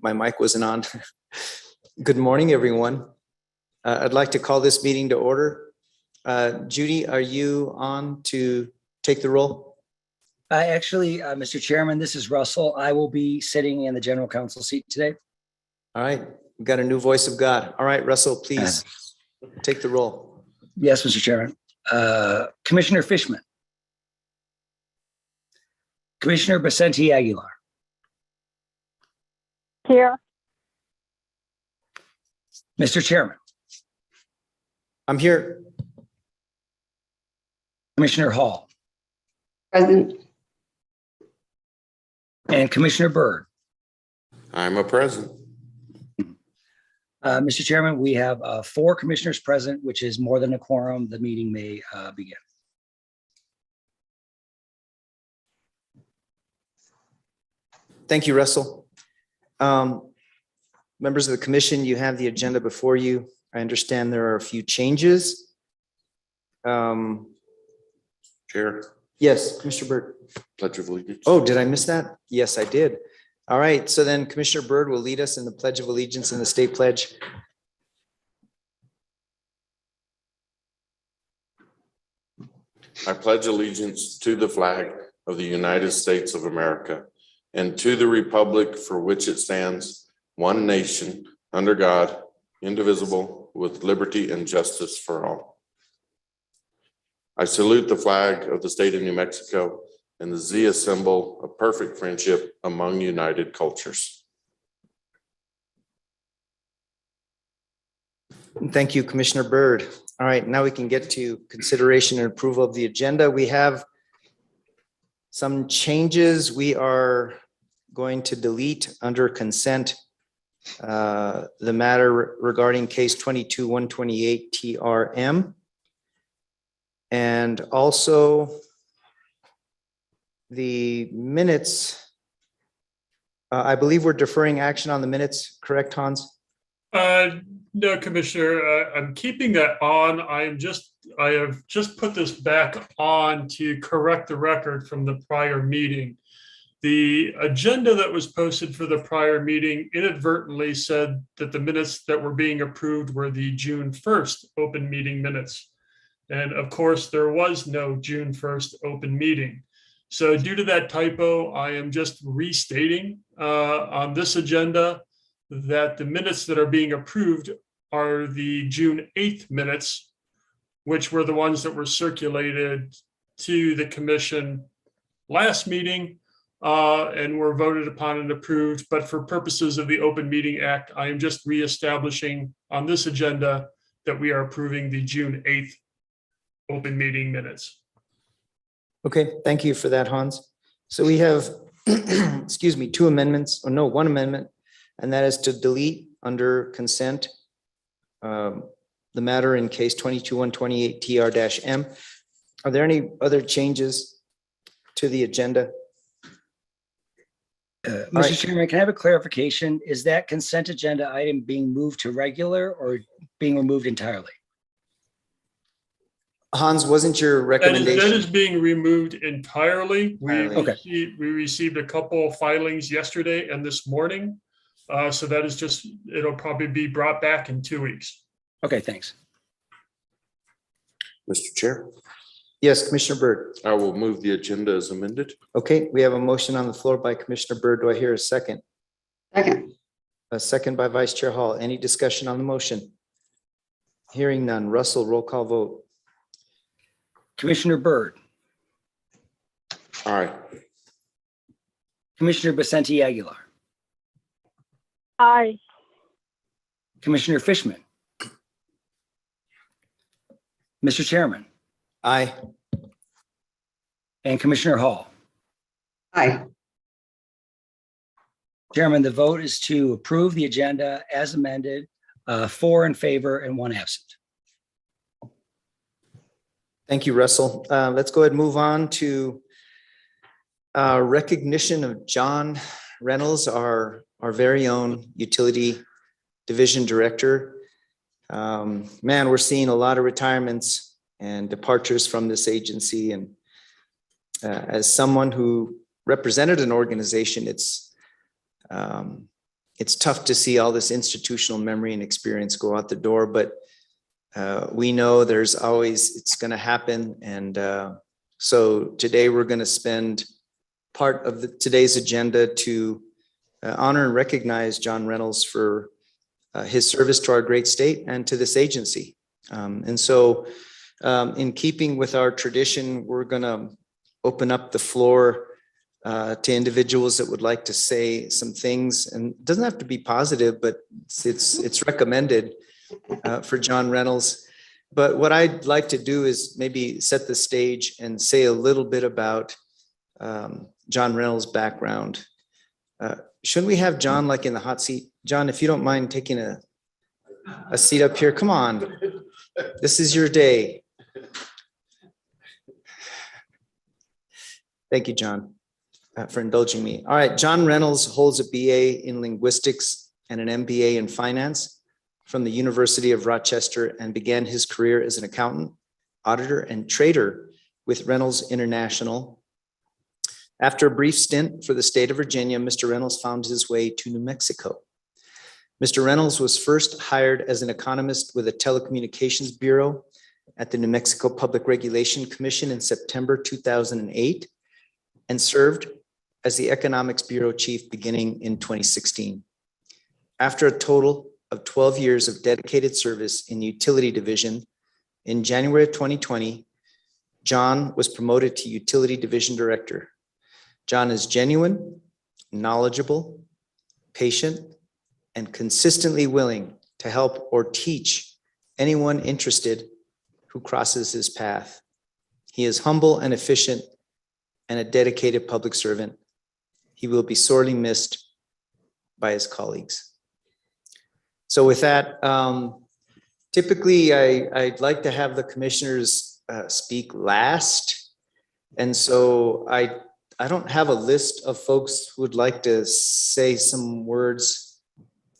My mic wasn't on. Good morning, everyone. I'd like to call this meeting to order. Judy, are you on to take the roll? Actually, Mr. Chairman, this is Russell. I will be sitting in the general counsel seat today. All right, we've got a new voice of God. All right, Russell, please take the roll. Yes, Mr. Chairman. Commissioner Fishman. Commissioner Basenti Aguilar. Here. Mr. Chairman. I'm here. Commissioner Hall. Present. And Commissioner Byrd. I'm a present. Mr. Chairman, we have 4 commissioners present, which is more than a quorum. The meeting may begin. Thank you, Russell. Members of the commission, you have the agenda before you. I understand there are a few changes. Chair, Yes, Commissioner Byrd. Pledge of Allegiance. Oh, did I miss that? Yes, I did. All right, so then Commissioner Byrd will lead us in the Pledge of Allegiance and the state pledge. I pledge allegiance to the flag of the United States of America and to the republic for which it stands, one nation, under God, indivisible, with liberty and justice for all. I salute the flag of the state of New Mexico and the Zia symbol of perfect friendship among united cultures. Thank you, Commissioner Byrd. All right, now we can get to consideration and approval of the agenda. We have some changes. We are going to delete under consent the matter regarding case 22-128 TRM. And also the minutes. I believe we're deferring action on the minutes, correct, Hans? No, Commissioner, I'm keeping that on. I have just put this back on to correct the record from the prior meeting. The agenda that was posted for the prior meeting inadvertently said that the minutes that were being approved were the June 1st open meeting minutes. And of course, there was no June 1st open meeting. So due to that typo, I am just restating on this agenda that the minutes that are being approved are the June 8th minutes, which were the ones that were circulated to the commission last meeting and were voted upon and approved. But for purposes of the Open Meeting Act, I am just reestablishing on this agenda that we are approving the June 8th open meeting minutes. Okay, thank you for that, Hans. So we have, excuse me, 2 amendments, or no, 1 amendment, and that is to delete under consent the matter in case 22-128 TR-M. Are there any other changes to the agenda? Mr. Chairman, can I have a clarification? Is that consent agenda item being moved to regular or being removed entirely? Hans, wasn't your recommendation? That is being removed entirely. Okay. We received a couple of filings yesterday and this morning. So that is just, it'll probably be brought back in 2 weeks. Okay, thanks. Mr. Chair, Yes, Commissioner Byrd. I will move the agenda as amended. Okay, we have a motion on the floor by Commissioner Byrd. Do I hear a second? Second. A second by Vice Chair Hall. Any discussion on the motion? Hearing none. Russell, roll call vote. Commissioner Byrd. Aye. Commissioner Basenti Aguilar. Aye. Commissioner Fishman. Mr. Chairman. Aye. And Commissioner Hall. Aye. Chairman, the vote is to approve the agenda as amended, 4 in favor and 1 absent. Thank you, Russell. Let's go ahead and move on to recognition of John Reynolds, our very own utility division director. Man, we're seeing a lot of retirements and departures from this agency. And as someone who represented an organization, it's tough to see all this institutional memory and experience go out the door, but we know there's always, it's going to happen. And so today we're going to spend part of today's agenda to honor and recognize John Reynolds for his service to our great state and to this agency. And so in keeping with our tradition, we're going to open up the floor to individuals that would like to say some things, and it doesn't have to be positive, but it's recommended for John Reynolds. But what I'd like to do is maybe set the stage and say a little bit about John Reynolds' background. Shouldn't we have John like in the hot seat? John, if you don't mind taking a seat up here, come on. This is your day. Thank you, John, for indulging me. All right, John Reynolds holds a BA in linguistics and an MBA in finance from the University of Rochester and began his career as an accountant, auditor, and trader with Reynolds International. After a brief stint for the state of Virginia, Mr. Reynolds found his way to New Mexico. Mr. Reynolds was first hired as an economist with the Telecommunications Bureau at the New Mexico Public Regulation Commission in September 2008 and served as the Economics Bureau Chief beginning in 2016. After a total of 12 years of dedicated service in the Utility Division, in January of 2020, John was promoted to Utility Division Director. John is genuine, knowledgeable, patient, and consistently willing to help or teach anyone interested who crosses his path. He is humble and efficient and a dedicated public servant. He will be sorely missed by his colleagues. So with that, typically I'd like to have the commissioners speak last. And so I don't have a list of folks who would like to say some words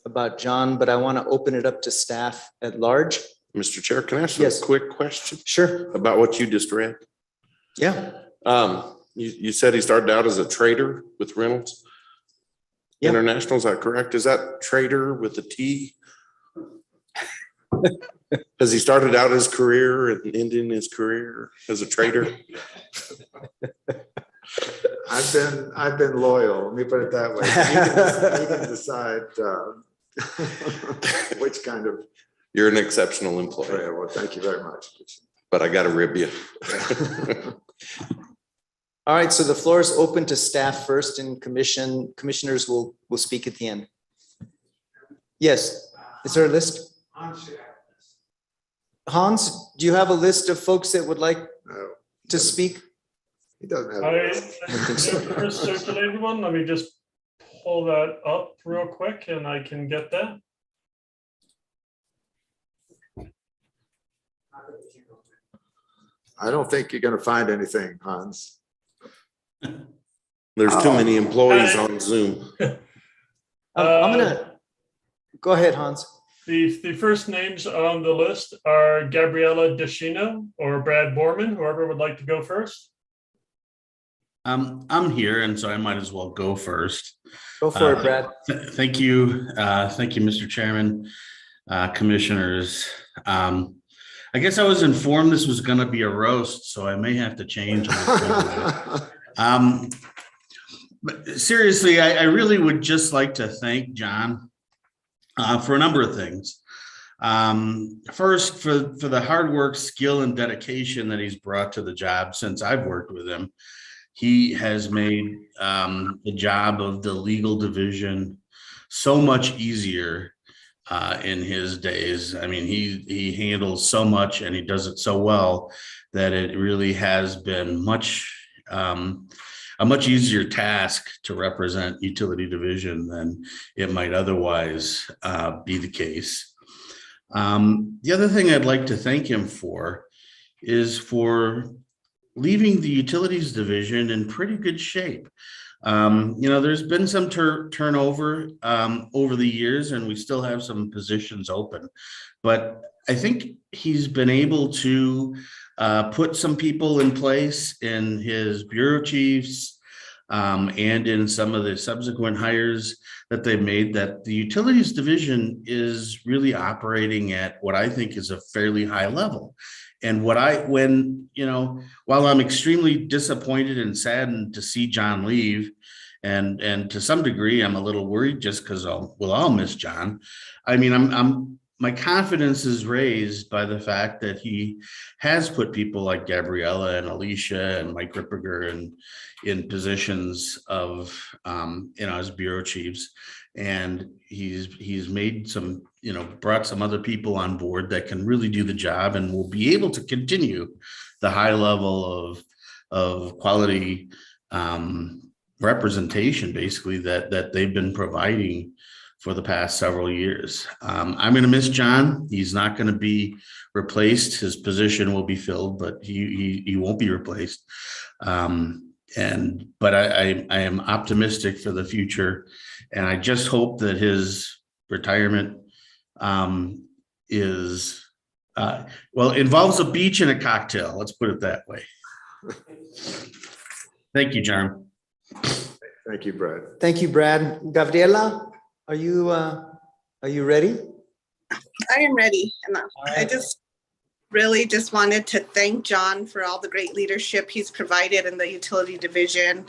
about John, but I want to open it up to staff at large. Mr. Chair, can I ask you Yes. a quick question Sure. about what you just read? Yeah. You said he started out as a trader with Reynolds Yeah. International, is that correct? Is that trader with a T? Has he started out his career and ending his career as a trader? I've been loyal. Let me put it that way. You can decide which kind of. You're an exceptional employee, Well, thank you very much. but I got to rib you. All right, so the floor is open to staff first and commissioners will speak at the end. Yes, is there a list? Hans, do you have a list of folks that would like No, to speak? he doesn't have. I think so. first circulated one. Let me just pull that up real quick and I can get that. I don't think you're going to find anything, Hans. There's too many employees on Zoom. I'm gonna, go ahead, Hans. The first names on the list are Gabriella Deschino or Brad Borman, whoever would like to go first. I'm here, and so I might as well go first. Go for it, Brad. Thank you, Mr. Chairman, commissioners. I guess I was informed this was going to be a roast, so I may have to change. But seriously, I really would just like to thank John for a number of things. First, for the hard work, skill, and dedication that he's brought to the job since I've worked with him. He has made the job of the legal division so much easier in his days. I mean, he handles so much and he does it so well that it really has been a much easier task to represent utility division than it might otherwise be the case. The other thing I'd like to thank him for is for leaving the utilities division in pretty good shape. There's been some turnover over the years, and we still have some positions open. But I think he's been able to put some people in place in his bureau chiefs, and in some of the subsequent hires that they've made, that the utilities division is really operating at what I think is a fairly high level. And while I'm extremely disappointed and saddened to see John leave, and to some degree, I'm a little worried just because we'll all miss John. I mean, my confidence is raised by the fact that he has put people like Gabriella and Alicia and Mike Ripperger in positions of, as bureau chiefs. And he's made some, brought some other people on board that can really do the job and will be able to continue the high level of quality representation, basically, that they've been providing for the past several years. I'm going to miss John. He's not going to be replaced. His position will be filled, but he won't be replaced. But I am optimistic for the future, and I just hope that his retirement involves a beach and a cocktail. Let's put it that way. Thank you, John. Thank you, Brad. Thank you, Brad. Gabriela, are you ready? I am ready. And I right. just wanted to thank John for all the great leadership he's provided in the utility division.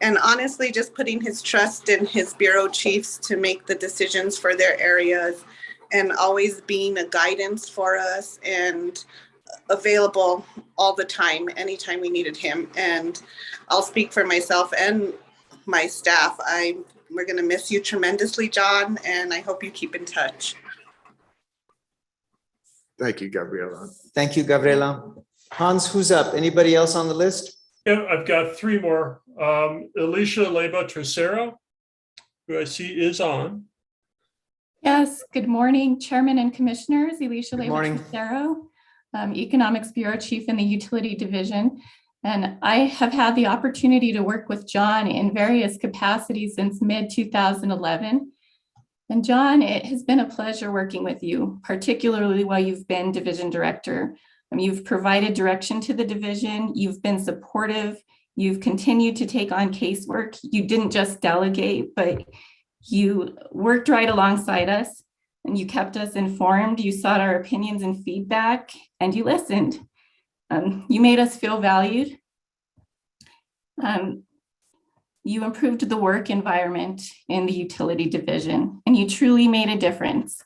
And honestly, just putting his trust in his bureau chiefs to make the decisions for their areas, and always being a guidance for us and available all the time, anytime we needed him. And I'll speak for myself and my staff. We're going to miss you tremendously, John, and I hope you keep in touch. Thank you, Gabriela. Thank you, Gabriela. Hans, who's up? Anybody else on the list? Yeah, I've got three more. Alicia Leyba Tercero, who I see is on. Yes, good morning, Chairman and Commissioners. Alicia Good morning. Leyba Tercero, Economics Bureau Chief in the Utility Division. And I have had the opportunity to work with John in various capacities since mid-2011. And John, it has been a pleasure working with you, particularly while you've been division director. You've provided direction to the division. You've been supportive. You've continued to take on casework. You didn't just delegate, but you worked right alongside us, and you kept us informed. You sought our opinions and feedback, and you listened. You made us feel valued. You improved the work environment in the utility division, and you truly made a difference.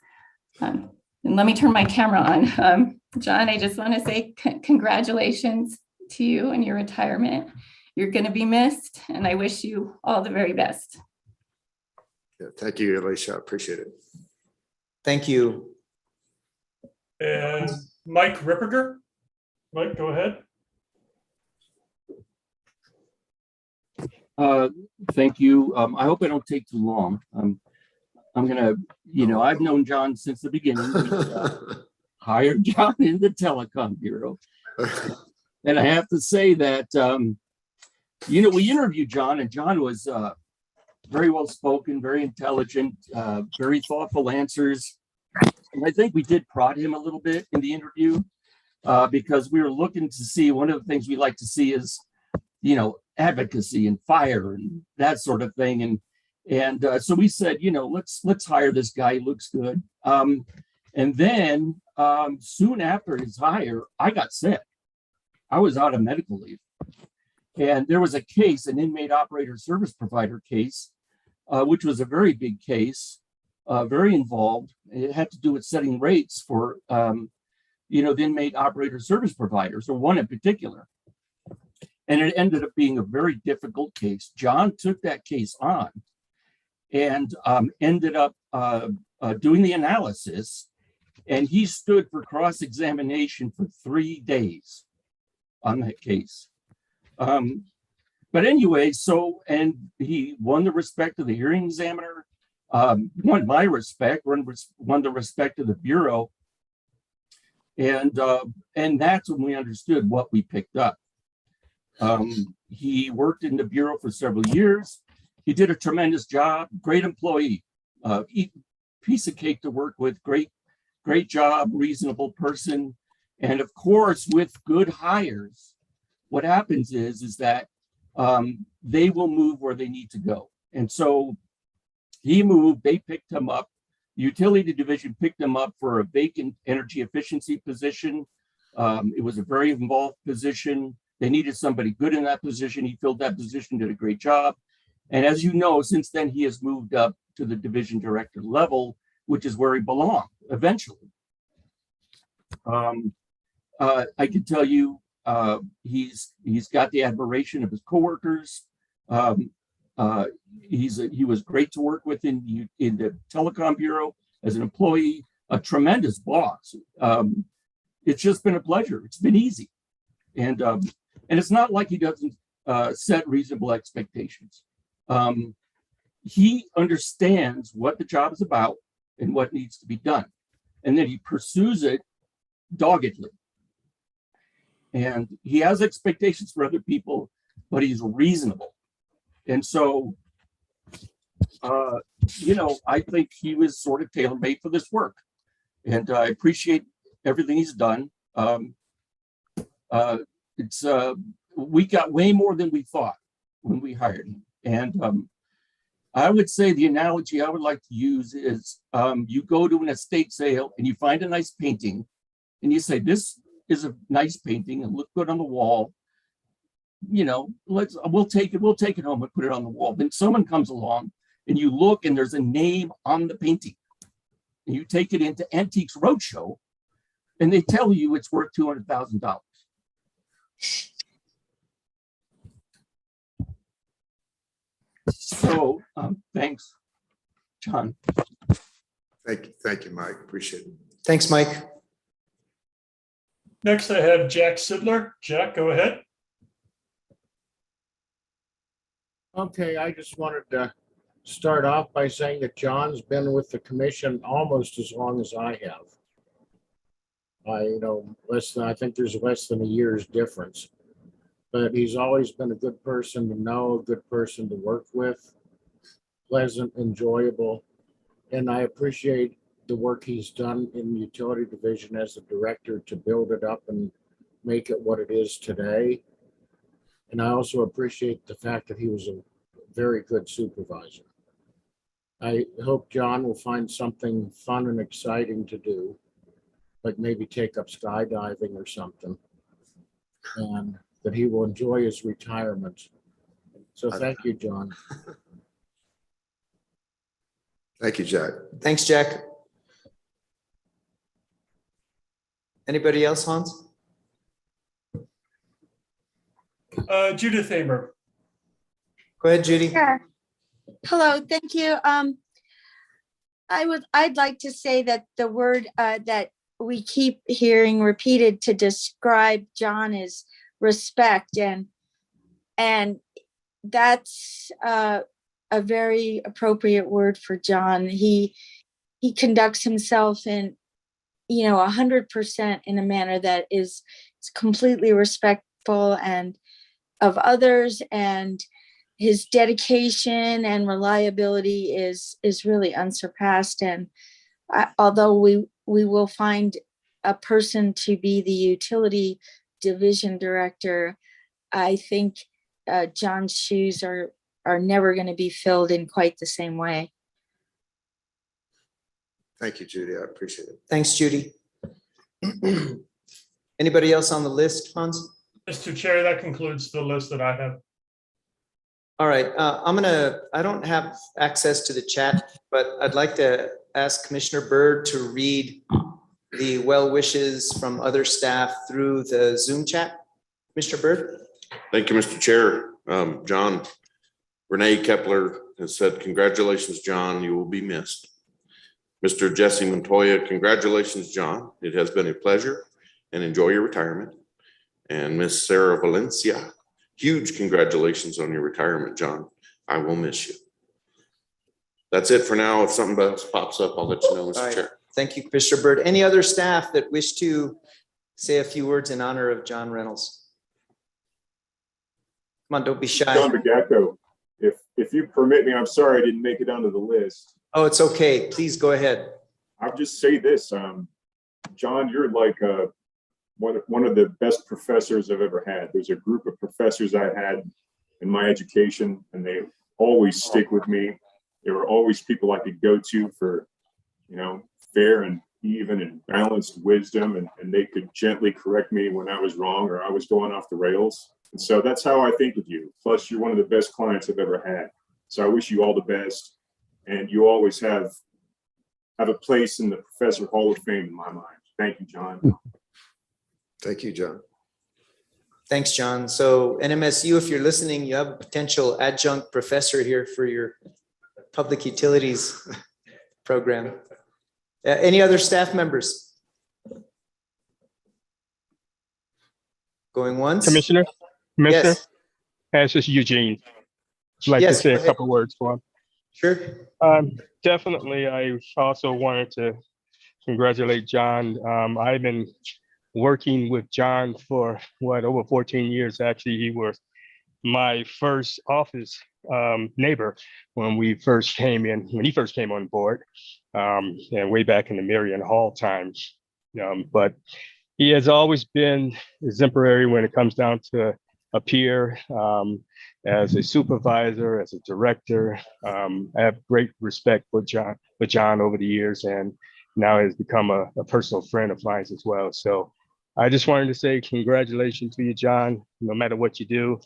And let me turn my camera on. John, I just want to say congratulations to you and your retirement. You're going to be missed, and I wish you all the very best. Yeah, thank you, Alicia. Appreciate it. Thank you. And Mike Ripperger. Mike, go ahead. Thank you. I hope I don't take too long. I'm gonna, I've known John since the beginning. Hired John in the Telecom Bureau. And I have to say that, we interviewed John, and John was very well spoken, very intelligent, very thoughtful answers. And I think we did prod him a little bit in the interview because we were looking to see, one of the things we like to see is, advocacy and fire and that sort of thing. And so we said, let's hire this guy. He looks good. And then soon after his hire, I got sick. I was out of medical leave. And there was a case, an inmate operator service provider case, which was a very big case, very involved. It had to do with setting rates for, the inmate operator service providers, or one in particular. And it ended up being a very difficult case. John took that case on and ended up doing the analysis. And he stood for cross-examination for 3 days on that case. But anyway, and he won the respect of the hearing examiner, won my respect, won the respect of the Bureau. And that's when we understood what we picked up. He worked in the Bureau for several years. He did a tremendous job, great employee, piece of cake to work with, great job, reasonable person. And of course, with good hires, what happens is that they will move where they need to go. And so he moved, they picked him up. The utility division picked him up for a vacant energy efficiency position. It was a very involved position. They needed somebody good in that position. He filled that position, did a great job. And as you know, since then, he has moved up to the division director level, which is where he belonged eventually. I can tell you, he's got the admiration of his coworkers. He was great to work with in the telecom bureau as an employee, a tremendous boss. It's just been a pleasure. It's been easy. And it's not like he doesn't set reasonable expectations. He understands what the job is about and what needs to be done. And then he pursues it doggedly. And he has expectations for other people, but he's reasonable. And so, I think he was sort of tailor-made for this work. And I appreciate everything he's done. We got way more than we thought when we hired him. And I would say the analogy I would like to use is you go to an estate sale and you find a nice painting and you say, this is a nice painting and look good on the wall. We'll take it home and put it on the wall. Then someone comes along and you look and there's a name on the painting. And you take it into Antiques Roadshow and they tell you it's worth $200,000. So thanks, John. Thank you, Mike. Appreciate it. Thanks, Mike. Next, I have Jack Sidler. Jack, go ahead. Okay, I just wanted to start off by saying that John's been with the commission almost as long as I have. I think there's less than a year's difference. But he's always been a good person to know, a good person to work with, pleasant, enjoyable. And I appreciate the work he's done in the utility division as a director to build it up and make it what it is today. And I also appreciate the fact that he was a very good supervisor. I hope John will find something fun and exciting to do, like maybe take up skydiving or something. And that he will enjoy his retirement. So thank you, John. Thank you, Jack. Thanks, Jack. Anybody else, Hans? Judith Amer. Go ahead, Judy. Sure. Hello, thank you. I'd like to say that the word that we keep hearing repeated to describe John is respect, and that's a very appropriate word for John. He conducts himself in 100% in a manner that is completely respectful and of others, and his dedication and reliability is really unsurpassed. And although we will find a person to be the utility division director, I think John's shoes are never going to be filled in quite the same way. Thank you, Judy. I appreciate it. Thanks, Judy. Anybody else on the list, Hans? Mr. Chair, that concludes the list that I have. All right, I don't have access to the chat, but I'd like to ask Commissioner Byrd to read the well wishes from other staff through the Zoom chat. Commissioner Byrd? Thank you, Mr. Chair. John, Renee Kepler has said, congratulations, John, you will be missed. Mr. Jesse Montoya, congratulations, John. It has been a pleasure and enjoy your retirement. And Miss Sarah Valencia, huge congratulations on your retirement, John. I will miss you. That's it for now. If something else pops up, I'll let you know, Mr. Chair. Thank you, Commissioner Byrd. Any other staff that wish to say a few words in honor of John Reynolds? Come on, don't be shy. John Bagacco, if you permit me, I'm sorry I didn't make it onto the list. Oh, it's okay. Please go ahead. I'll just say this, John, you're like one of the best professors I've ever had. There's a group of professors I had in my education, and they always stick with me. There were always people I could go to for, fair and even and balanced wisdom, and they could gently correct me when I was wrong or I was going off the rails. And so that's how I think of you. Plus, you're one of the best clients I've ever had. So I wish you all the best. And you always have a place in the Professor Hall of Fame in my mind. Thank you, John. Thank you, John. Thanks, John. So NMSU, if you're listening, you have a potential adjunct professor here for your public utilities program. Any other staff members? Going once? Commissioner, Yes. this is Eugene. I'd like Yes, to say go a ahead. couple words for him. Sure. Definitely, I also wanted to congratulate John. I've been working with John for over 14 years. Actually, he was my first office neighbor when he first came on board, and way back in the Marion Hall times. But he has always been exemplary when it comes down to a peer, as a supervisor, as a director. I have great respect for John over the years, and now has become a personal friend of mine as well. So I just wanted to say congratulations to you, John. No matter what you do,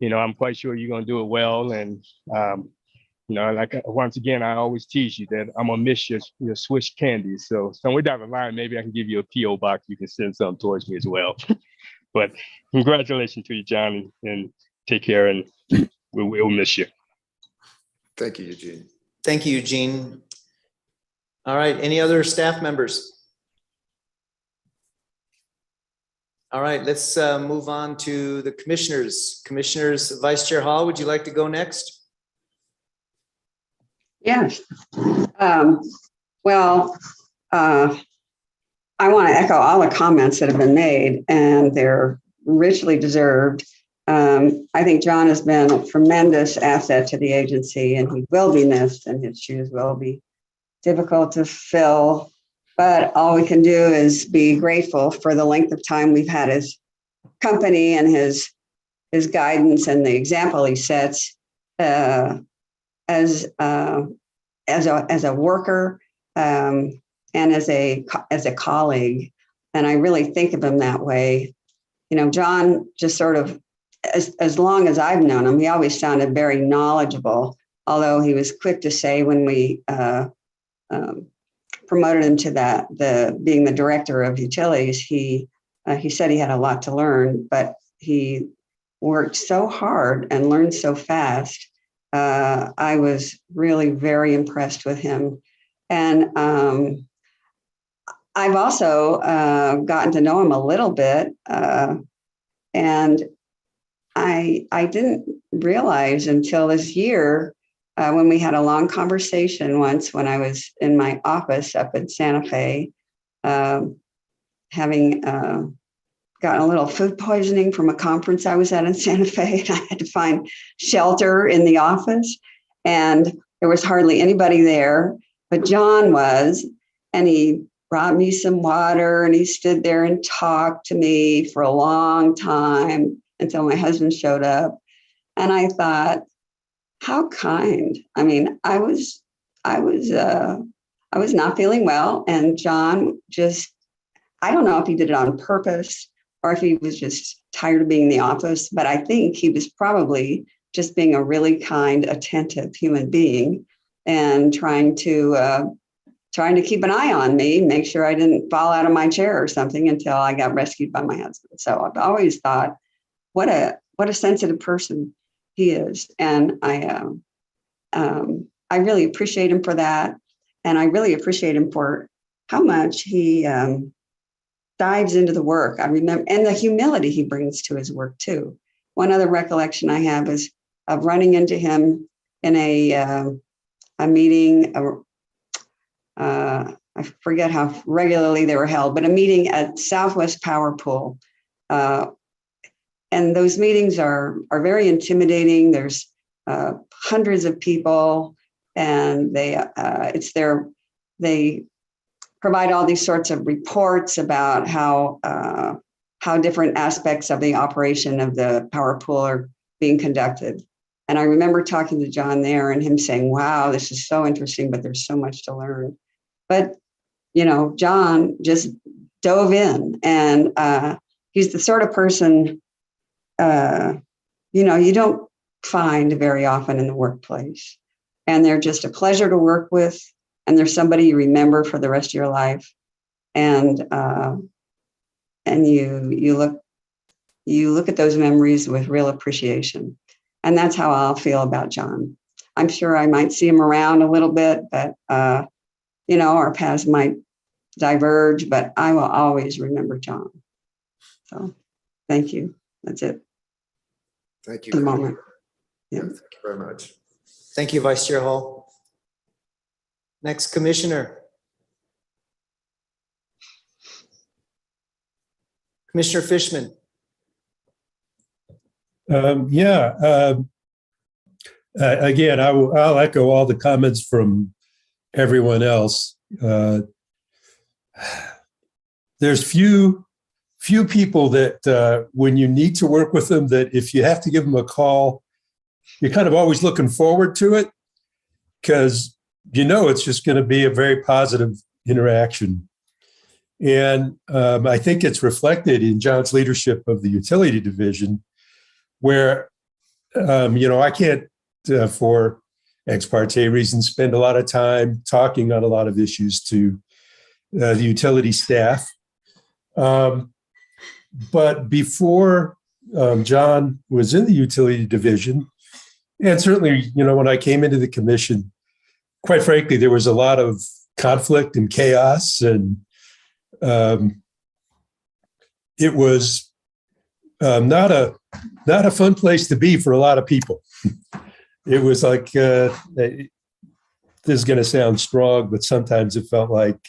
I'm quite sure you're going to do it well. And, once again, I always tease you that I'm going to miss your Swiss candies. So somewhere down the line, maybe I can give you a P.O. box. You can send some towards me as well. But congratulations to you, John, and take care, and we'll miss you. Thank you, Eugene. Thank you, Eugene. All right, any other staff members? All right, let's move on to the commissioners. Commissioners, Vice Chair Hall, would you like to go next? Yes. I want to echo all the comments that have been made, and they're richly deserved. I think John has been a tremendous asset to the agency, and he will be missed, and his shoes will be difficult to fill. But all we can do is be grateful for the length of time we've had his company and his guidance and the example he sets as a worker and as a colleague. And I really think of him that way. John just sort of, as long as I've known him, he always sounded very knowledgeable, although he was quick to say when we promoted him to being the director of utilities, he said he had a lot to learn, but he worked so hard and learned so fast. I was really very impressed with him. And I've also gotten to know him a little bit. And I didn't realize until this year when we had a long conversation once when I was in my office up in Santa Fe, having gotten a little food poisoning from a conference I was at in Santa Fe, and I had to find shelter in the office, and there was hardly anybody there, but John was, and he brought me some water, and he stood there and talked to me for a long time until my husband showed up. And I thought, how kind. I mean, I was not feeling well, and John just, I don't know if he did it on purpose or if he was just tired of being in the office, but I think he was probably just being a really kind, attentive human being and trying to keep an eye on me, make sure I didn't fall out of my chair or something until I got rescued by my husband. So I've always thought, what a sensitive person he is. And I really appreciate him for that. And I really appreciate him for how much he dives into the work. I remember, and the humility he brings to his work too. One other recollection I have is of running into him in a meeting. I forget how regularly they were held, but a meeting at Southwest Power Pool. And those meetings are very intimidating. There's hundreds of people, and they provide all these sorts of reports about how different aspects of the operation of the power pool being conducted. And I remember talking to John there and him saying, wow, this is so interesting, but there's so much to learn. But, you know, John just dove in, and he's the sort of person, you know, you don't find very often in the workplace. And they're just a pleasure to work with. And they're somebody you remember for the rest of your life. And you look at those memories with real appreciation. And that's how I'll feel about John. I'm sure I might see him around a little bit, but you know, our paths might diverge, but I will always remember John. So thank you. That's it. Thank you. For the moment. Yeah, thank you very much. Thank you, Vice Chair Hall. Next, Commissioner. Commissioner Fishman. Again, I'll echo all the comments from everyone else. There's few people that when you need to work with them, that if you have to give them a call, you're kind of always looking forward to it, because you know it's just going to be a very positive interaction. And I think it's reflected in John's leadership of the utility division, where, you know, I can't, for ex parte reasons, spend a lot of time talking on a lot of issues to the utility staff. But before John was in the utility division, and certainly, you know, when I came into the commission, quite frankly, there was a lot of conflict and chaos, and it was not a fun place to be for a lot of people. It was like, this is going to sound strong, but sometimes it felt like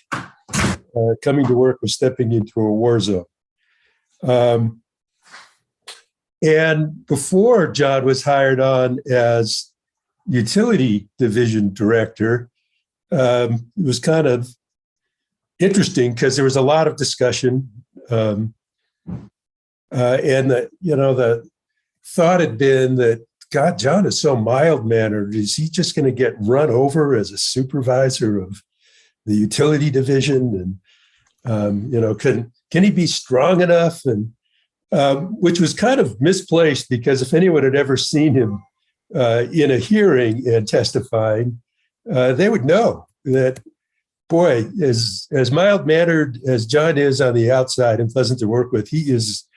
coming to work was stepping into a war zone. And before John was hired on as utility division director, it was kind of interesting because there was a lot of discussion, and the thought had been that, God, John is so mild-mannered. Is he just going to get run over as a supervisor of the utility division? And can he be strong enough? And which was kind of misplaced, because if anyone had ever seen him in a hearing and testifying, they would know that, boy, as mild-mannered as John is on the outside and pleasant to work with, he has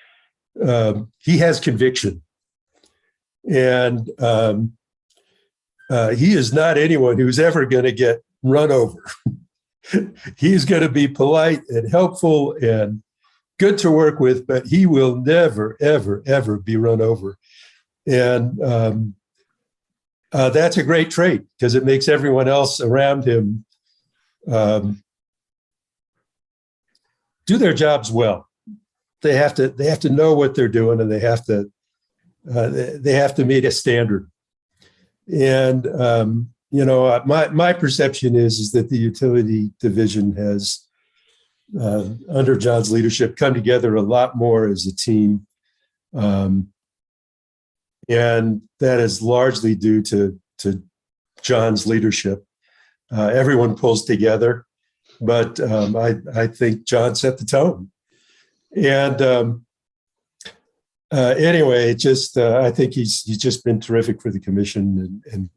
conviction. And he is not anyone who's ever going to get run over. He's going to be polite and helpful and good to work with, but he will never, ever, ever be run over. And that's a great trait, because it makes everyone else around him do their jobs well. They have to know what they're doing, and they have to meet a standard. And my perception is that the utility division has, under John's leadership, come together a lot more as a team, and that is largely due to John's leadership. Everyone pulls together, but I think John set the tone. And anyway, I think he's just been terrific for the commission, and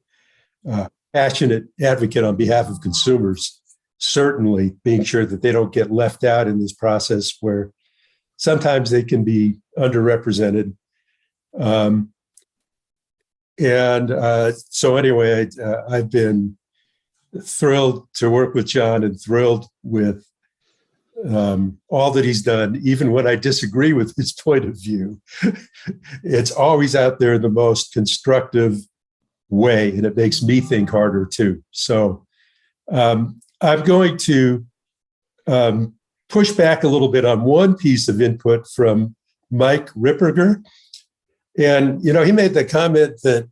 passionate advocate on behalf of consumers, certainly being sure that they don't get left out in this process where sometimes they can be underrepresented. So anyway, I've been thrilled to work with John, and thrilled with all that he's done, even when I disagree with his point of view. It's always out there in the most constructive way, and it makes me think harder too. So I'm going to push back a little bit on one piece of input from Mike Ripperger. And, he made the comment that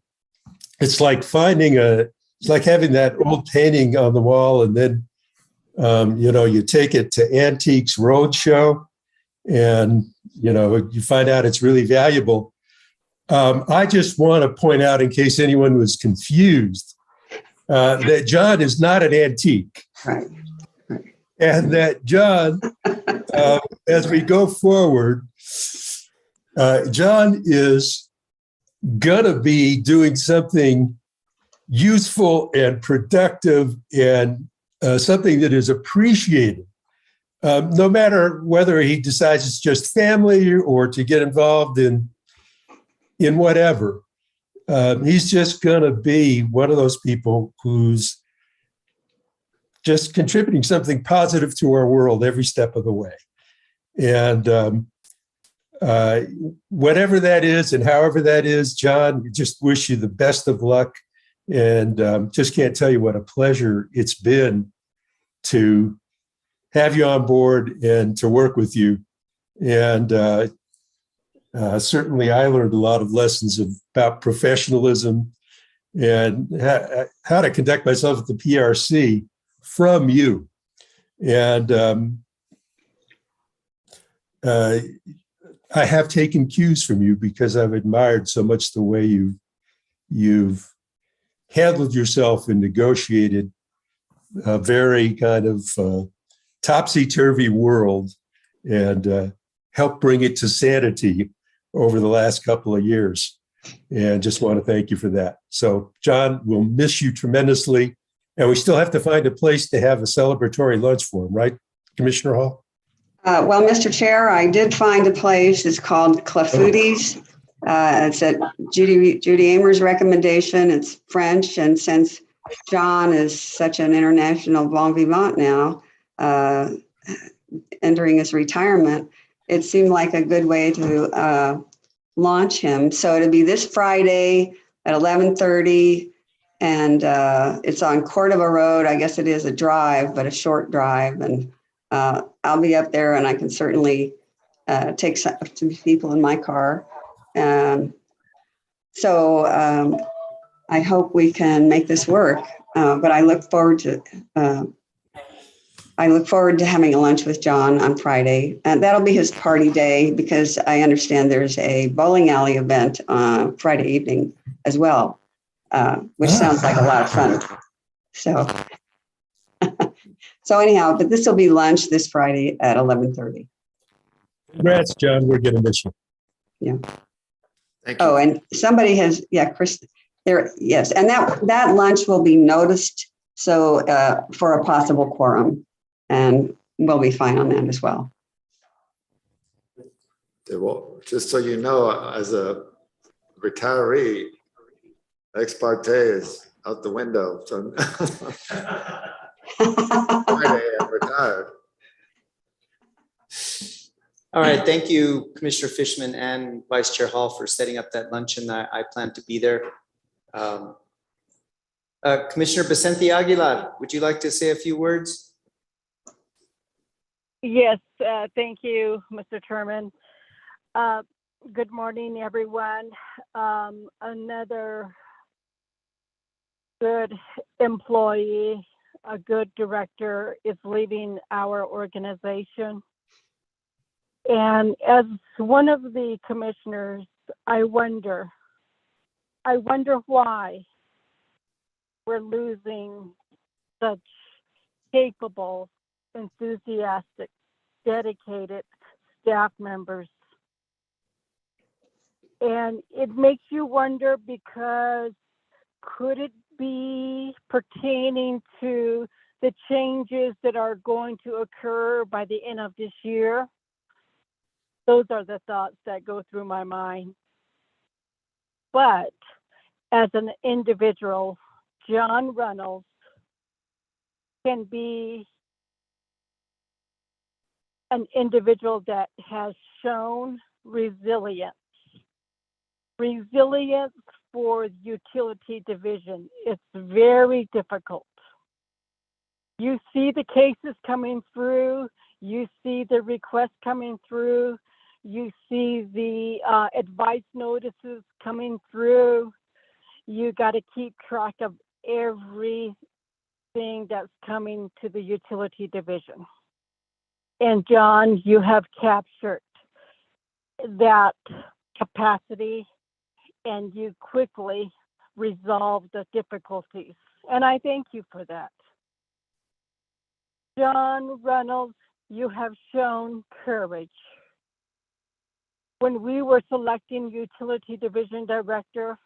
it's like having that old painting on the wall, and then you take it to Antiques Roadshow, and you find out it's really valuable. I just want to point out, in case anyone was confused, that John is not an antique. Right. And that John, as we go forward, John is going to be doing something useful and productive and something that is appreciated, no matter whether he decides it's just family or to get involved in whatever. He's just going to be one of those people who's just contributing something positive to our world every step of the way. And whatever that is and however that is, John, we just wish you the best of luck. And just can't tell you what a pleasure it's been to have you on board and to work with you. And certainly I learned a lot of lessons about professionalism and how to conduct myself at the PRC from you. And I have taken cues from you because I've admired so much the way you've handled yourself and negotiated a very kind of topsy-turvy world and helped bring it to sanity over the last couple of years. And just want to thank you for that. So, John, we'll miss you tremendously. And we still have to find a place to have a celebratory lunch for him, right, Commissioner Hall? Well, Mr. Chair, I did find a place. It's called Clafoutis. It's at Judy Amer's recommendation. It's French. And since John is such an international bon vivant now, entering his retirement, it seemed like a good way to launch him. So it'll be this Friday at 11:30. And it's on Cordova Road. I guess it is a drive, but a short drive. And I'll be up there, and I can certainly take some people in my car. So I hope we can make this work. But I look forward to having a lunch with John on Friday, and that'll be his party day because I understand there's a bowling alley event on Friday evening as well, which sounds like a lot of fun. So anyhow, but this will be lunch this Friday at 11:30. Congrats, John. We're going to miss you. Yeah. Thank you. Oh, and somebody has, Chris, there, yes. And that lunch will be noticed. So for a possible quorum, and we'll be fine on that as well. Well, just so you know, as a retiree, ex parte is out the window. So Friday, I'm retired. All right, thank you, Commissioner Fishman and Vice Chair Hall for setting up that luncheon. I plan to be there. Commissioner Vicente Aguilar, would you like to say a few words? Yes, thank you, Mr. Chairman. Good morning, everyone. Another good employee, a good director is leaving our organization. And as one of the commissioners, I wonder why we're losing such capable, enthusiastic, dedicated staff members. And it makes you wonder because could it be pertaining to the changes that are going to occur by the end of this year? Those are the thoughts that go through my mind. But as an individual, John Reynolds can be an individual that has shown resilience for the utility division. It's very difficult. You see the cases coming through, you see the requests coming through, you see the advice notices coming through. You got to keep track of everything that's coming to the utility division. And John, you have captured that capacity and you quickly resolved the difficulties. And I thank you for that. John Reynolds, you have shown courage. When we were selecting Utility Division Director,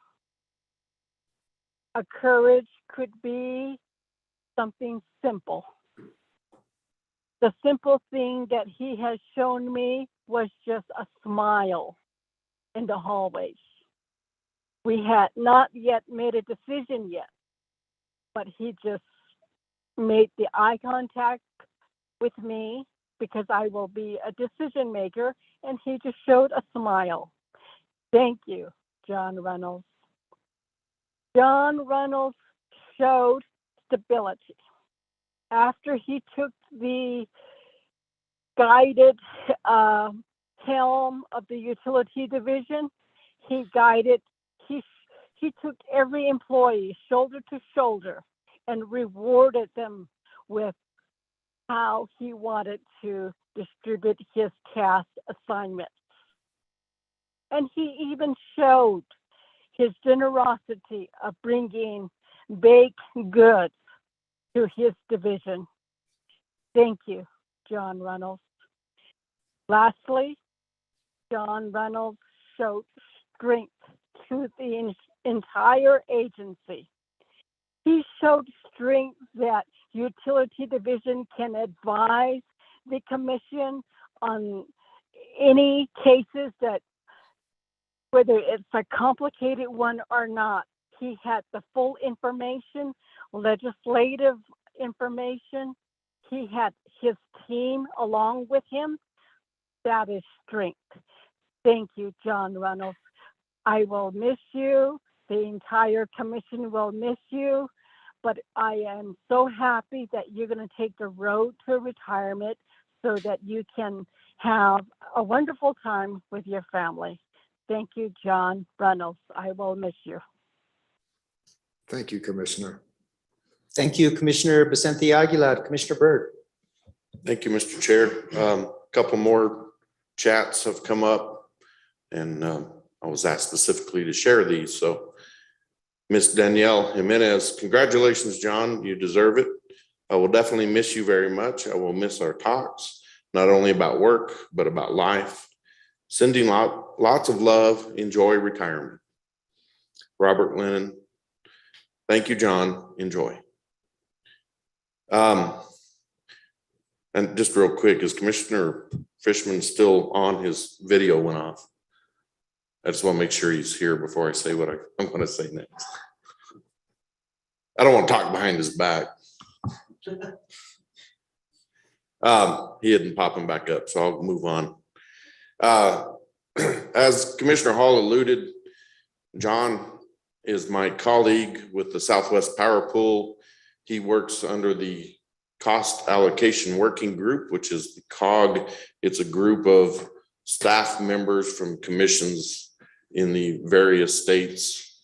a courage could be something simple. The simple thing that he has shown me was just a smile in the hallways. We had not yet made a decision yet, but he just made the eye contact with me because I will be a decision maker, and he just showed a smile. Thank you, John Reynolds. John Reynolds showed stability. After he took the guided helm of the utility division, he took every employee shoulder to shoulder and rewarded them with how he wanted to distribute his task assignments. And he even showed his generosity of bringing baked goods to his division. Thank you, John Reynolds. Lastly, John Reynolds showed strength to the entire agency. He showed strength that Utility Division can advise the commission on any cases that, whether it's a complicated one or not. He had the full information, legislative information. He had his team along with him. That is strength. Thank you, John Reynolds. I will miss you. The entire commission will miss you. But I am so happy that you're going to take the road to retirement so that you can have a wonderful time with your family. Thank you, John Reynolds. I will miss you. Thank you, Commissioner. Thank you, Commissioner Vicente Aguilar. Commissioner Byrd. Thank you, Mr. Chair. A couple more chats have come up, and I was asked specifically to share these. So Miss Danielle Jimenez, congratulations, John. You deserve it. I will definitely miss you very much. I will miss our talks, not only about work, but about life. Sending lots of love. Enjoy retirement. Robert Lennon. Thank you, John. Enjoy. And just real quick, is Commissioner Fishman still on? His video went off. I just want to make sure he's here before I say what I'm going to say next. I don't want to talk behind his back. He hadn't popping back up, so I'll move on. As Commissioner Hall alluded, John is my colleague with the Southwest Power Pool. He works under the Cost Allocation Working Group, which is the COG. It's a group of staff members from commissions in the various states,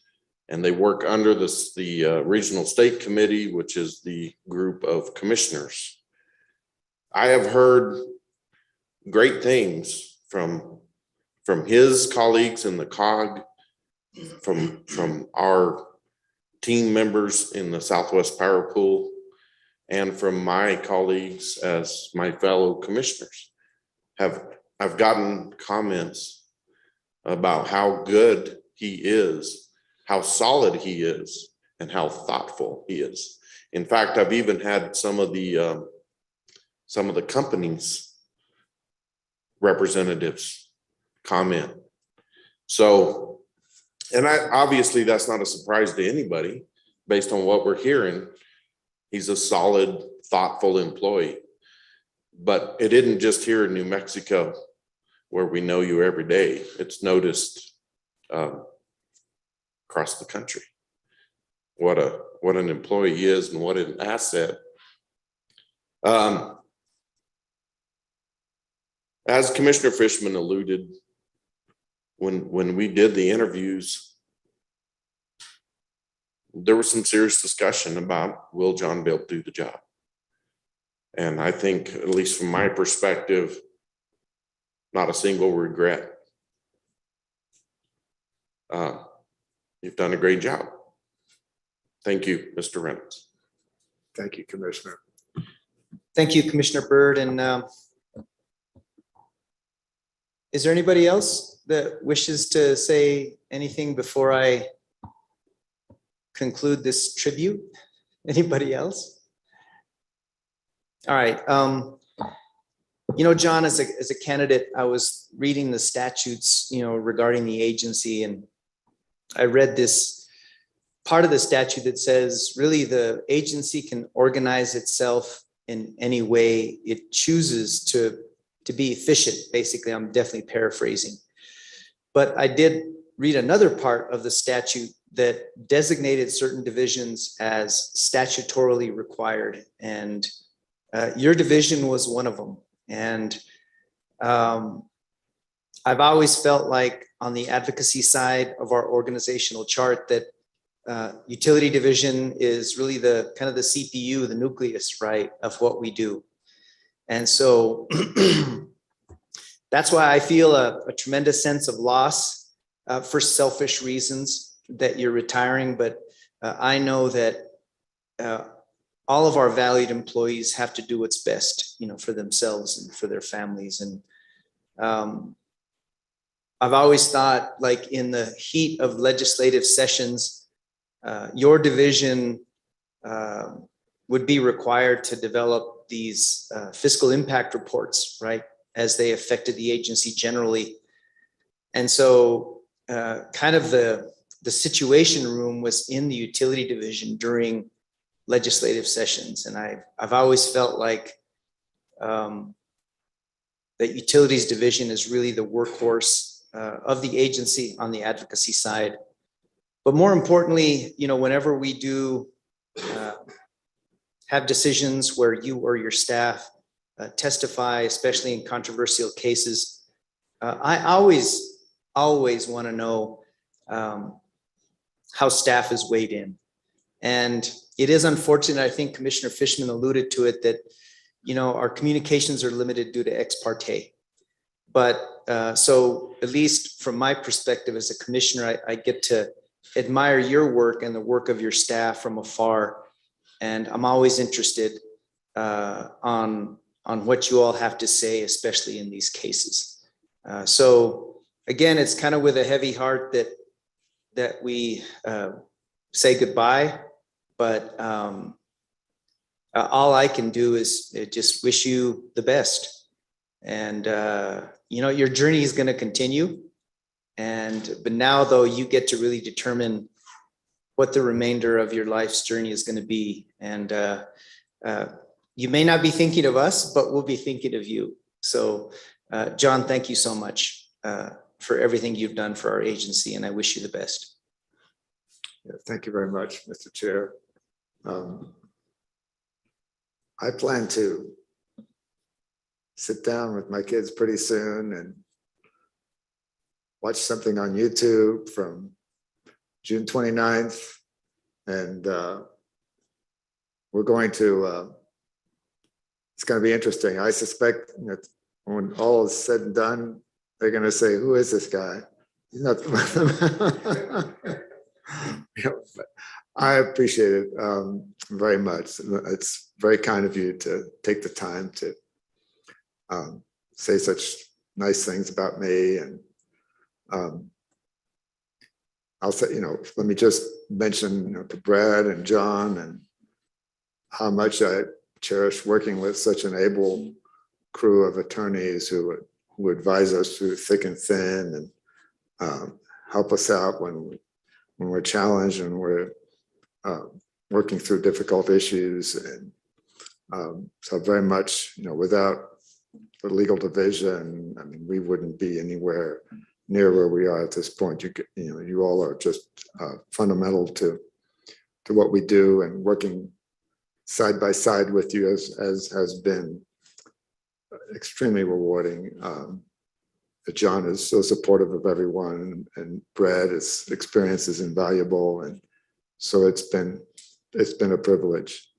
and they work under the Regional State Committee, which is the group of commissioners. I have heard great things from his colleagues in the COG, from our team members in the Southwest Power Pool, and from my colleagues as my fellow commissioners. I've gotten comments about how good he is, how solid he is, and how thoughtful he is. In fact, I've even had some of the company's representatives comment. So, and obviously that's not a surprise to anybody based on what we're hearing. He's a solid, thoughtful employee. But it isn't just here in New Mexico where we know you every day. It's noticed across the country. What an employee he is and what an asset. As Commissioner Fishman alluded, when we did the interviews, there was some serious discussion about, will John be able to do the job? And I think, at least from my perspective, not a single regret. You've done a great job. Thank you, Mr. Reynolds. Thank you, Commissioner. Thank you, Commissioner Byrd. And is there anybody else that wishes to say anything before I conclude this tribute? Anybody else? All right. You know, John, as a candidate, I was reading the statutes, you know, regarding the agency, and I read this part of the statute that says really the agency can organize itself in any way it chooses to be efficient. Basically, I'm definitely paraphrasing. But I did read another part of the statute that designated certain divisions as statutorily required. And your division was one of them. And I've always felt like on the advocacy side of our organizational chart that utility division is really the kind of the CPU, the nucleus, right, of what we do. And so that's why I feel a tremendous sense of loss for selfish reasons that you're retiring. But I know that all of our valued employees have to do what's best, you know, for themselves and for their families. And I've always thought, like, in the heat of legislative sessions, your division would be required to develop these fiscal impact reports, right, as they affected the agency generally. And so kind of the situation room was in the utility division during legislative sessions. And I've always felt like that utilities division is really the workhorse of the agency on the advocacy side. But more importantly, you know, whenever we do have decisions where you or your staff testify, especially in controversial cases, I always want to know how staff is weighed in. And it is unfortunate, I think Commissioner Fishman alluded to it, that, you know, our communications are limited due to ex parte. But so at least from my perspective as a commissioner, I get to admire your work and the work of your staff from afar. And I'm always interested on what you all have to say, especially in these cases. So again, it's kind of with a heavy heart that we say goodbye. But all I can do is just wish you the best. And you know, your journey is going to continue. But now, though, you get to really determine what the remainder of your life's journey is going to be. And you may not be thinking of us, but we'll be thinking of you. So, John, thank you so much for everything you've done for our agency, and I wish you the best. Yeah, thank you very much, Mr. Chair. I plan to sit down with my kids pretty soon and watch something on YouTube from June 29th. And we're going to, it's going to be interesting. I suspect that when all is said and done, they're going to say, who is this guy? He's not. You know, but I appreciate it very much. It's very kind of you to take the time to say such nice things about me. And I'll say, you know, let me just mention, you know, to Brad and John and how much I cherish working with such an able crew of attorneys who advise us through thick and thin and help us out when we're challenged and we're working through difficult issues. And so very much, you know, without the legal division, I mean, we wouldn't be anywhere near where we are at this point. You know, you all are just fundamental to what we do, and working side by side with you has been extremely rewarding. John is so supportive of everyone, and Brad's experience is invaluable, and so it's been a privilege.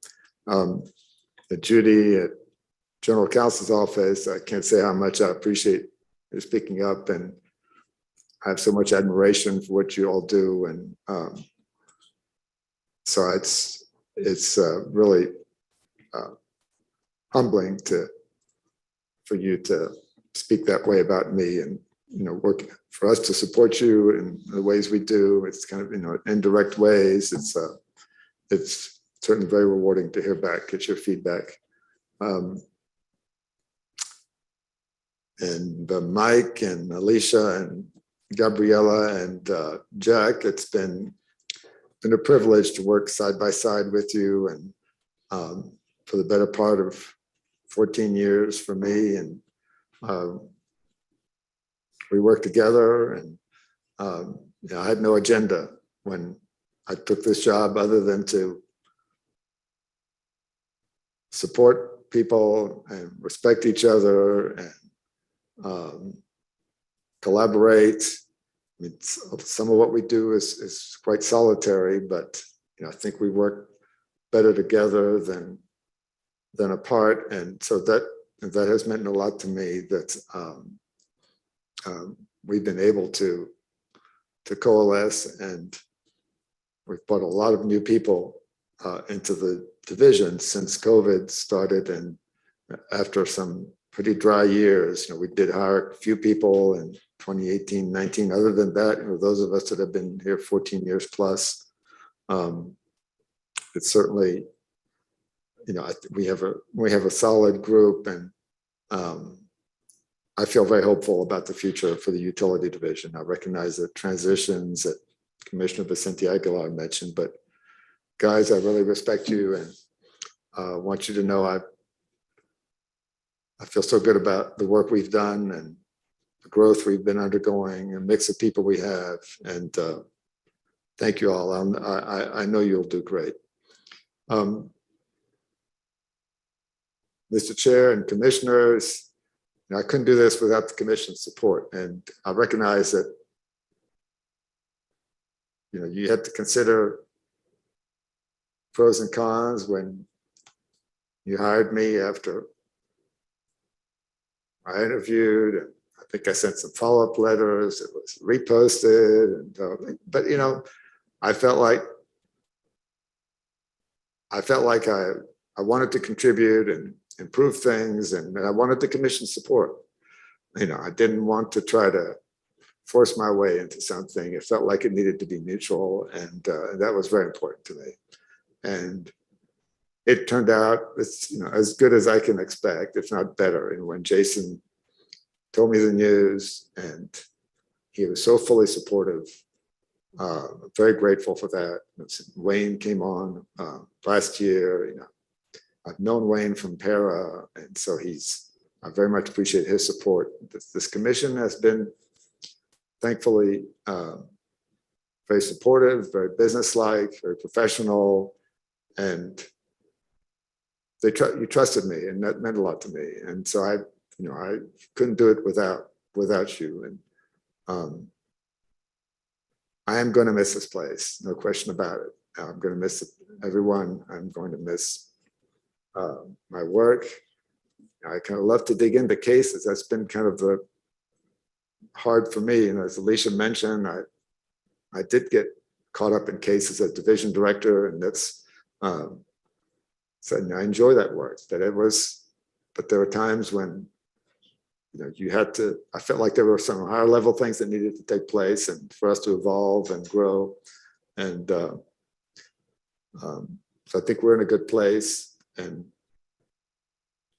Judy at General Counsel's office, I can't say how much I appreciate you speaking up, and I have so much admiration for what you all do, and so it's really humbling for you to speak that way about me, and work for us to support you in the ways we do. It's kind of indirect ways. It's certainly very rewarding to hear back, get your feedback. And Mike and Alicia and Gabriella and Jack, it's been a privilege to work side by side with you, and for the better part of 14 years for me. And we worked together, and I had no agenda when I took this job other than to support people and respect each other and collaborate. I mean, some of what we do is quite solitary, but I think we work better together than apart, and so that has meant a lot to me. That we've been able to coalesce, and we've brought a lot of new people into the division since COVID started, and after some pretty dry years. We did hire a few people in 2018, 19. Other than that, those of us that have been here 14 years plus, it's certainly, we have a solid group, and I feel very hopeful about the future for the utility division. I recognize the transitions that Commissioner Vicente Aguilar mentioned, but guys, I really respect you, and want you to know I feel so good about the work we've done and the growth we've been undergoing, and mix of people we have. And thank you all. I know you'll do great. Mr. Chair and commissioners, I couldn't do this without the commission's support. And I recognize that, you have to consider pros and cons when you hired me after I interviewed, and I think I sent some follow-up letters. It was reposted, and but I felt like I wanted to contribute and improve things, and I wanted the commission's support. I didn't want to try to force my way into something. It felt like it needed to be mutual, and that was very important to me. And it turned out it's as good as I can expect, if not better. And when Jason told me the news, and he was so fully supportive, I'm very grateful for that. Wayne came on last year. I've known Wayne from Para, and so I very much appreciate his support. This commission has been, thankfully, very supportive, very businesslike, very professional, and you trusted me, and that meant a lot to me. And so I couldn't do it without you. And I am going to miss this place, no question about it. I'm going to miss everyone. I'm going to miss my work. I kind of love to dig into cases. That's been kind of hard for me. As Alicia mentioned, I did get caught up in cases as division director, and that's so I enjoy that work. But there were times when you had to. I felt like there were some higher level things that needed to take place, and for us to evolve and grow. And so I think we're in a good place, and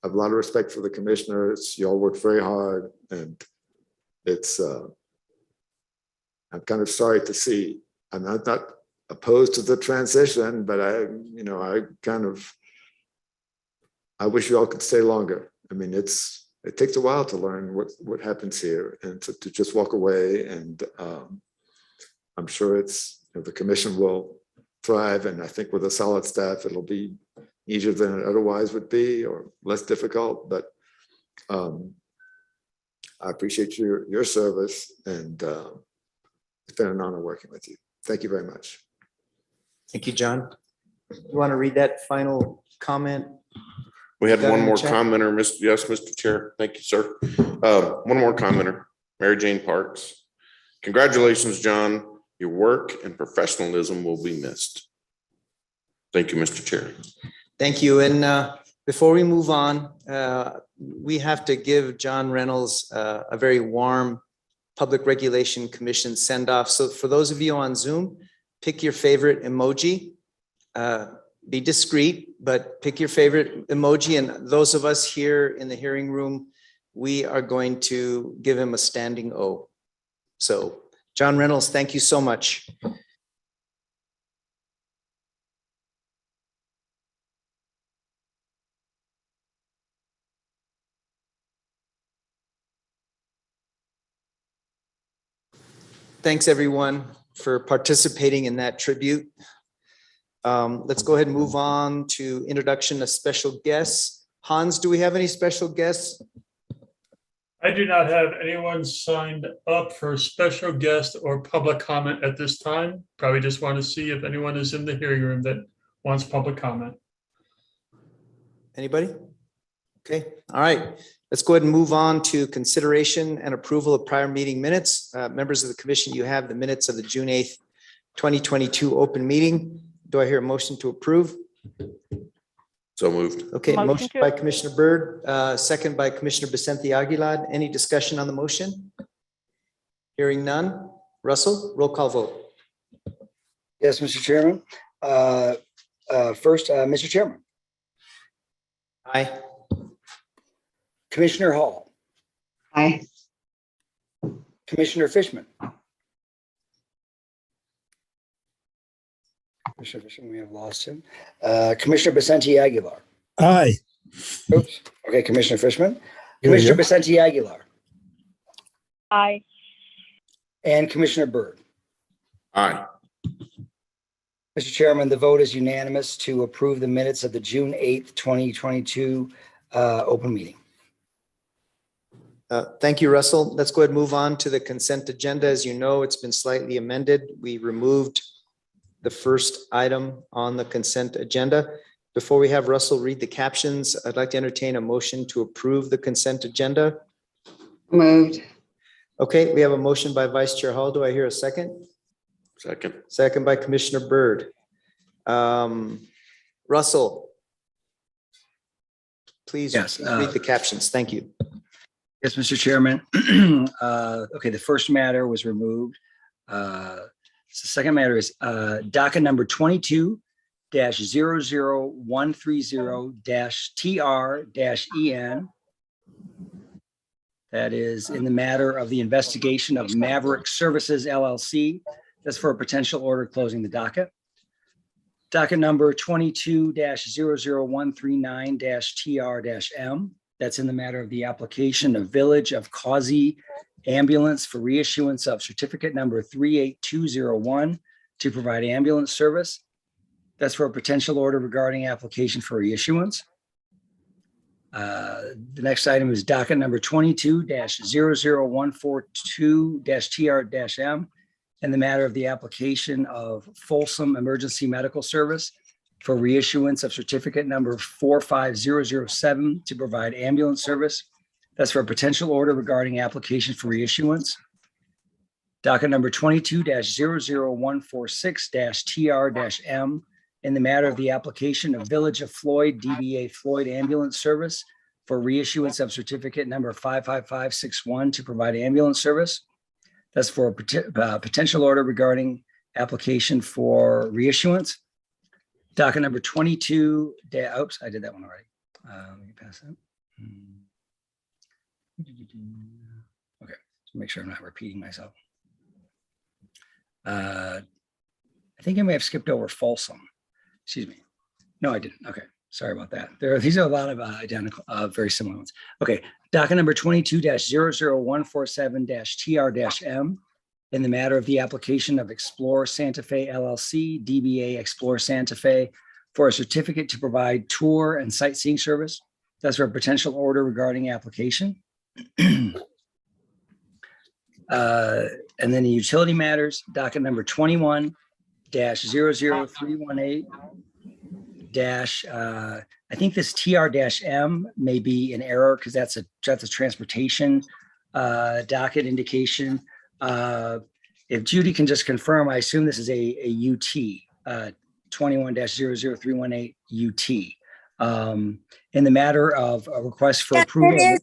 I have a lot of respect for the commissioners. You all work very hard, and it's. I'm kind of sorry to see. I'm not opposed to the transition, but I wish you all could stay longer. I mean, it takes a while to learn what happens here, and to just walk away. And I'm sure the commission will thrive, and I think with a solid staff, it'll be easier than it otherwise would be, or less difficult. But I appreciate your service, and it's been an honor working with you. Thank you very much. Thank you, John. You want to read that final comment? We had Got one in the more chat? commenter, Mr. Chair. Thank you, sir. One more commenter, Mary Jane Parks. Congratulations, John. Your work and professionalism will be missed. Thank you, Mr. Chair. Thank you. And before we move on, we have to give John Reynolds a very warm Public Regulation Commission send off. So for those of you on Zoom, pick your favorite emoji. Be discreet, but pick your favorite emoji. And those of us here in the hearing room, we are going to give him a standing O. So John Reynolds, thank you so much. Thanks everyone for participating in that tribute. Let's go ahead and move on to introduction of special guests. Hans, do we have any special guests? I do not have anyone signed up for special guest or public comment at this time. Probably just want to see if anyone is in the hearing room that wants public comment. Anybody? Okay, all right. Let's go ahead and move on to consideration and approval of prior meeting minutes. Members of the commission, you have the minutes of the June 8th, 2022 open meeting. Do I hear a motion to approve? So moved. Okay, motion by Commissioner Byrd, second by Commissioner Vicente Aguilar. Any discussion on the motion? Hearing none. Russell, roll call vote. Yes, Mr. Chairman. First, Mr. Chairman. Aye. Commissioner Hall. Aye. Commissioner Fishman. Commissioner Fishman, we have lost him. Commissioner Vicente Aguilar. Aye. Oops. Okay, Commissioner Fishman. There you Commissioner go. Vicente Aguilar. Aye. And Commissioner Byrd. Aye. Mr. Chairman, the vote is unanimous to approve the minutes of the June 8th, 2022 open meeting. Thank you, Russell. Let's go ahead and move on to the consent agenda. As you know, it's been slightly amended. We removed the first item on the consent agenda. Before we have Russell read the captions, I'd like to entertain a motion to approve the consent agenda. Moved. Okay, we have a motion by Vice Chair Hall. Do I hear a second? Second. Second by Commissioner Byrd. Russell, please Yes, read the captions. Thank you. Yes, Mr. Chairman. Okay, the first matter was removed. So the second matter is docket number 22-00130-TR-EN. That is in the matter of the investigation of Maverick Services LLC. That's for a potential order closing the docket. Docket number 22-00139-TR-M. That's in the matter of the application of Village of Causey Ambulance for reissuance of certificate number 38201 to provide ambulance service. That's for a potential order regarding application for reissuance. The next item is docket number 22-00142-TR-M in the matter of the application of Folsom Emergency Medical Service for reissuance of certificate number 45007 to provide ambulance service. That's for a potential order regarding application for reissuance. Docket number 22-00146-TR-M in the matter of the application of Village of Floyd, DBA Floyd Ambulance Service for reissuance of certificate number 55561 to provide ambulance service. That's for a potential order regarding application for reissuance. Docket number 22, oops, I did that one already. Let me pass that. Okay, so make sure I'm not repeating myself. I think I may have skipped over Folsom. Excuse me. No, I didn't. Okay, sorry about that. These are a lot of identical, very similar ones. Okay, docket number 22-00147-TR-M in the matter of the application of Explore Santa Fe LLC, DBA Explore Santa Fe for a certificate to provide tour and sightseeing service. That's for a potential order regarding application. And then the utility matters, docket number 21-00318 I think this TR-M may be an error because that's a transportation docket indication. If Judy can just confirm, I assume this is a UT, 21-00318 UT. In the matter of a request for Yes, approval. it is.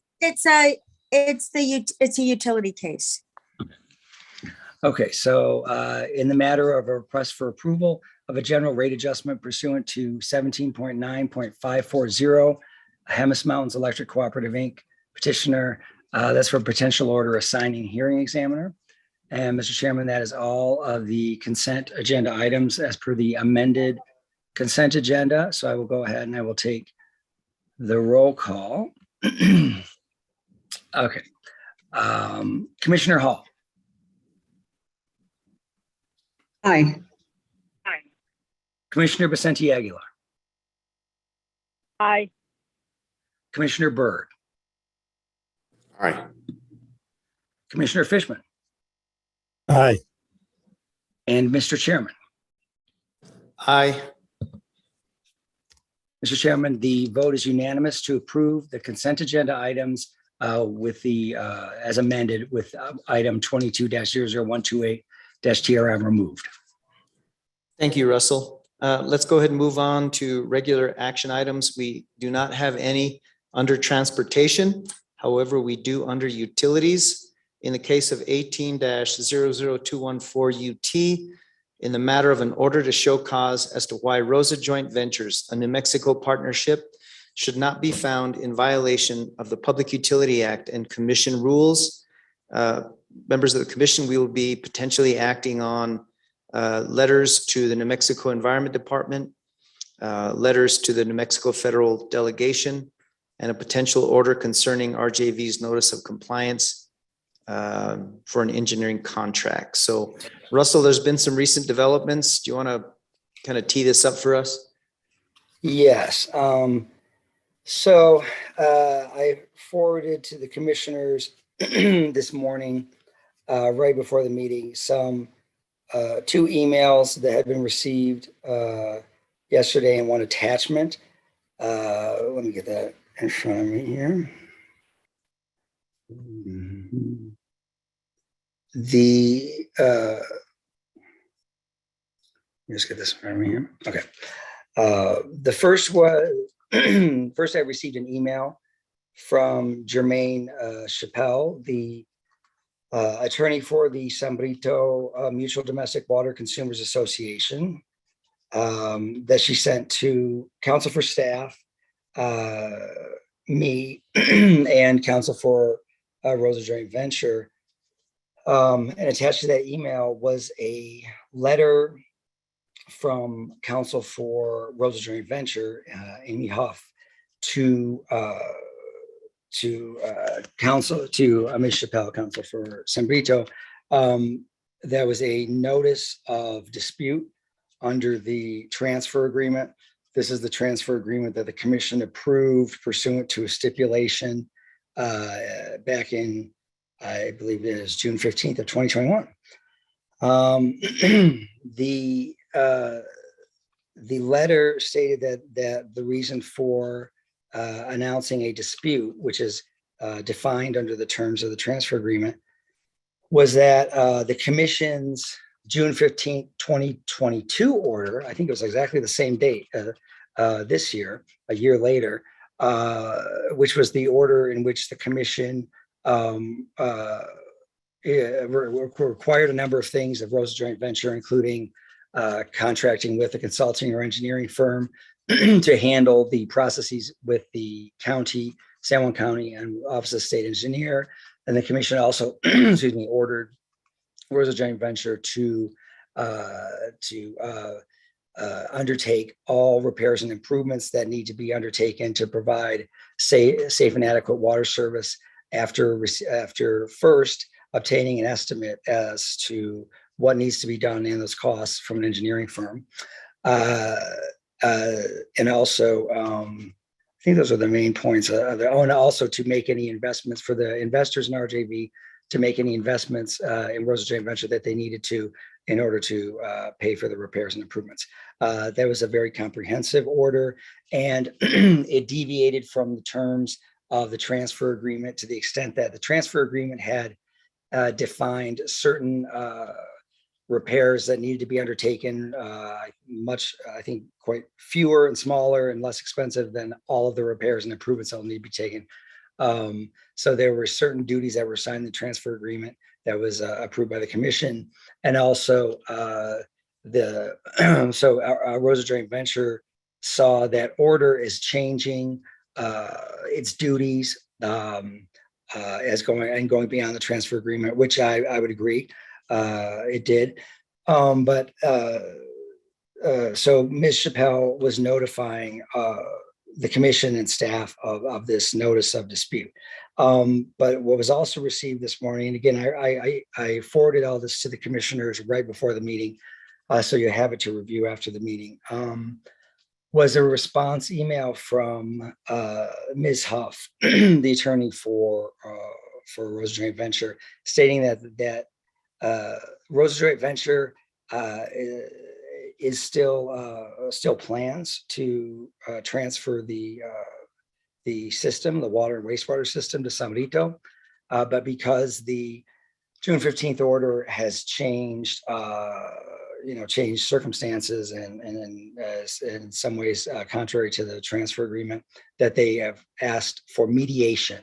It's a utility case. Okay, so in the matter of a request for approval of a general rate adjustment pursuant to 17.9.540, Hemis Mountains Electric Cooperative, Inc. Petitioner, that's for potential order assigning hearing examiner. And Mr. Chairman, that is all of the consent agenda items as per the amended consent agenda. So I will go ahead and I will take the roll call. Okay. Commissioner Hall. Aye. Commissioner Vicente Aguilar. Aye. Commissioner Byrd. Aye. Commissioner Fishman. Aye. And Mr. Chairman. Aye. Mr. Chairman, the vote is unanimous to approve the consent agenda items with the, as amended with item 22-00128-TRM removed. Thank you, Russell. Let's go ahead and move on to regular action items. We do not have any under transportation. However, we do under utilities. In the case of 18-00214 UT, in the matter of an order to show cause as to why Rosa Joint Ventures, a New Mexico partnership, should not be found in violation of the Public Utility Act and commission rules. Members of the commission, we will be potentially acting on letters to the New Mexico Environment Department, letters to the New Mexico Federal Delegation, and a potential order concerning RJV's notice of compliance for an engineering contract. So Russell, there's been some recent developments. Do you want to kind of tee this up for us? Yes. So I forwarded to the commissioners this morning, right before the meeting, some two emails that had been received yesterday and one attachment. Let me get that in front of me here. Let's get this in front of me here. Okay. The first was, first I received an email from Jermaine Chappelle, the attorney for the San Brito Mutual Domestic Water Consumers Association, that she sent to counsel for staff, me, and counsel for Rosa Joint Venture. And attached to that email was a letter from counsel for Rosa Joint Venture, Amy Huff, to counsel to Ms. Chappelle, counsel for San Brito. There was a notice of dispute under the transfer agreement. This is the transfer agreement that the commission approved pursuant to a stipulation back in, I believe it is June 15th of 2021. The letter stated that the reason for announcing a dispute, which is defined under the terms of the transfer agreement, was that the commission's June 15th, 2022 order, I think it was exactly the same date this year, a year later, which was the order in which the commission required a number of things of Rosa Joint Venture, including contracting with a consulting or engineering firm to handle the processes with the county, San Juan County, and Office of State Engineer. And the commission also, excuse me, ordered Rosa Joint Venture to undertake all repairs and improvements that need to be undertaken to provide safe and adequate water service after first obtaining an estimate as to what needs to be done and those costs from an engineering firm. And also, I think those are the main points. And also to make any investments for the investors in RJV, to make any investments in Rosa Joint Venture that they needed to in order to pay for the repairs and improvements. That was a very comprehensive order, and it deviated from the terms of the transfer agreement to the extent that the transfer agreement had defined certain repairs that needed to be undertaken, I think quite fewer and smaller and less expensive than all of the repairs and improvements that will need to be taken. So there were certain duties that were assigned in the transfer agreement that was approved by the commission. And also so our Rosa Joint Venture saw that order is changing its duties as going beyond the transfer agreement, which I would agree it did. So Ms. Chappelle was notifying the commission and staff of this notice of dispute. But what was also received this morning, and again, I forwarded all this to the commissioners right before the meeting, so you have it to review after the meeting, was a response email from Ms. Huff, the attorney for Rosa Joint Venture, stating that Rosa Joint Venture is still plans to transfer the system, the water and wastewater system, to San Benito, but because the June 15th order has changed, changed circumstances and in some ways contrary to the transfer agreement, that they have asked for mediation,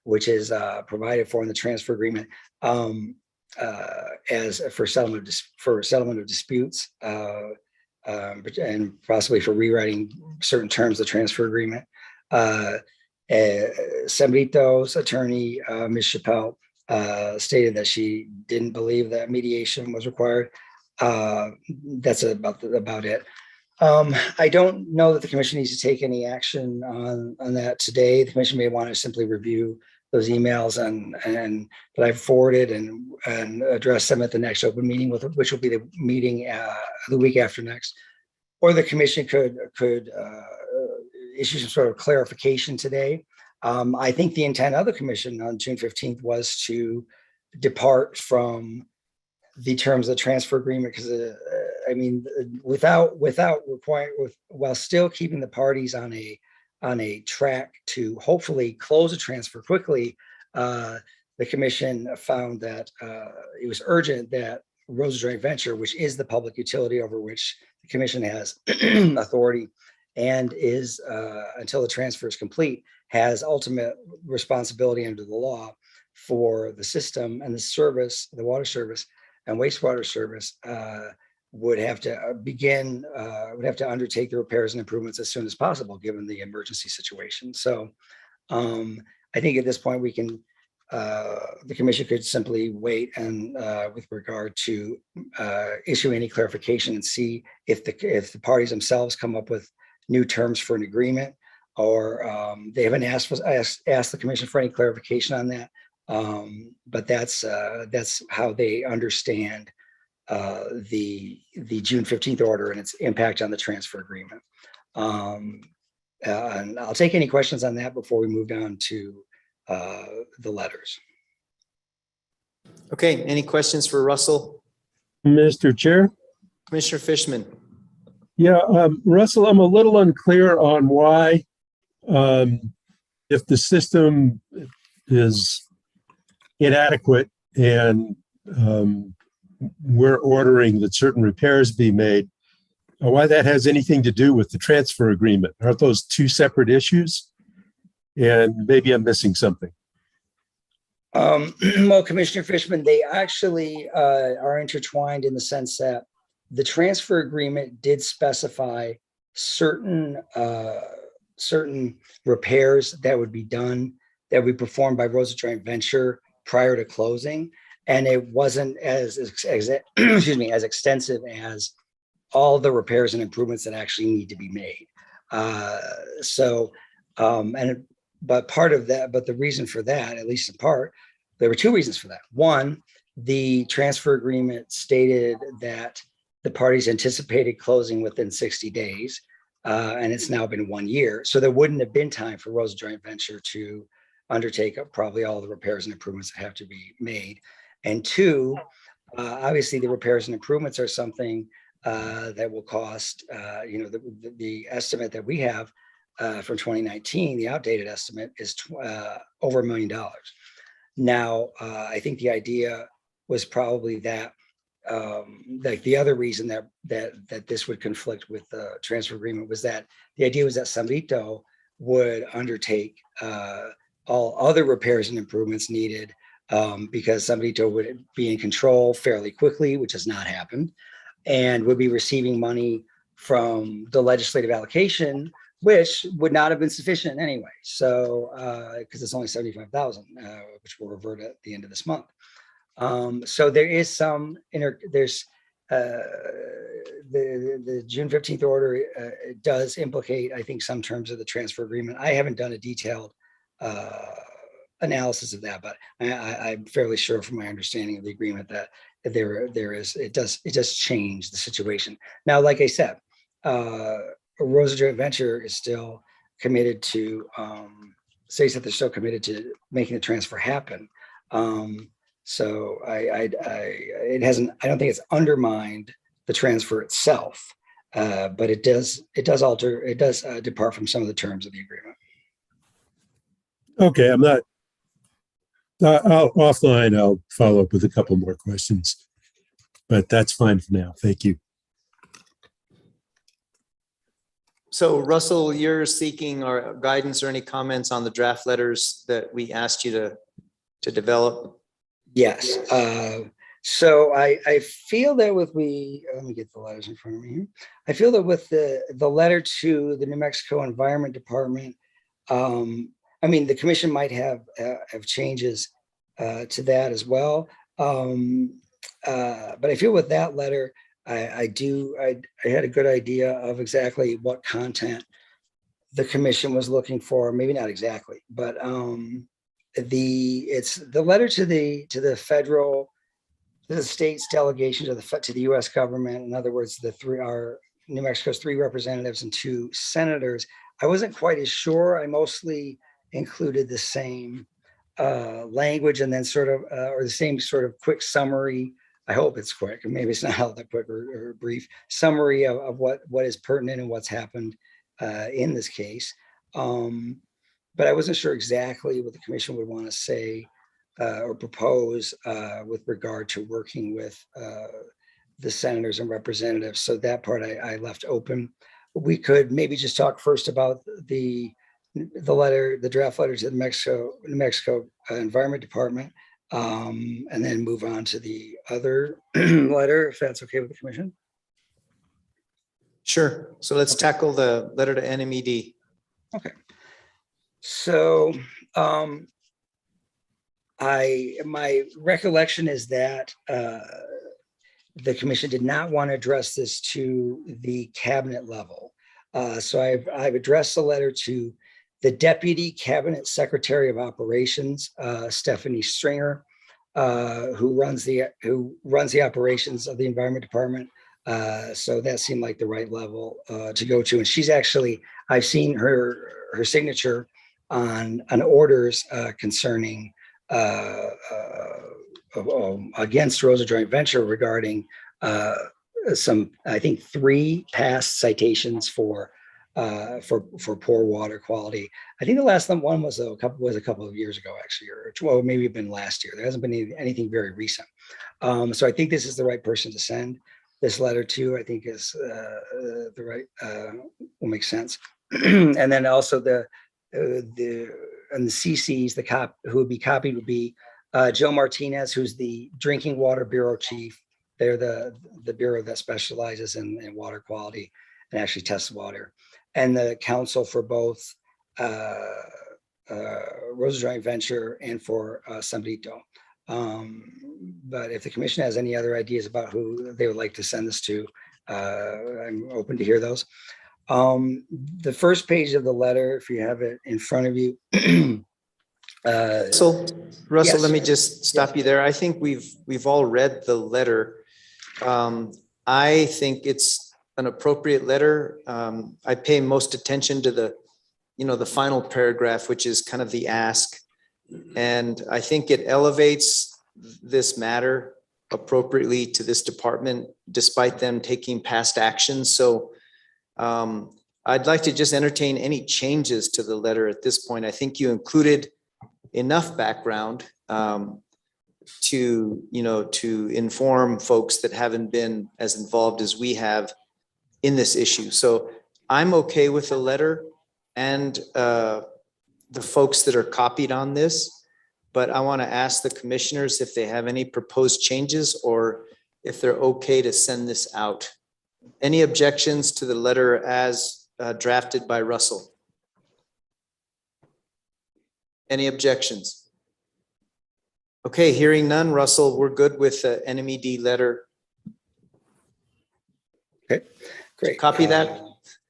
which is provided for in the transfer agreement as for settlement of disputes and possibly for rewriting certain terms of the transfer agreement. San Benito's attorney, Ms. Chappelle, stated that she didn't believe that mediation was required. That's about it. I don't know that the commission needs to take any action on that today. The commission may want to simply review those emails and that I've forwarded and address them at the next open meeting, which will be the meeting the week after next. Or the commission could issue some sort of clarification today. I think the intent of the commission on June 15th was to depart from the terms of the transfer agreement, because while still keeping the parties on a track to hopefully close a transfer quickly, the commission found that it was urgent that Rosa Joint Venture, which is the public utility over which the commission has authority and is until the transfer is complete, has ultimate responsibility under the law for the system and the service, the water service and wastewater service, would have to undertake the repairs and improvements as soon as possible, given the emergency situation. So I think at this point we can, the commission could simply wait and with regard to issue any clarification and see if the parties themselves come up with new terms for an agreement, or they haven't asked the commission for any clarification on that. But that's how they understand the June 15th order and its impact on the transfer agreement. And I'll take any questions on that before we move down to the letters. Okay, any questions for Russell? Mr. Chair? Commissioner Fishman? Yeah, Russell, I'm a little unclear on why, if the system is inadequate and we're ordering that certain repairs be made, why that has anything to do with the transfer agreement. Aren't those two separate issues? And maybe I'm missing something. Well, Commissioner Fishman, they actually are intertwined in the sense that the transfer agreement did specify certain repairs that would be done, that would be performed by Rosa Joint Venture prior to closing, and it wasn't as excuse me, as extensive as all the repairs and improvements that actually need to be made. But part of that, but the reason for that, at least in part, there were two reasons for that. One, the transfer agreement stated that the parties anticipated closing within 60 days, and it's now been 1 year. So there wouldn't have been time for Rosa Joint Venture to undertake probably all the repairs and improvements that have to be made. And two, obviously the repairs and improvements are something that will cost, the estimate that we have from 2019, the outdated estimate is over $1 million. Now, I think the idea was probably that like the other reason that this would conflict with the transfer agreement was that the idea was that Samrito would undertake all other repairs and improvements needed because Samrito would be in control fairly quickly, which has not happened, and would be receiving money from the legislative allocation, which would not have been sufficient anyway. So, because it's only 75,000, which will revert at the end of this month. So there is some there's the June 15th order does implicate, I think, some terms of the transfer agreement. I haven't done a detailed analysis of that, but I'm fairly sure from my understanding of the agreement that it does change the situation. Now, like I said, Rosa Joint Venture is still committed to says that they're still committed to making the transfer happen. So it hasn't. I don't think it's undermined the transfer itself, but it does depart from some of the terms of the agreement. Okay, I'm not. Offline, I'll follow up with a couple more questions, but that's fine for now. Thank you. So Russell, you're seeking our guidance or any comments on the draft letters that we asked you to develop? Yes. So I feel that let me get the letters in front of me here. I feel that with the letter to the New Mexico Environment Department, I mean, the commission might have changes to that as well. But I feel with that letter, I had a good idea of exactly what content the commission was looking for. Maybe not exactly, but it's the letter to the federal, to the state's delegation to the U.S. government. In other words, New Mexico's 3 representatives and 2 senators. I wasn't quite as sure. I mostly included the same language and then sort of, or the same sort of quick summary. I hope it's quick, and maybe it's not all that quick or brief summary of what is pertinent and what's happened in this case. But I wasn't sure exactly what the commission would want to say or propose with regard to working with the senators and representatives. So that part I left open. We could maybe just talk first about the draft letter to the New Mexico Environment Department, and then move on to the other letter, if that's okay with the commission. Sure. So let's tackle the letter to NMED. Okay. So my recollection is that the commission did not want to address this to the cabinet level. So I've addressed the letter to the Deputy Cabinet Secretary of Operations, Stephanie Stringer, who runs the operations of the Environment Department. So that seemed like the right level to go to. And she's actually, I've seen her signature on orders concerning against Rosa Joint Venture regarding some, I think, 3 past citations for poor water quality. I think the last one was a couple of years ago, actually, or maybe been last year. There hasn't been anything very recent. So I think this is the right person to send this letter to. I think is the right will make sense. And then also the CCs, who would be copied would be Joe Martinez, who's the Drinking Water Bureau Chief. They're the bureau that specializes in water quality and actually tests water. And the counsel for both Rosa Joint Venture and for Samrito. But if the commission has any other ideas about who they would like to send this to, I'm open to hear those. The first page of the letter, if you have it in front of you. Russell, yes. Let me just stop you there. I think we've all read the letter. I think it's an appropriate letter. I pay most attention to the final paragraph, which is kind of the ask. And I think it elevates this matter appropriately to this department, despite them taking past actions. So I'd like to just entertain any changes to the letter at this point. I think you included enough background to, to inform folks that haven't been as involved as we have in this issue. So I'm okay with the letter and the folks that are copied on this, but I want to ask the commissioners if they have any proposed changes or if they're okay to send this out. Any objections to the letter as drafted by Russell? Any objections? Okay, hearing none, Russell, we're good with the NMED letter. Okay, great. Copy that?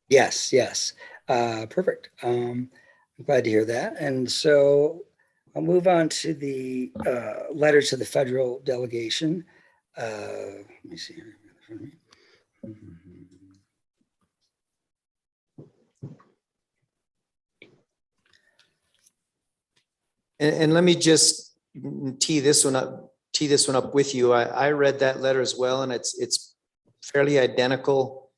Yes, yes. Perfect. I'm glad to hear that. And so I'll move on to the letter to the federal delegation. Let me see here. And let me just tee this one up with you. I read that letter as well, and it's fairly identical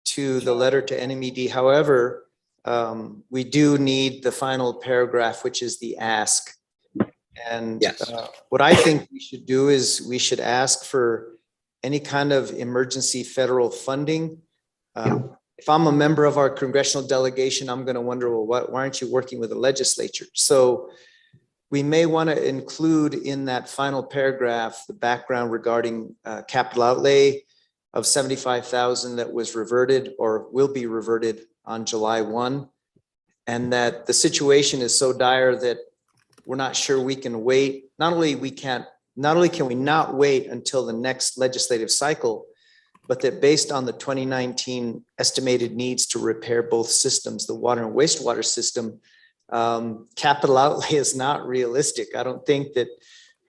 to the letter to NMED. However, we do need the final paragraph, which is the ask. And yes. What I think we should do is we should ask for any kind of emergency federal funding. If I'm a member of our congressional delegation, I'm going to wonder, well, why aren't you working with the legislature? So we may want to include in that final paragraph the background regarding capital outlay of $75,000 that was reverted or will be reverted on July 1, and that the situation is so dire that we're not sure we can wait. Not only can we not wait until the next legislative cycle, but that based on the 2019 estimated needs to repair both systems, the water and wastewater system, capital outlay is not realistic. I don't think that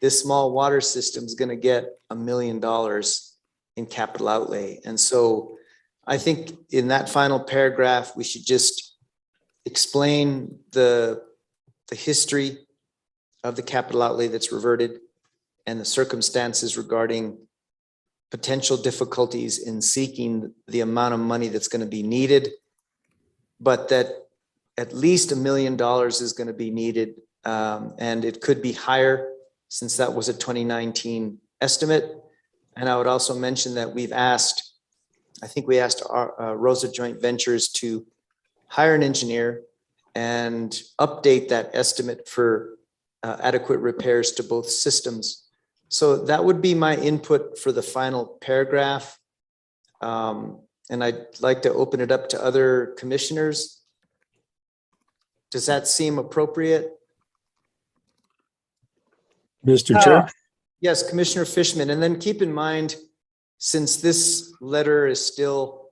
this small water system is going to get $1 million in capital outlay. And so I think in that final paragraph, we should just explain the history of the capital outlay that's reverted and the circumstances regarding potential difficulties in seeking the amount of money that's going to be needed, but that at least $1 million is going to be needed. And it could be higher since that was a 2019 estimate. And I would also mention that we asked our Rosa Joint Ventures to hire an engineer and update that estimate for adequate repairs to both systems. So that would be my input for the final paragraph. And I'd like to open it up to other commissioners. Does that seem appropriate? Mr. Chair? Yes, Commissioner Fishman. And then keep in mind, since this letter is still,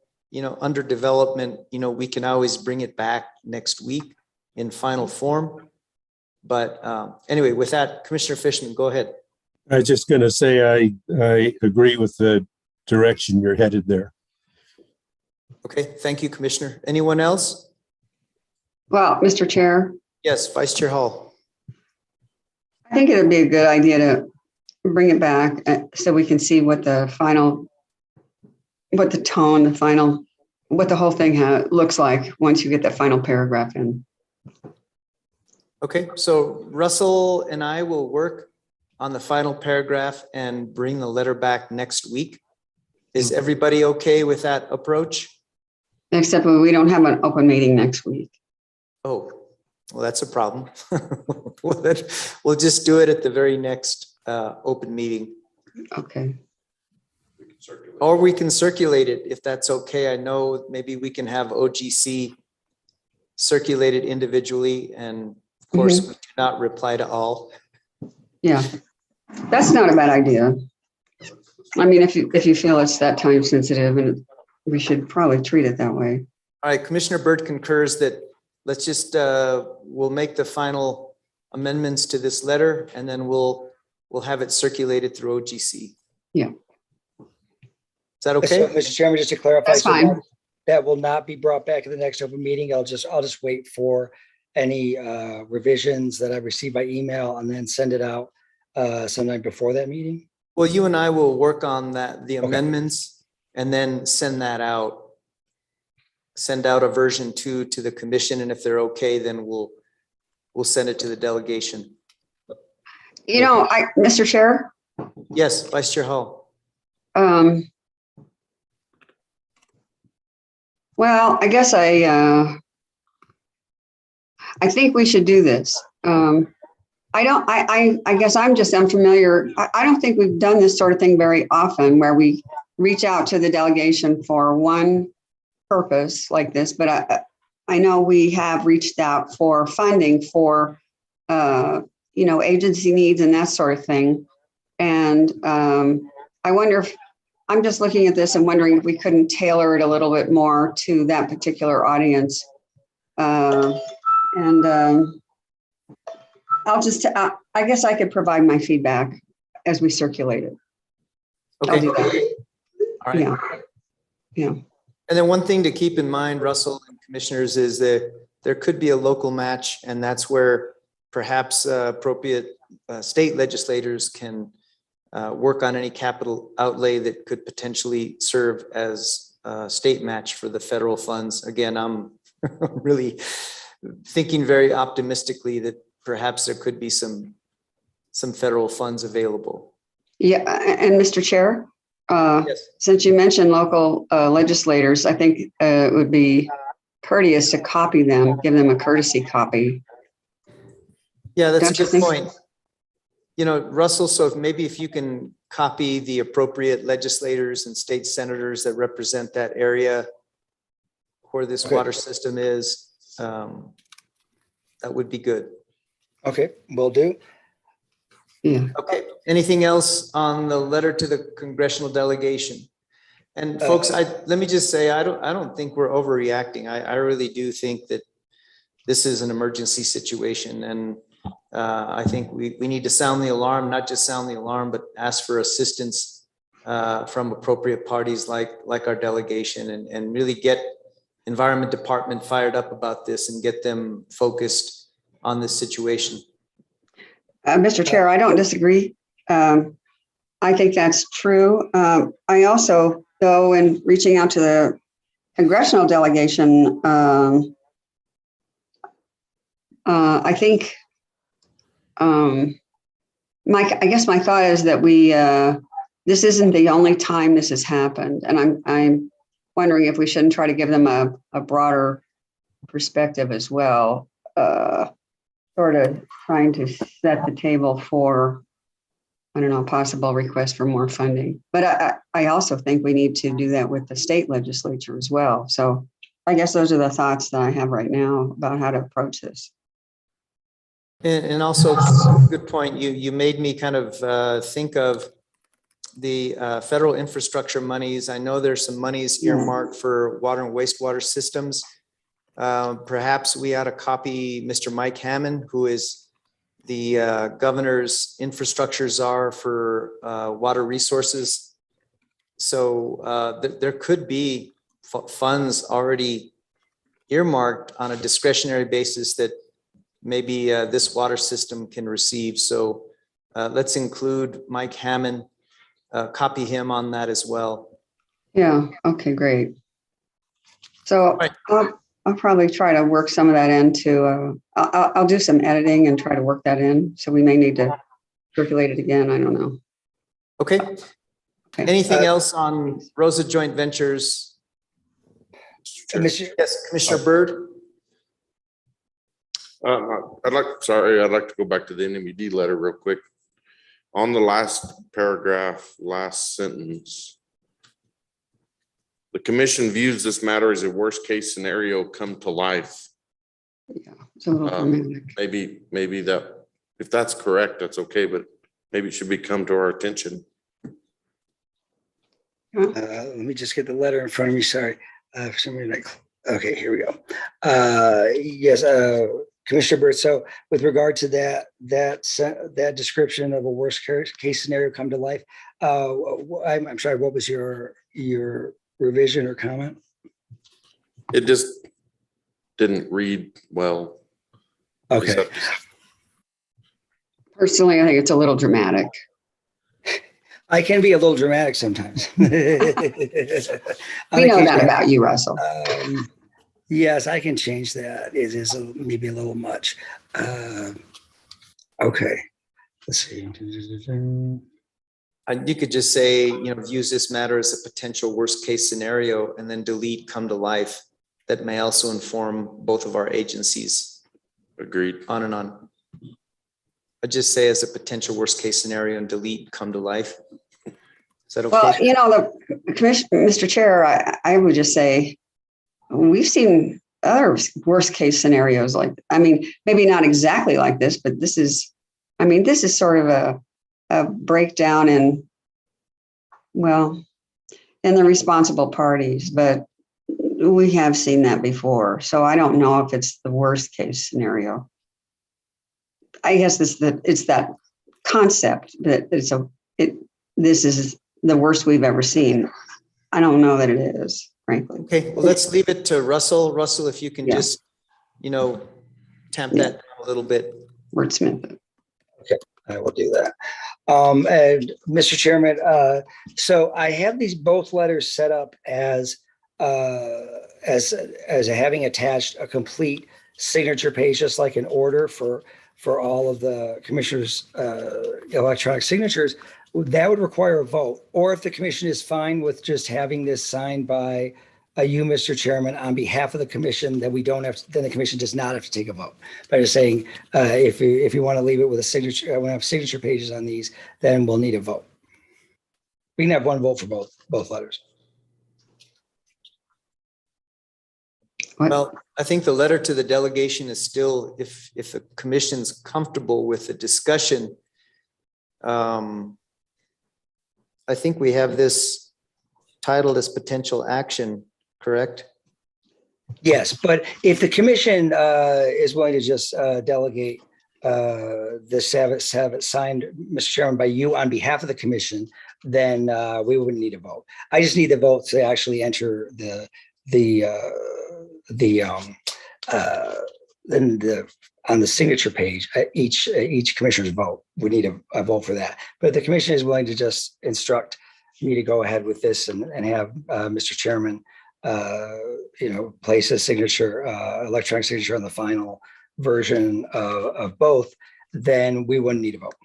under development, we can always bring it back next week in final form. But anyway, with that, Commissioner Fishman, go ahead. I was just going to say I agree with the direction you're headed there. Okay, thank you, Commissioner. Anyone else? Well, Mr. Chair, Yes, Vice Chair Hall. I think it would be a good idea to bring it back so we can see what the whole thing looks like once you get that final paragraph in. Okay, so Russell and I will work on the final paragraph and bring the letter back next week. Is everybody okay with that approach? Except we don't have an open meeting next week. Oh, well, that's a problem. We'll just do it at the very next open meeting. Okay. Or we can circulate it if that's okay. I know maybe we can have OGC circulated individually, and of course we do not reply to all. Yeah, that's not a bad idea. I mean, if you feel it's that time sensitive, and we should probably treat it that way. All right, Commissioner Byrd concurs that let's just, we'll make the final amendments to this letter, and then we'll have it circulated through OGC. Yeah. Is that okay? So, Mr. Chairman, just to clarify, That's fine. That will not be brought back at the next open meeting. I'll just wait for any revisions that I receive by email and then send it out sometime before that meeting. Well, you and I will work on the amendments, and then send that out. Send out a version 2 to the commission, and if they're okay, then we'll send it to the delegation. Mr. Chair, Yes, Vice Chair Hall. well, I guess I think we should do this. I guess I'm just unfamiliar. I don't think we've done this sort of thing very often where we reach out to the delegation for one purpose like this, but I know we have reached out for funding for, agency needs and that sort of thing. And I wonder if, I'm just looking at this and wondering if we couldn't tailor it a little bit more to that particular audience. I guess I could provide my feedback as we circulate it. I'll Okay. do that. All right. Yeah. And then one thing to keep in mind, Russell and commissioners, is that there could be a local match, and that's where perhaps appropriate state legislators can work on any capital outlay that could potentially serve as a state match for the federal funds. Again, I'm really thinking very optimistically that perhaps there could be some federal funds available. Yeah, and Mr. Chair, Yes. since you mentioned local legislators, I think it would be courteous to copy them, give them a courtesy copy. Yeah, that's Don't a you good think? point. Russell, so maybe if you can copy the appropriate legislators and state senators that represent that area where this water system is, that would be good. Okay, will do. Yeah. Okay, anything else on the letter to the congressional delegation? And folks, let me just say, I don't think we're overreacting. I really do think that this is an emergency situation, and I think we need to sound the alarm, not just sound the alarm, but ask for assistance from appropriate parties like our delegation, and really get Environment Department fired up about this and get them focused on this situation. Mr. Chair, I don't disagree. I think that's true. I also, though, in reaching out to the congressional delegation, I think I guess my thought is that this isn't the only time this has happened, and I'm wondering if we shouldn't try to give them a broader perspective as well, sort of trying to set the table for, I don't know, possible request for more funding. But I also think we need to do that with the state legislature as well. So I guess those are the thoughts that I have right now about how to approach this. And also, good point. You made me kind of think of the federal infrastructure monies. I know there's some monies earmarked for water and wastewater systems. Perhaps we ought to copy Mr. Mike Hammond, who is the governor's infrastructure czar for water resources. So there could be funds already earmarked on a discretionary basis that maybe this water system can receive. So let's include Mike Hammond, copy him on that as well. Yeah, okay, great. So I'll probably try to work some of that into, I'll do some editing and try to work that in. So we may need to circulate it again. I don't know. Okay. Anything else on Rosa Joint Ventures? Yes, Commissioner Byrd. I'd like to go back to the NMED letter real quick. On the last paragraph, last sentence, the commission views this matter as a worst case scenario come to life. Yeah, it's a little dramatic. Maybe that, if that's correct, that's okay, but maybe it should be come to our attention. Let me just get the letter in front of me. Sorry. For some reason, okay, here we go. Yes, Commissioner Byrd. So with regard to that description of a worst case scenario come to life, I'm sorry, what was your revision or comment? It just didn't read well. Okay. Personally, I think it's a little dramatic. I can be a little dramatic sometimes. We know that about you, Russell. Yes, I can change that. It is maybe a little much. Okay. let's see. You could just say, views this matter as a potential worst case scenario and then delete come to life. That may also inform both of our agencies. Agreed. On and on. I just say as a potential worst case scenario and delete come to life. Is that okay? Well, the commission, Mr. Chair, I would just say, we've seen other worst case scenarios maybe not exactly like this, but this is sort of a breakdown in the responsible parties, but we have seen that before. So I don't know if it's the worst case scenario. I guess it's that concept that this is the worst we've ever seen. I don't know that it is, frankly. Okay, well, let's leave it to Russell. Russell, if you can just, tamp that down a little bit. Wordsmith it. Okay, I will do that. And Mr. Chairman, so I have these both letters set up as having attached a complete signature page, just like an order for all of the commissioners' electronic signatures. That would require a vote. Or if the commission is fine with just having this signed by you, Mr. Chairman, on behalf of the commission, then then the commission does not have to take a vote. But just saying, if you want to leave it with a signature, when I have signature pages on these, then we'll need a vote. We can have one vote for both letters. Well, I think the letter to the delegation is still, if the commission's comfortable with the discussion, I think we have this titled as potential action, correct? Yes, but if the commission is willing to just delegate this, have it signed, Mr. Chairman, by you on behalf of the commission, then we wouldn't need a vote. I just need the vote to actually enter on the signature page. Each commissioner's vote, we need a vote for that. But if the commission is willing to just instruct me to go ahead with this and have Mr. Chairman, place a signature, electronic signature on the final version of both, then we wouldn't need a vote.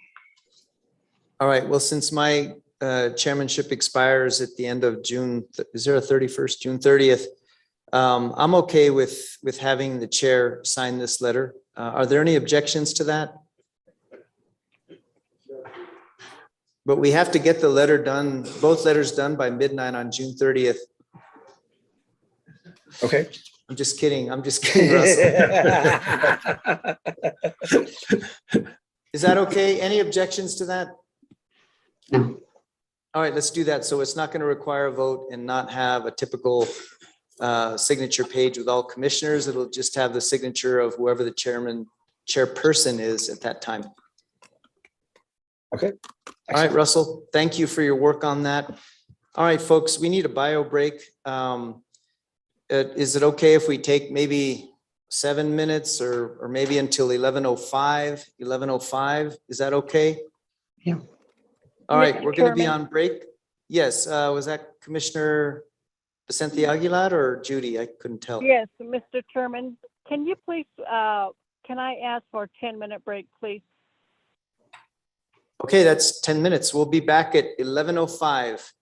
All right, well, since my chairmanship expires at the end of June, is there a 31st, June 30th? I'm okay with having the chair sign this letter. Are there any objections to that? But we have to get the letter done, both letters done by midnight on June 30th. Okay. I'm just kidding, Russell. Is that okay? Any objections to that? No. All right, let's do that. So it's not going to require a vote and not have a typical signature page with all commissioners. It'll just have the signature of whoever the chairperson is at that time. Okay. All right, Russell, thank you for your work on that. All right, folks, we need a bio break. Is it okay if we take maybe 7 minutes or maybe until 11:05? Is that okay? Yeah. All right, Mr. we're going to be Chairman. on break. Yes, was that Commissioner Vicente Aguilar or Judy? I couldn't tell. Yes, Mr. Chairman, can you please, can I ask for a 10-minute break, please? Okay, that's 10 minutes. We'll be back at 11:05.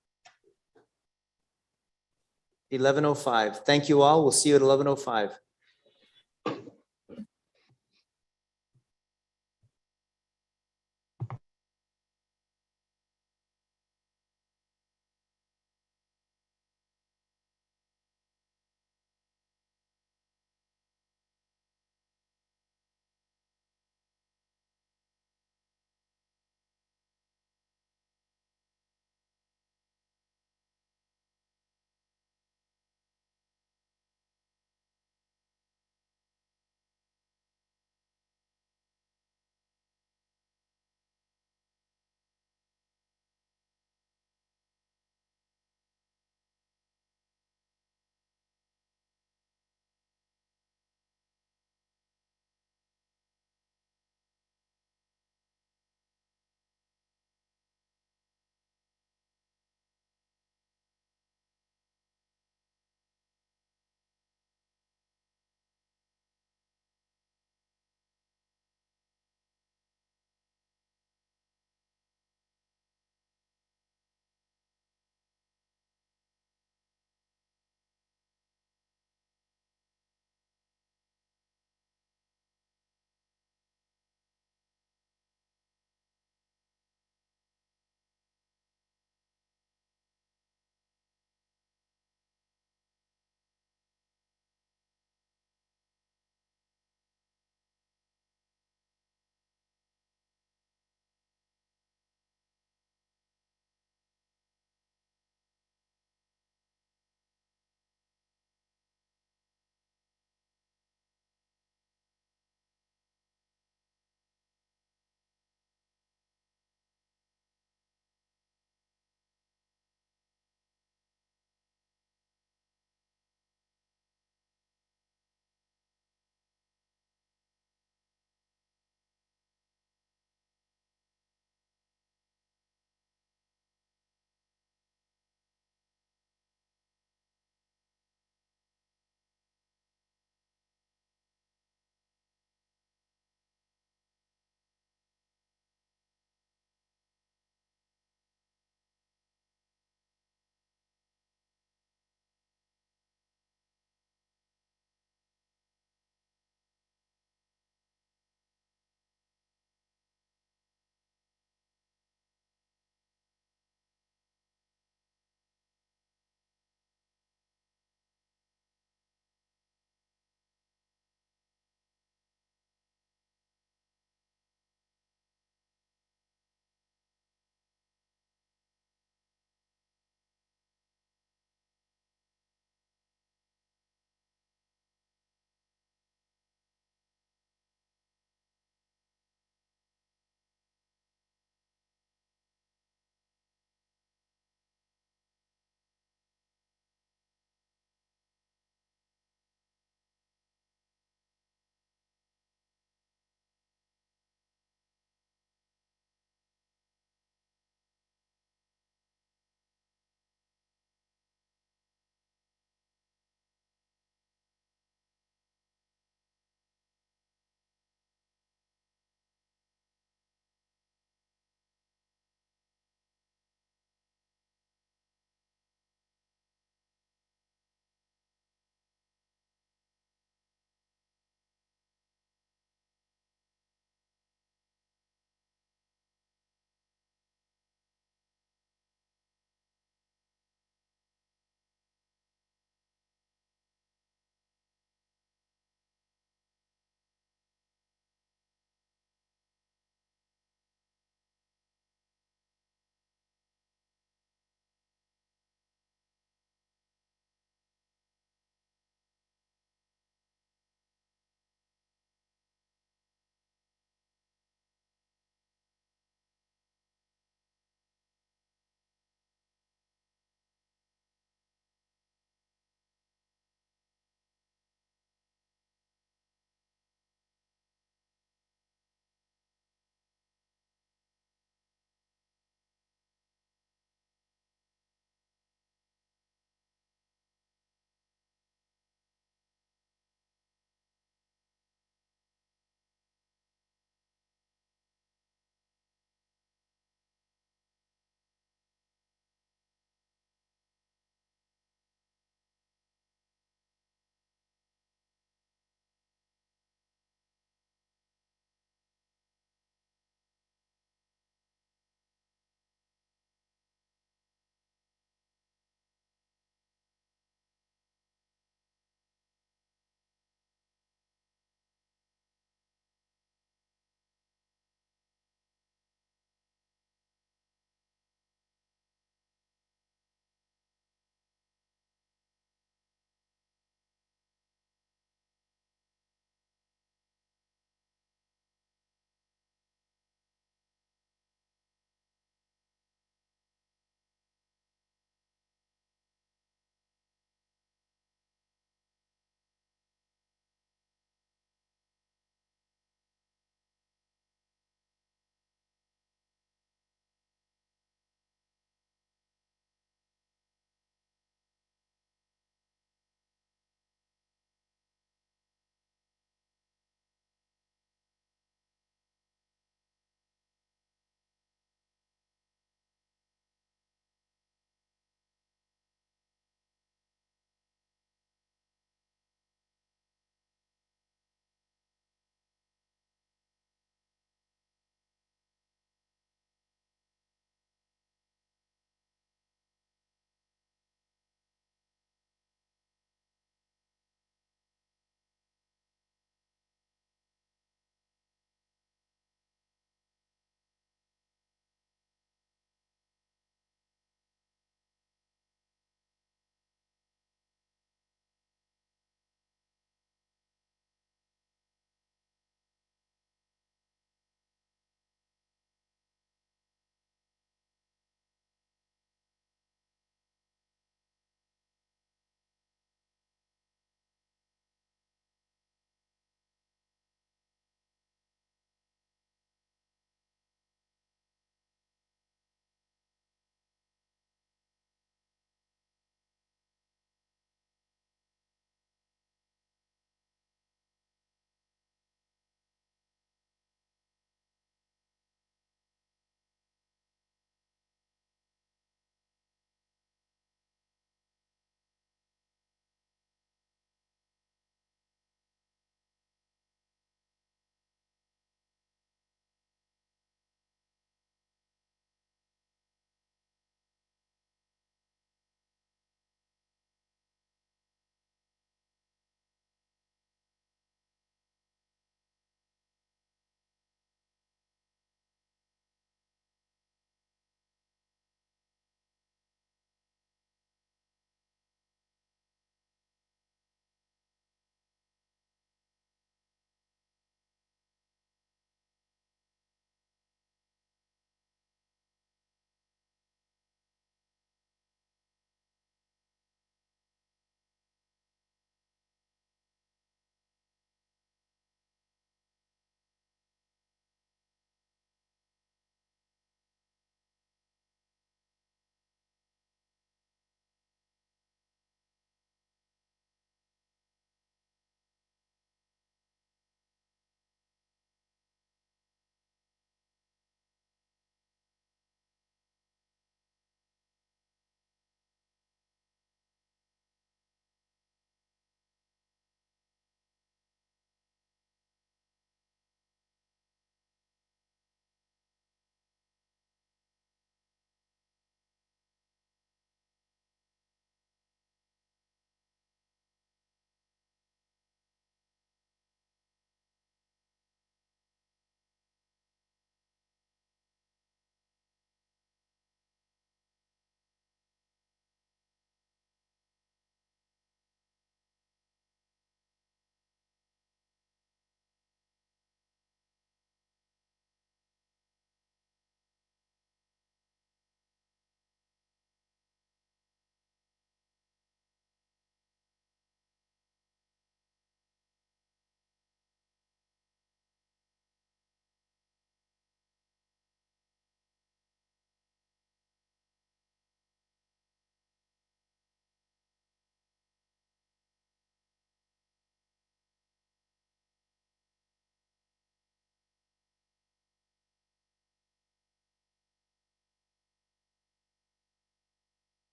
11:05. Thank you all. We'll see you at 11:05.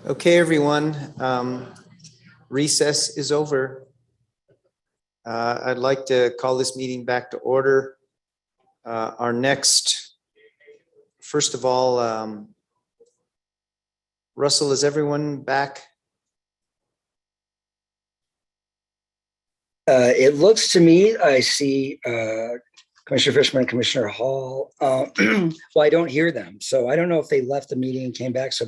Okay, everyone. Recess is over. I'd like to call this meeting back to order. Our next, first of all, Russell, is everyone back? It looks to me, I see Commissioner Fishman, Commissioner Hall. Well, I don't hear them, so I don't know if they left the meeting and came back. So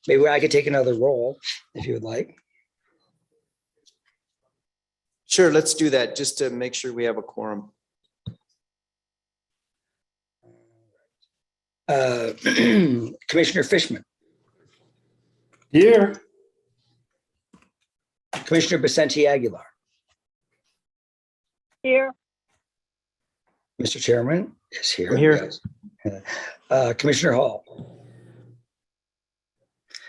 maybe I could take another roll if you would like. Sure, let's do that just to make sure we have a quorum. Commissioner Fishman, Here. Commissioner Vicente Aguilar, Here, Mr. Chairman is here. I'm here. Yes. Commissioner Hall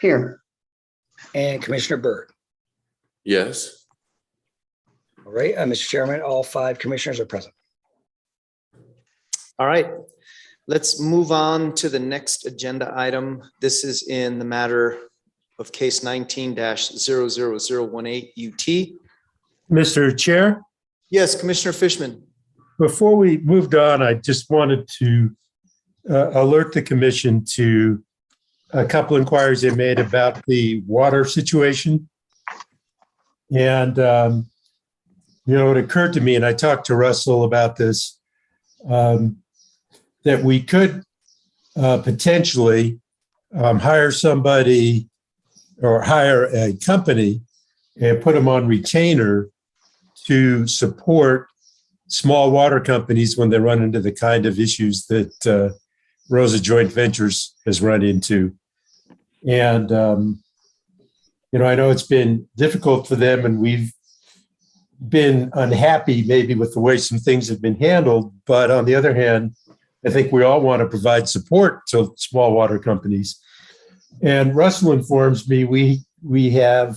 Here. and Commissioner Byrd. Yes. All right, Mr. Chairman, all 5 commissioners are present. All right, let's move on to the next agenda item. This is in the matter of case 19-00018 UT. Mr. Chair, Yes, Commissioner Fishman. before we moved on, I just wanted to alert the commission to a couple inquiries they made about the water situation. And, it occurred to me, and I talked to Russell about this, that we could potentially hire somebody or hire a company and put them on retainer to support small water companies when they run into the kind of issues that Rosa Joint Ventures has run into. And, I know it's been difficult for them, and we've been unhappy maybe with the way some things have been handled. But on the other hand, I think we all want to provide support to small water companies. And Russell informs me we have,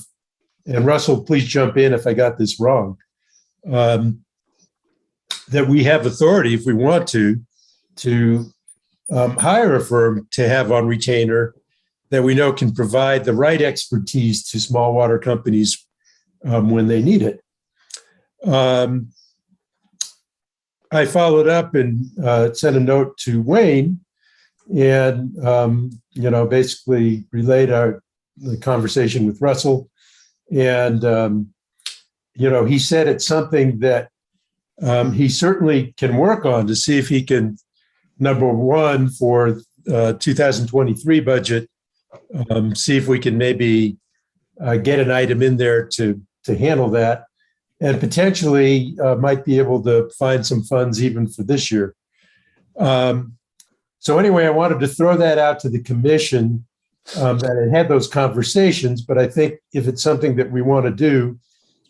and Russell, please jump in if I got this wrong, that we have authority, if we want to hire a firm to have on retainer that we know can provide the right expertise to small water companies when they need it. I followed up and sent a note to Wayne and, basically relayed the conversation with Russell. And, he said it's something that he certainly can work on to see if he can, number one, for 2023 budget, see if we can maybe get an item in there to handle that, and potentially might be able to find some funds even for this year. So anyway, I wanted to throw that out to the commission that had had those conversations, but I think if it's something that we want to do,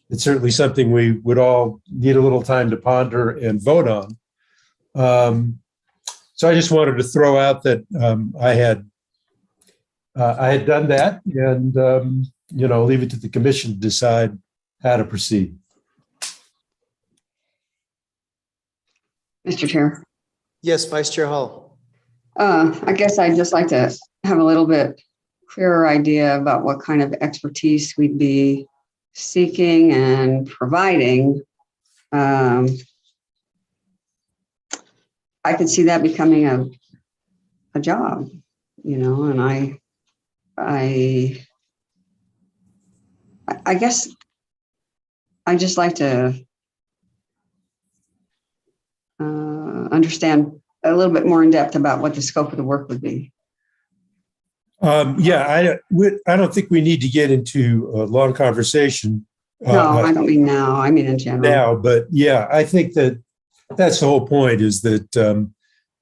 it's certainly something we would all need a little time to ponder and vote on. So I just wanted to throw out that I had done that, and leave it to the commission to decide how to proceed. Mr. Chair. Yes, Vice Chair Hall. I guess I'd just like to have a little bit clearer idea about what kind of expertise we'd be seeking and providing. I could see that becoming a job, and I guess I just like to understand a little bit more in depth about what the scope of the work would be. I don't think we need to get into a long conversation. No, I don't mean now. I mean in general. Now, but yeah, I think that's the whole point, is that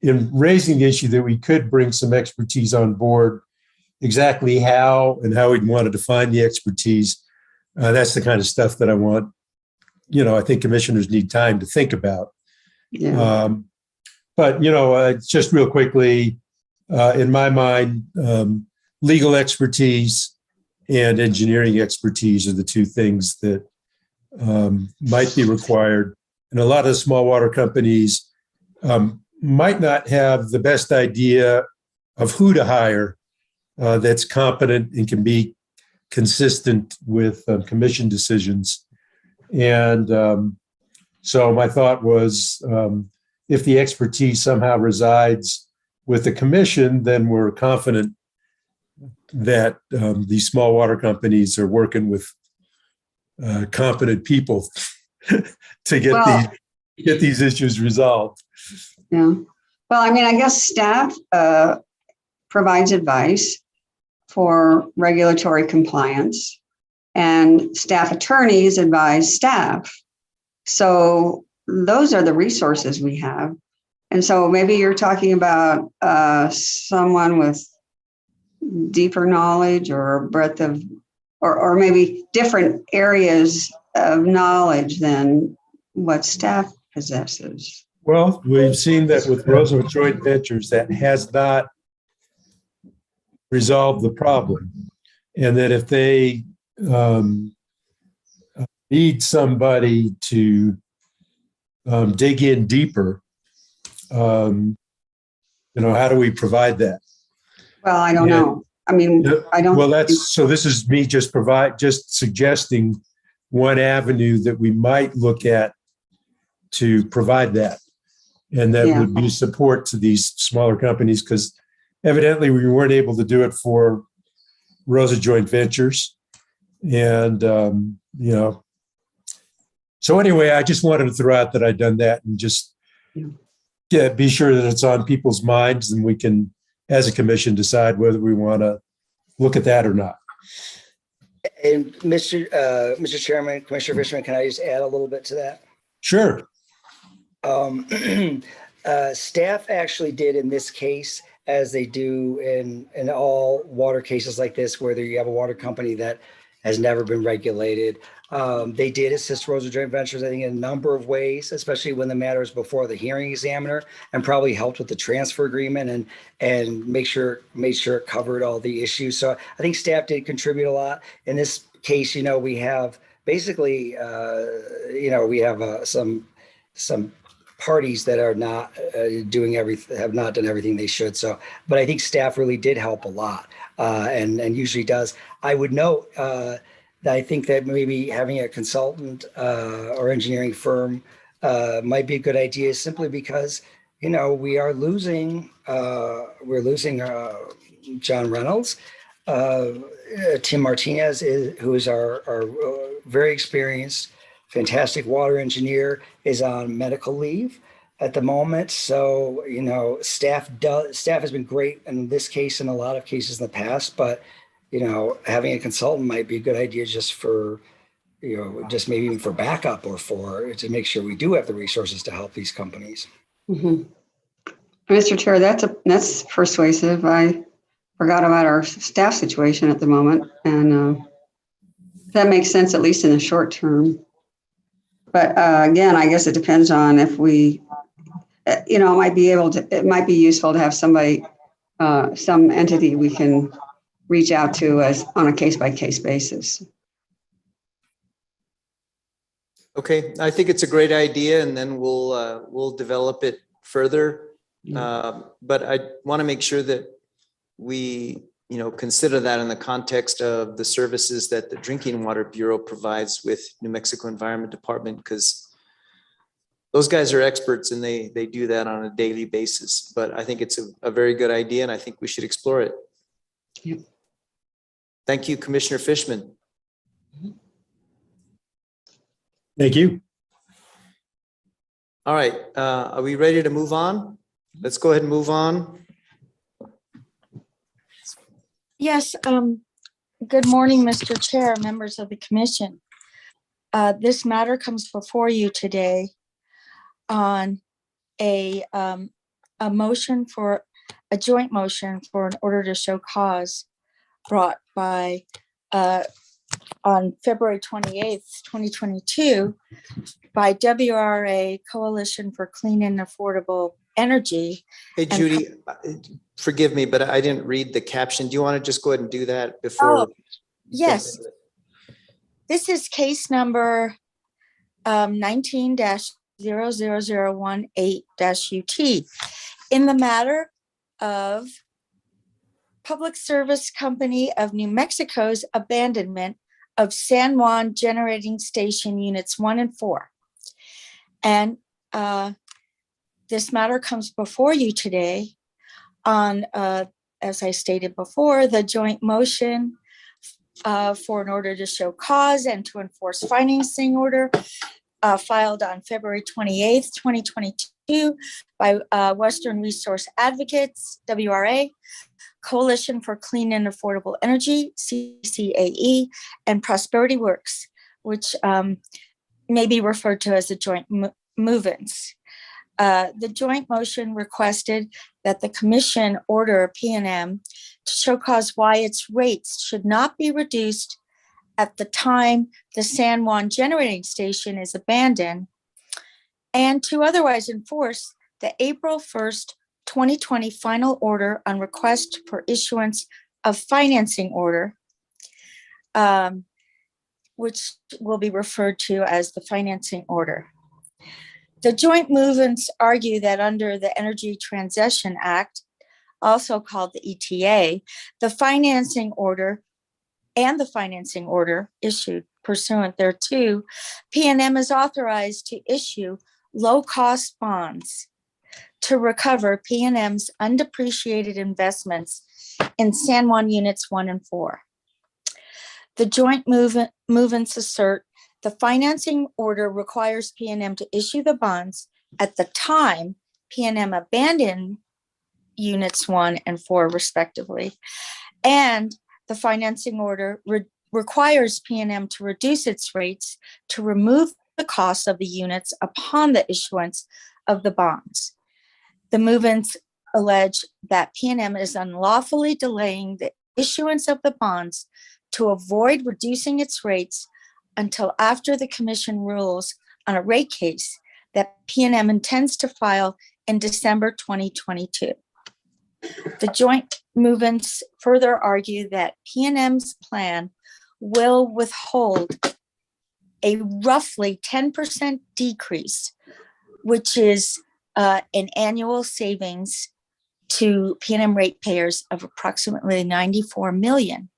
in raising the issue that we could bring some expertise on board, exactly how and how we'd want to define the expertise. That's the kind of stuff that I want. I think commissioners need time to think about. Yeah. But just real quickly, in my mind, legal expertise and engineering expertise are the two things that might be required. And a lot of the small water companies might not have the best idea of who to hire that's competent and can be consistent with commission decisions. And so my thought was, if the expertise somehow resides with the commission, then we're confident that these small water companies are working with competent people to get these issues resolved. Yeah. Well, I mean, I guess staff provides advice for regulatory compliance, and staff attorneys advise staff. So those are the resources we have. And so maybe you're talking about someone with deeper knowledge or breadth of, or maybe different areas of knowledge than what staff possesses. Well, we've seen that with Roosevelt Joint Ventures, that has not resolved the problem. And that if they need somebody to dig in deeper, how do we provide that? Well, I don't know. I mean, I don't. Well, this is me just suggesting one avenue that we might look at to provide that. And that would be support to these smaller companies, because evidently we weren't able to do it for Rosa Joint Ventures. And, so anyway, I just wanted to throw out that I'd done that and just be sure that it's on people's minds, and we can, as a commission, decide whether we want to look at that or not. And Mr. Chairman, Commissioner Fishman, can I just add a little bit to that? Sure. Staff actually did in this case, as they do in all water cases like this, where you have a water company that has never been regulated. They did assist Rosa Joint Ventures, I think, in a number of ways, especially when the matter is before the hearing examiner, and probably helped with the transfer agreement and made sure it covered all the issues. So I think staff did contribute a lot. In this case, we have basically, we have some parties that are not doing everything, have not done everything they should. So, but I think staff really did help a lot, and usually does. I would note that I think that maybe having a consultant or engineering firm might be a good idea, simply because we're losing John Reynolds. Tim Martinez, who is our very experienced, fantastic water engineer, is on medical leave at the moment. So, staff has been great in this case and a lot of cases in the past, but, having a consultant might be a good idea just for, just maybe even for backup or to make sure we do have the resources to help these companies. Mm-hmm. Mr. Chair, that's persuasive. I forgot about our staff situation at the moment, and that makes sense, at least in the short term. But again, I guess it depends on if we, it might be useful to have somebody, some entity we can reach out to as on a case-by-case basis. Okay, I think it's a great idea, and then we'll develop it further. But I want to make sure that we, consider that in the context of the services that the Drinking Water Bureau provides with New Mexico Environment Department, because those guys are experts and they do that on a daily basis. But I think it's a very good idea, and I think we should explore it. Yep. Thank you, Commissioner Fishman. Thank you. All right, are we ready to move on? Let's go ahead and move on. Yes, good morning, Mr. Chair, members of the commission. This matter comes before you today on a motion for a joint motion for an order to show cause brought by on February 28th, 2022 by WRA Coalition for Clean and Affordable Energy. Hey, Judy, forgive me, but I didn't read the caption. Do you want to just go ahead and do that before? Oh, yes. This is case number 19-00018-UT in the matter of Public Service Company of New Mexico's abandonment of San Juan Generating Station Units 1 and 4. And this matter comes before you today on, as I stated before, the joint motion for an order to show cause and to enforce financing order filed on February 28th, 2022 by Western Resource Advocates, WRA, Coalition for Clean and Affordable Energy, CCAE, and Prosperity Works, which may be referred to as the joint movements. The joint motion requested that the commission order PNM to show cause why its rates should not be reduced at the time the San Juan Generating Station is abandoned, and to otherwise enforce the April 1st, 2020 final order on request for issuance of financing order, which will be referred to as the financing order. The joint movements argue that under the Energy Transition Act, also called the ETA, the financing order and the financing order issued pursuant thereto, PNM is authorized to issue low-cost bonds to recover PNM's undepreciated investments in San Juan Units 1 and 4. The joint movements assert the financing order requires PNM to issue the bonds at the time PNM abandoned Units 1 and 4 respectively, and the financing order requires PNM to reduce its rates to remove the cost of the units upon the issuance of the bonds. The movements allege that PNM is unlawfully delaying the issuance of the bonds to avoid reducing its rates until after the commission rules on a rate case that PNM intends to file in December 2022. The joint movements further argue that PNM's plan will withhold a roughly 10% decrease, which is an annual savings to PNM ratepayers of approximately $94 million.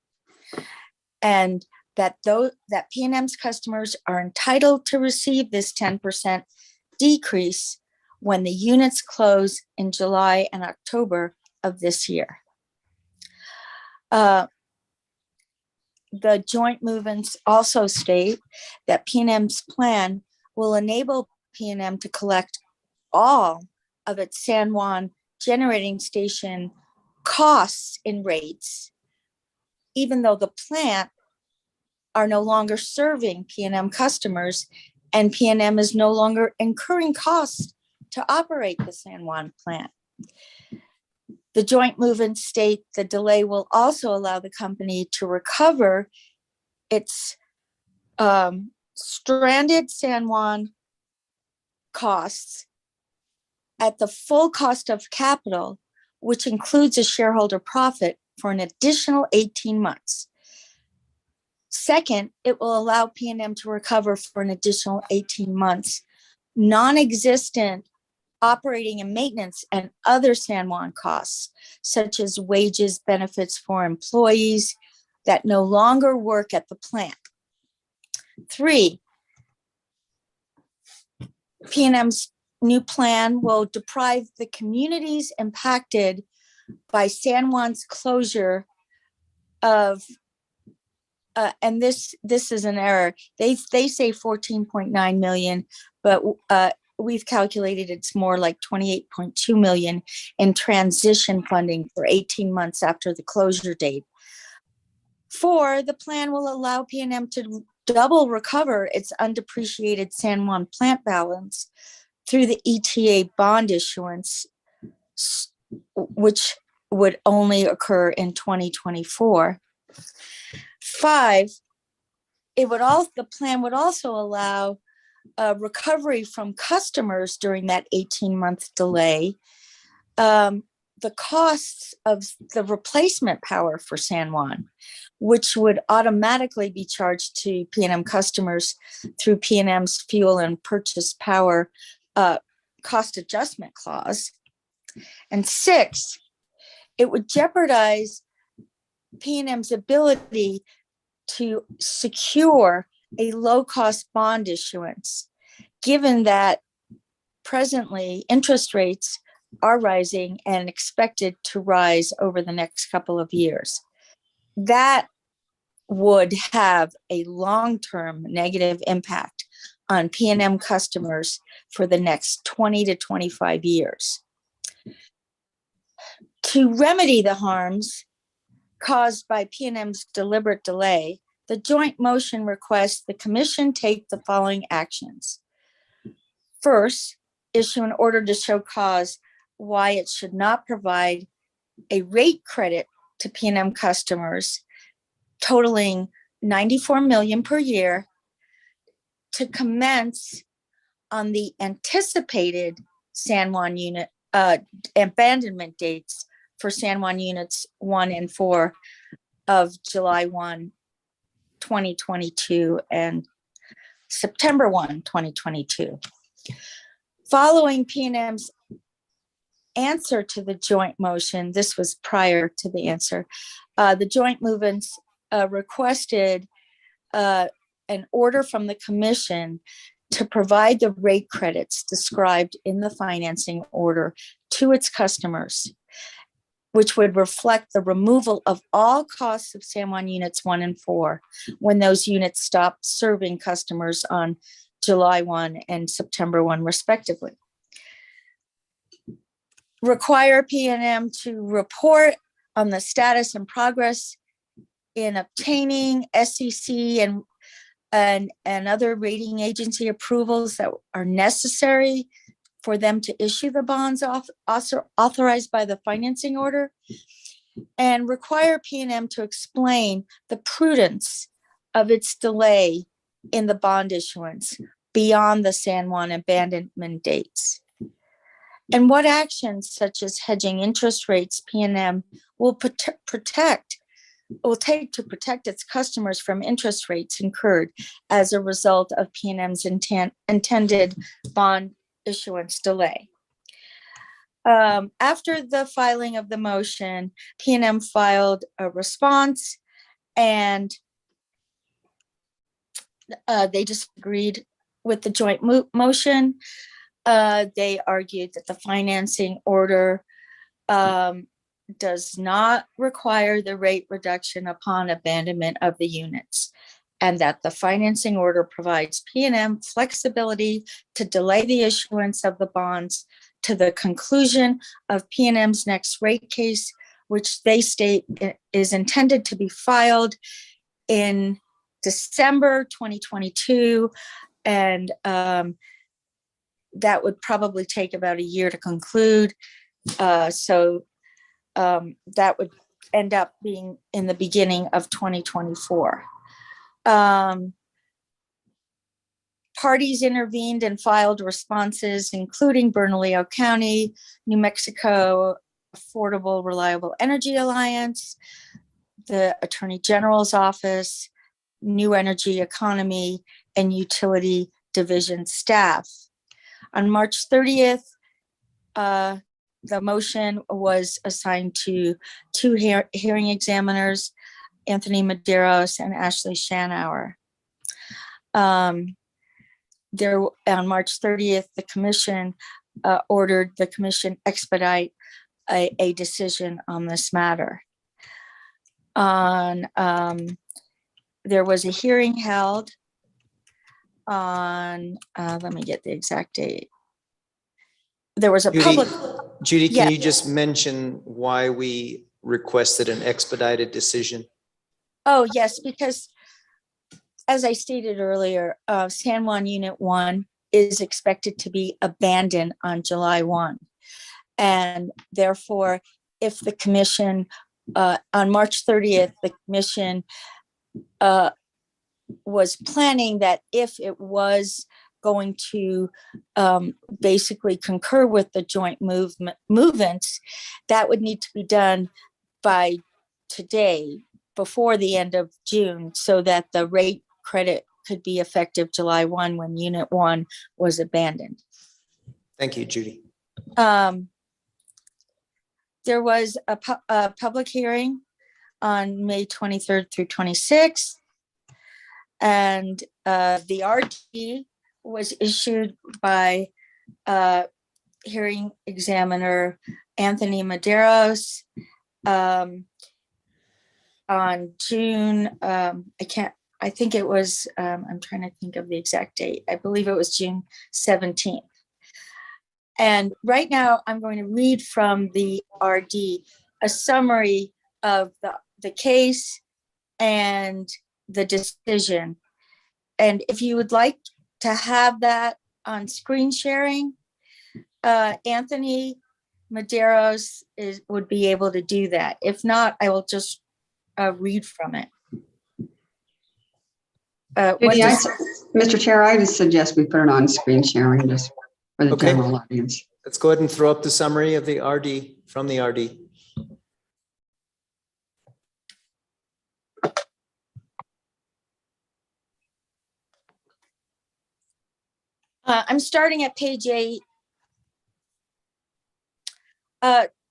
And that PNM's customers are entitled to receive this 10% decrease when the units close in July and October of this year. The joint movements also state that PNM's plan will enable PNM to collect all of its San Juan Generating Station costs in rates, even though the plant are no longer serving PNM customers and PNM is no longer incurring costs to operate the San Juan plant. The joint movements state the delay will also allow the company to recover its stranded San Juan costs at the full cost of capital, which includes a shareholder profit for an additional 18 months. Second, it will allow PNM to recover for an additional 18 months non-existent operating and maintenance and other San Juan costs, such as wages, benefits for employees that no longer work at the plant. 3, PNM's new plan will deprive the communities impacted by San Juan's closure of, and this is an error. They say 14.9 million, but we've calculated it's more like 28.2 million in transition funding for 18 months after the closure date. 4, the plan will allow PNM to double recover its undepreciated San Juan plant balance through the ETA bond issuance, which would only occur in 2024. 5, the plan would also allow recovery from customers during that 18-month delay, the costs of the replacement power for San Juan, which would automatically be charged to PNM customers through PNM's fuel and purchase power cost adjustment clause. And 6, it would jeopardize P&M's ability to secure a low-cost bond issuance, given that presently interest rates are rising and expected to rise over the next couple of years. That would have a long-term negative impact on P&M customers for the next 20 to 25 years. To remedy the harms caused by P&M's deliberate delay, the joint motion requests the commission take the following actions. First, issue an order to show cause why it should not provide a rate credit to P&M customers totaling $94 million per year to commence on the anticipated San Juan unit abandonment dates for San Juan units 1 and 4 of July 1, 2022 and September 1, 2022. Following P&M's answer to the joint motion, this was prior to the answer, the joint movements requested an order from the commission to provide the rate credits described in the financing order to its customers, which would reflect the removal of all costs of San Juan units 1 and 4 when those units stopped serving customers on July 1 and September 1, respectively. Require P&M to report on the status and progress in obtaining SEC and other rating agency approvals that are necessary for them to issue the bonds authorized by the financing order, and require P&M to explain the prudence of its delay in the bond issuance beyond the San Juan abandonment dates, and what actions such as hedging interest rates P&M will take to protect its customers from interest rates incurred as a result of P&M's intended bond issuance delay. After the filing of the motion, P&M filed a response, and they disagreed with the joint motion. They argued that the financing order does not require the rate reduction upon abandonment of the units, and that the financing order provides P&M flexibility to delay the issuance of the bonds to the conclusion of P&M's next rate case, which they state is intended to be filed in December 2022, and that would probably take about a year to conclude. That would end up being in the beginning of 2024. Parties intervened and filed responses, including Bernalillo County, New Mexico Affordable Reliable Energy Alliance, the Attorney General's Office, New Energy Economy, and Utility Division staff. On March 30th, the motion was assigned to two hearing examiners, Anthony Medeiros and Ashley Shanauer. On March 30th, the commission ordered the commission expedite a decision on this matter. There was a hearing held on, let me get the exact date. There was a public. Judy, can Yeah. you just mention why we requested an expedited decision? Oh, yes, because as I stated earlier, San Juan Unit 1 is expected to be abandoned on July 1. And therefore, if the commission, on March 30th, the commission was planning that if it was going to basically concur with the joint movements, that would need to be done by today, before the end of June, so that the rate credit could be effective July 1 when Unit 1 was abandoned. Thank you, Judy. There was a public hearing on May 23rd through 26th. And the RD was issued by hearing examiner Anthony Maderos on June, I think it was, I'm trying to think of the exact date. I believe it was June 17th. And right now I'm going to read from the RD a summary of the case and the decision. And if you would like to have that on screen sharing, Anthony Maderos would be able to do that. If not, I will just read from it. Mr. Chair, I just suggest we put it on screen sharing just for the Okay. general audience. Let's go ahead and throw up the summary of the RD from the RD. I'm starting at page 8.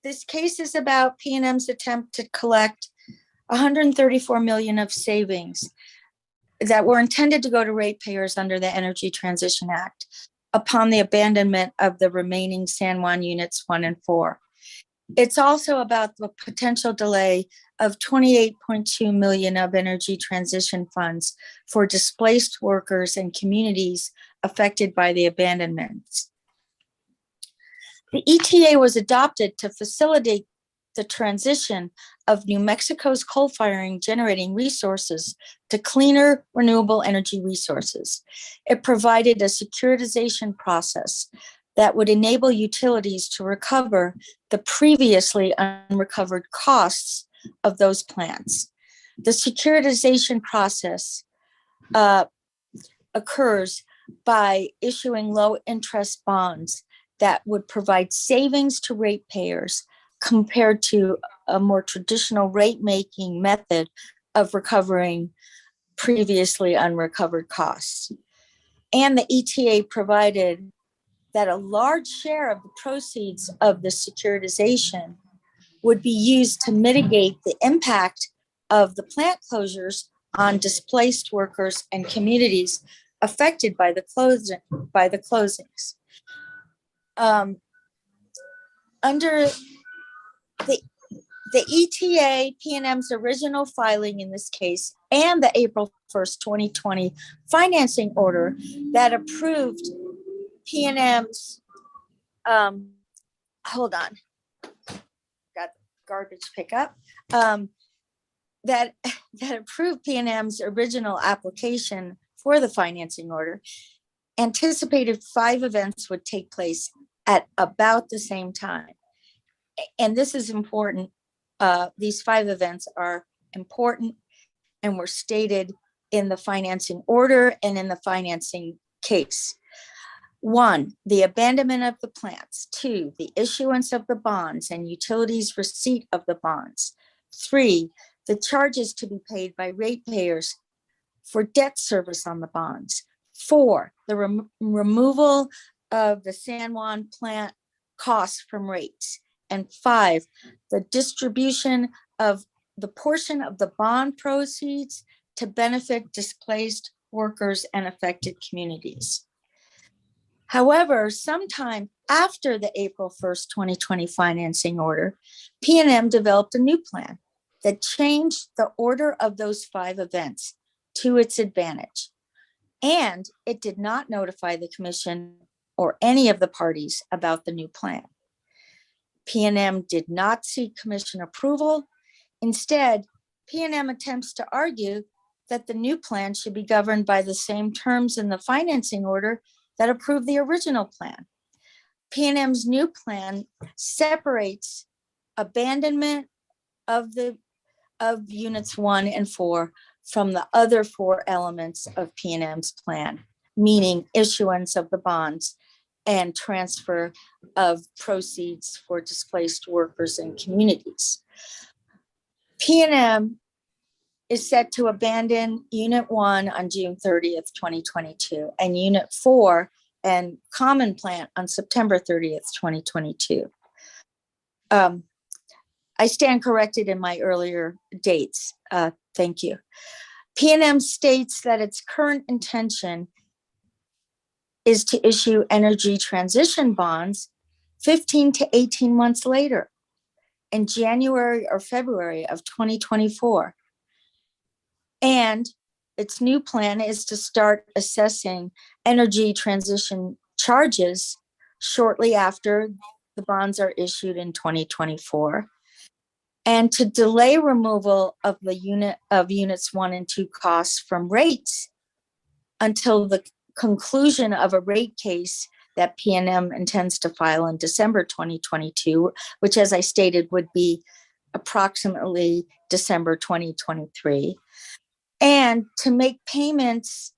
This case is about P&M's attempt to collect 134 million of savings that were intended to go to ratepayers under the Energy Transition Act upon the abandonment of the remaining San Juan units 1 and 4. It's also about the potential delay of 28.2 million of energy transition funds for displaced workers and communities affected by the abandonments. The ETA was adopted to facilitate the transition of New Mexico's coal-firing generating resources to cleaner renewable energy resources. It provided a securitization process that would enable utilities to recover the previously unrecovered costs of those plants. The securitization process occurs by issuing low-interest bonds that would provide savings to ratepayers compared to a more traditional rate-making method of recovering previously unrecovered costs. And the ETA provided that a large share of the proceeds of the securitization would be used to mitigate the impact of the plant closures on displaced workers and communities affected by the closings. Under the ETA, P&M's original filing in this case, and the April 1st, 2020 financing order that approved P&M's, hold on, got garbage pickup, that approved P&M's original application for the financing order, anticipated 5 events would take place at about the same time. And this is important. These 5 events are important and were stated in the financing order and in the financing case. 1, the abandonment of the plants. 2, the issuance of the bonds and utilities receipt of the bonds. 3, the charges to be paid by ratepayers for debt service on the bonds. 4, the removal of the San Juan plant costs from rates. And 5, the distribution of the portion of the bond proceeds to benefit displaced workers and affected communities. However, sometime after the April 1st, 2020 financing order, P&M developed a new plan that changed the order of those 5 events to its advantage. And it did not notify the commission or any of the parties about the new plan. P&M did not seek commission approval. Instead, P&M attempts to argue that the new plan should be governed by the same terms in the financing order that approved the original plan. P&M's new plan separates abandonment of units 1 and 4 from the other 4 elements of P&M's plan, meaning issuance of the bonds and transfer of proceeds for displaced workers and communities. P&M is set to abandon Unit 1 on June 30th, 2022, and Unit 4 and Common Plant on September 30th, 2022. I stand corrected in my earlier dates. Thank you. PNM states that its current intention is to issue energy transition bonds 15 to 18 months later, in January or February of 2024. And its new plan is to start assessing energy transition charges shortly after the bonds are issued in 2024, and to delay removal of the units 1 and 2 costs from rates until the conclusion of a rate case that PNM intends to file in December 2022, which, as I stated, would be approximately December 2023, and to make payments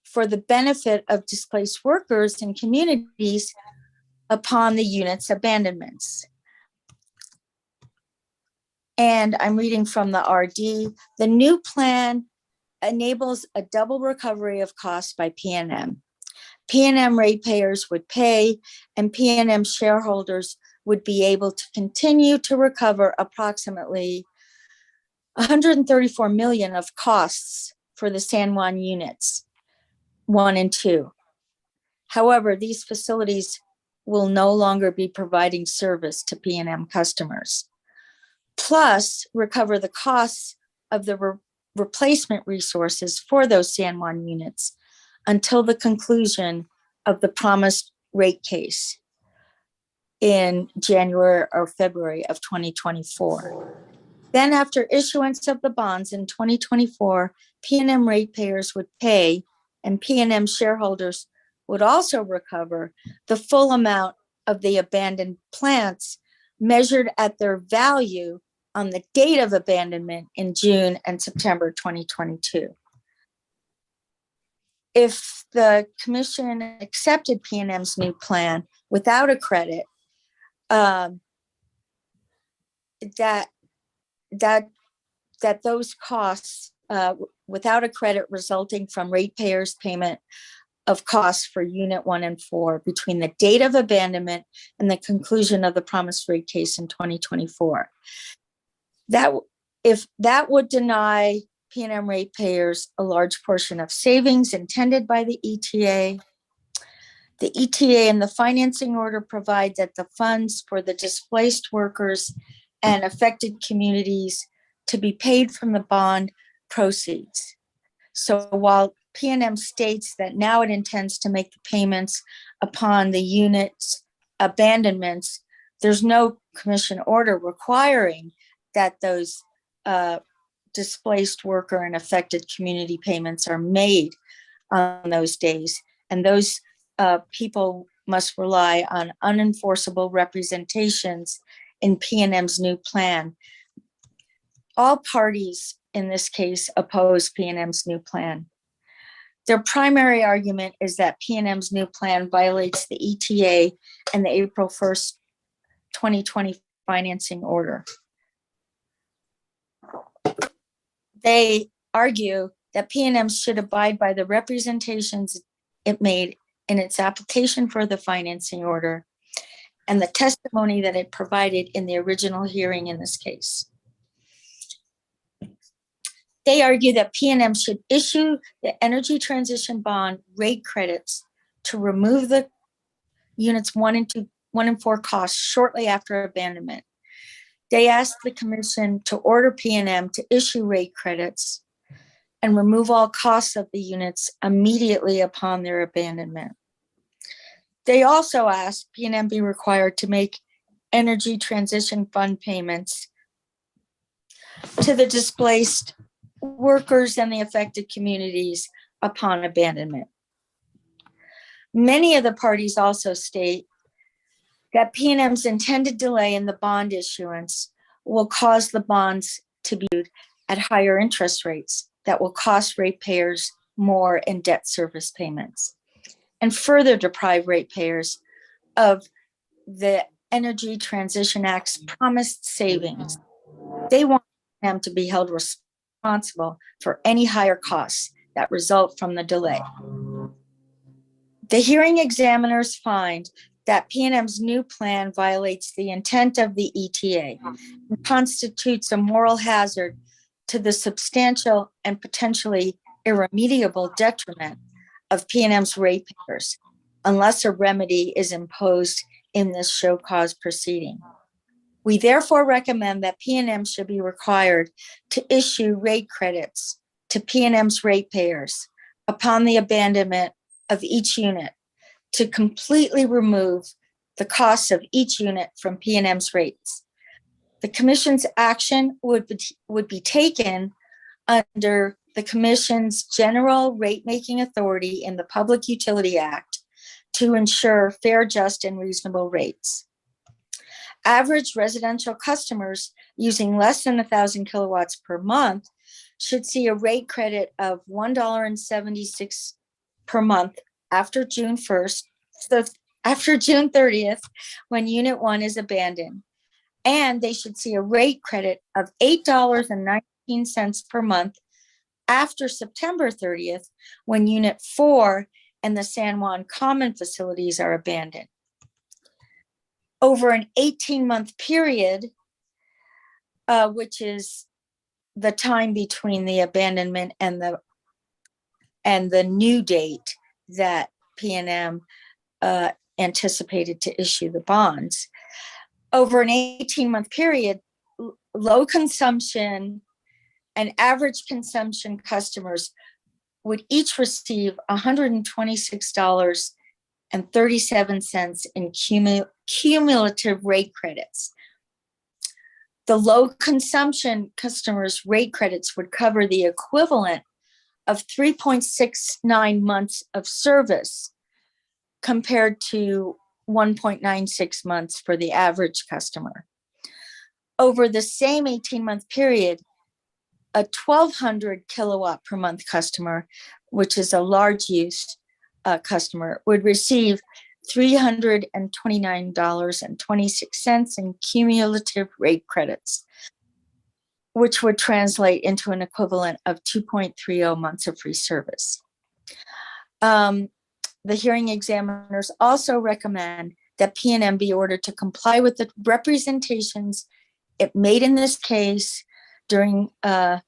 for the benefit of displaced workers and communities upon the unit's abandonments. And I'm reading from the RD. The new plan enables a double recovery of costs by PNM. PNM ratepayers would pay, and PNM shareholders would be able to continue to recover approximately $134 million of costs for the San Juan units 1 and 2. However, these facilities will no longer be providing service to PNM customers. Plus, recover the costs of the replacement resources for those San Juan units until the conclusion of the promised rate case in January or February of 2024. Then, after issuance of the bonds in 2024, PNM ratepayers would pay, and PNM shareholders would also recover the full amount of the abandoned plants measured at their value on the date of abandonment in June and September 2022. If the commission accepted PNM's new plan without a credit, that those costs, without a credit resulting from ratepayers' payment of costs for unit 1 and 4 between the date of abandonment and the conclusion of the promised rate case in 2024. If that would deny PNM ratepayers a large portion of savings intended by the ETA. The ETA and the financing order provide that the funds for the displaced workers and affected communities to be paid from the bond proceeds. So while PNM states that now it intends to make the payments upon the unit's abandonments, there's no commission order requiring that those displaced worker and affected community payments are made on those days. And those people must rely on unenforceable representations in PNM's new plan. All parties in this case oppose PNM's new plan. Their primary argument is that PNM's new plan violates the ETA and the April 1st, 2020 financing order. They argue that PNM should abide by the representations it made in its application for the financing order and the testimony that it provided in the original hearing in this case. They argue that PNM should issue the energy transition bond rate credits to remove the units 1 and 4 costs shortly after abandonment. They asked the commission to order PNM to issue rate credits and remove all costs of the units immediately upon their abandonment. They also asked PNM be required to make energy transition fund payments to the displaced workers and the affected communities upon abandonment. Many of the parties also state that PNM's intended delay in the bond issuance will cause the bonds to be at higher interest rates that will cost ratepayers more in debt service payments and further deprive ratepayers of the Energy Transition Act's promised savings. They want them to be held responsible for any higher costs that result from the delay. The hearing examiners find that P&M's new plan violates the intent of the ETA and constitutes a moral hazard to the substantial and potentially irremediable detriment of P&M's ratepayers, unless a remedy is imposed in this show cause proceeding. We therefore recommend that P&M should be required to issue rate credits to P&M's ratepayers upon the abandonment of each unit to completely remove the costs of each unit from P&M's rates. The commission's action would be taken under the commission's general rate-making authority in the Public Utility Act to ensure fair, just, and reasonable rates. Average residential customers using less than 1,000 kilowatts per month should see a rate credit of $1.76 per month after June 1st, so after June 30th, when Unit 1 is abandoned. And they should see a rate credit of $8.19 per month after September 30th, when Unit 4 and the San Juan Common facilities are abandoned. Over an 18-month period, which is the time between the abandonment and the new date that P&M anticipated to issue the bonds. Over an 18-month period, low consumption and average consumption customers would each receive $126.37 in cumulative rate credits. The low consumption customers' rate credits would cover the equivalent of 3.69 months of service compared to 1.96 months for the average customer. Over the same 18-month period, a 1,200 kilowatt per month customer, which is a large use customer, would receive $329.26 in cumulative rate credits, which would translate into an equivalent of 2.30 months of free service. The hearing examiners also recommend that P&M be ordered to comply with the representations it made in this case during the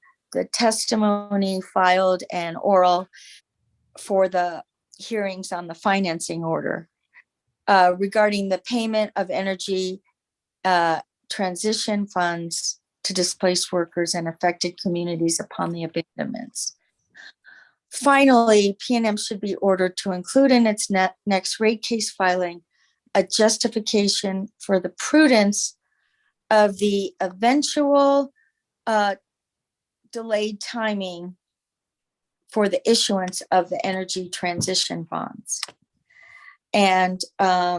testimony filed and oral for the hearings on the financing order regarding the payment of energy transition funds to displaced workers and affected communities upon the abandonments. Finally, P&M should be ordered to include in its next rate case filing a justification for the prudence of the eventual delayed timing for the issuance of the energy transition bonds. And I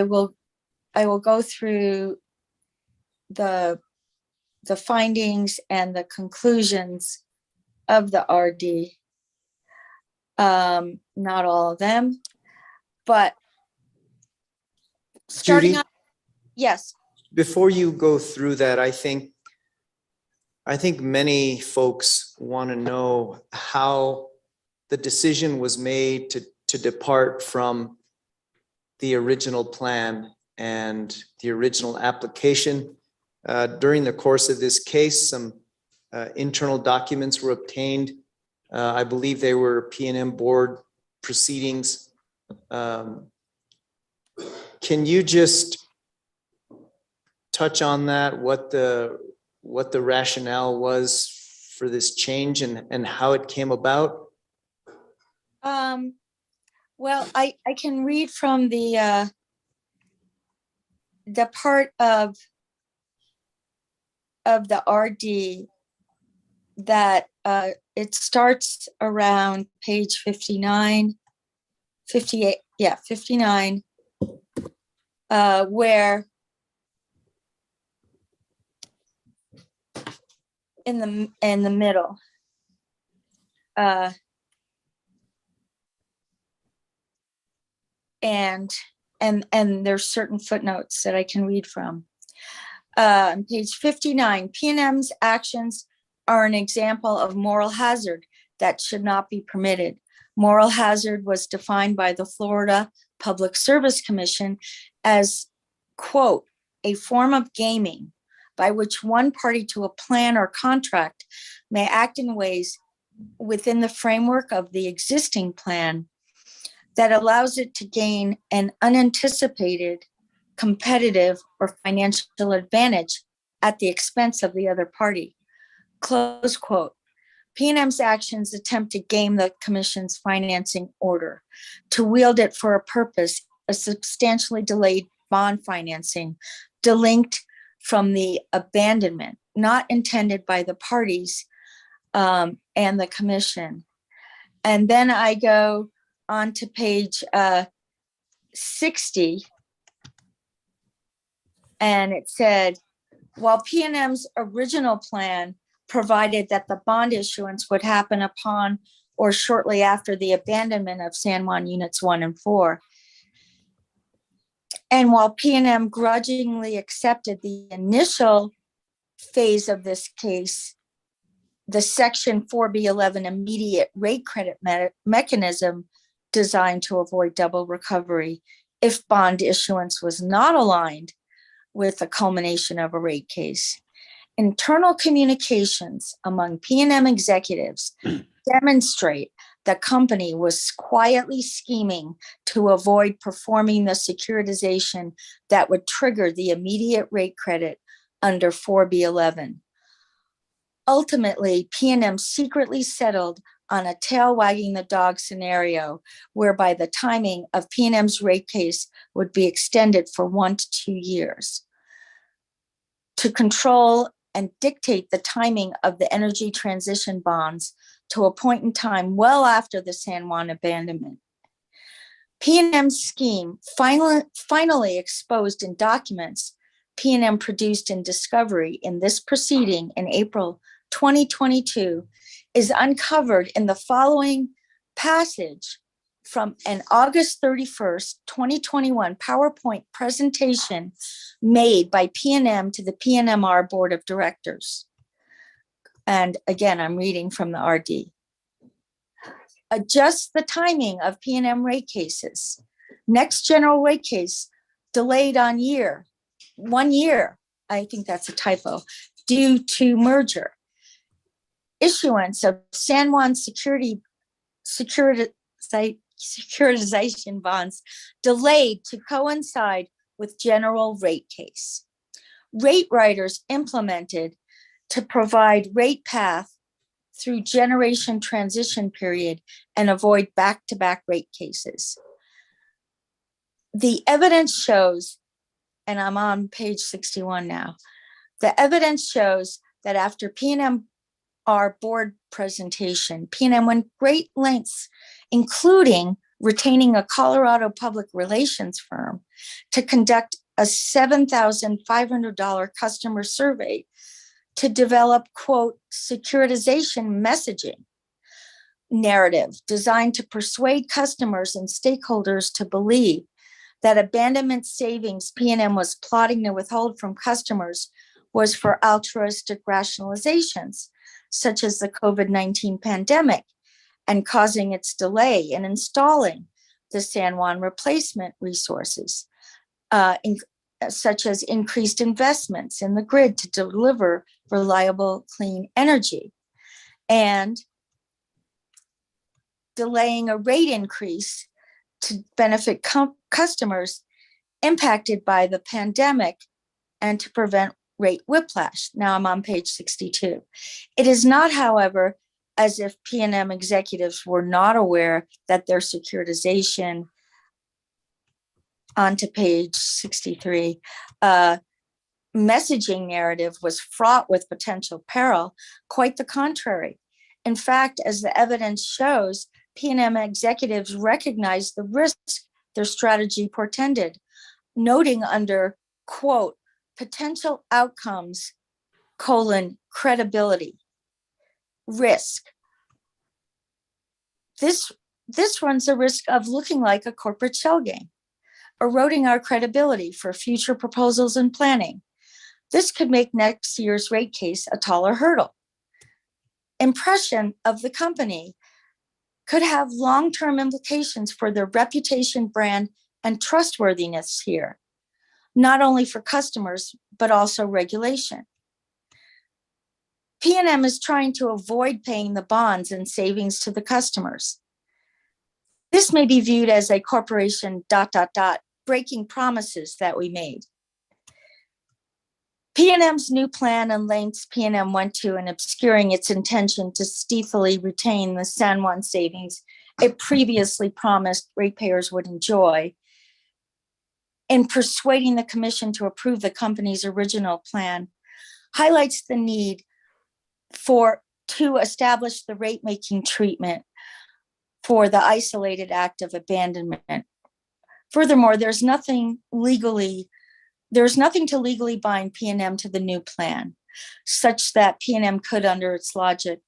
will go through the findings and the conclusions of the RD. Not all of them, but starting Judy? on, yes. Before you go through that, I think many folks want to know how the decision was made to depart from the original plan and the original application. During the course of this case, some internal documents were obtained. I believe they were P&M board proceedings. Can you just touch on that, what the rationale was for this change and how it came about? Well, I can read from the part of the RD that it starts around page 59, 58, 59, where in the middle, and there's certain footnotes that I can read from. On page 59, P&M's actions are an example of moral hazard that should not be permitted. Moral hazard was defined by the Florida Public Service Commission as, quote, a form of gaming by which one party to a plan or contract may act in ways within the framework of the existing plan that allows it to gain an unanticipated competitive or financial advantage at the expense of the other party. Close quote. P&M's actions attempt to game the commission's financing order, to wield it for a purpose, a substantially delayed bond financing, delinked from the abandonment, not intended by the parties and the commission. And then I go on to page 60, and it said, while P&M's original plan provided that the bond issuance would happen upon or shortly after the abandonment of San Juan Units 1 and 4, and while P&M grudgingly accepted the initial phase of this case, the Section 4B11 immediate rate credit mechanism designed to avoid double recovery if bond issuance was not aligned with the culmination of a rate case. Internal communications among P&M executives demonstrate the company was quietly scheming to avoid performing the securitization that would trigger the immediate rate credit under 4B11. Ultimately, P&M secretly settled on a tail wagging the dog scenario whereby the timing of P&M's rate case would be extended for 1 to 2 years. To control and dictate the timing of the energy transition bonds to a point in time well after the San Juan abandonment. P&M's scheme, finally exposed in documents P&M produced in discovery in this proceeding in April 2022, is uncovered in the following passage from an August 31st, 2021 PowerPoint presentation made by P&M to the PNMR Board of Directors. And again, I'm reading from the RD. Adjust the timing of P&M rate cases. Next general rate case delayed on 1 year. I think that's a typo, due to merger. Issuance of San Juan securitization bonds delayed to coincide with general rate case. Rate riders implemented to provide rate path through generation transition period and avoid back-to-back rate cases. The evidence shows, and I'm on page 61 now, the evidence shows that after PNMR board presentation, PNM went great lengths, including retaining a Colorado public relations firm to conduct a $7,500 customer survey to develop, quote, securitization messaging narrative designed to persuade customers and stakeholders to believe that abandonment savings PNM was plotting to withhold from customers was for altruistic rationalizations, such as the COVID-19 pandemic, and causing its delay in installing the San Juan replacement resources, such as increased investments in the grid to deliver reliable, clean energy, and delaying a rate increase to benefit customers impacted by the pandemic and to prevent rate whiplash. Now I'm on page 62. It is not, however, as if PNM executives were not aware that their securitization, onto page 63, messaging narrative was fraught with potential peril. Quite the contrary. In fact, as the evidence shows, PNM executives recognized the risk their strategy portended, noting under, quote, potential outcomes, credibility, risk. This runs the risk of looking like a corporate shell game, eroding our credibility for future proposals and planning. This could make next year's rate case a taller hurdle. Impression of the company could have long-term implications for their reputation, brand, and trustworthiness here, not only for customers, but also regulation. PNM is trying to avoid paying the bonds and savings to the customers. This may be viewed as a corporation ... breaking promises that we made. PNM's new plan and lengths PNM went to in obscuring its intention to stealthily retain the San Juan savings it previously promised ratepayers would enjoy, in persuading the commission to approve the company's original plan, highlights the need to establish the rate-making treatment for the isolated act of abandonment. Furthermore, there's nothing to legally bind PNM to the new plan, such that PNM could, under its logic,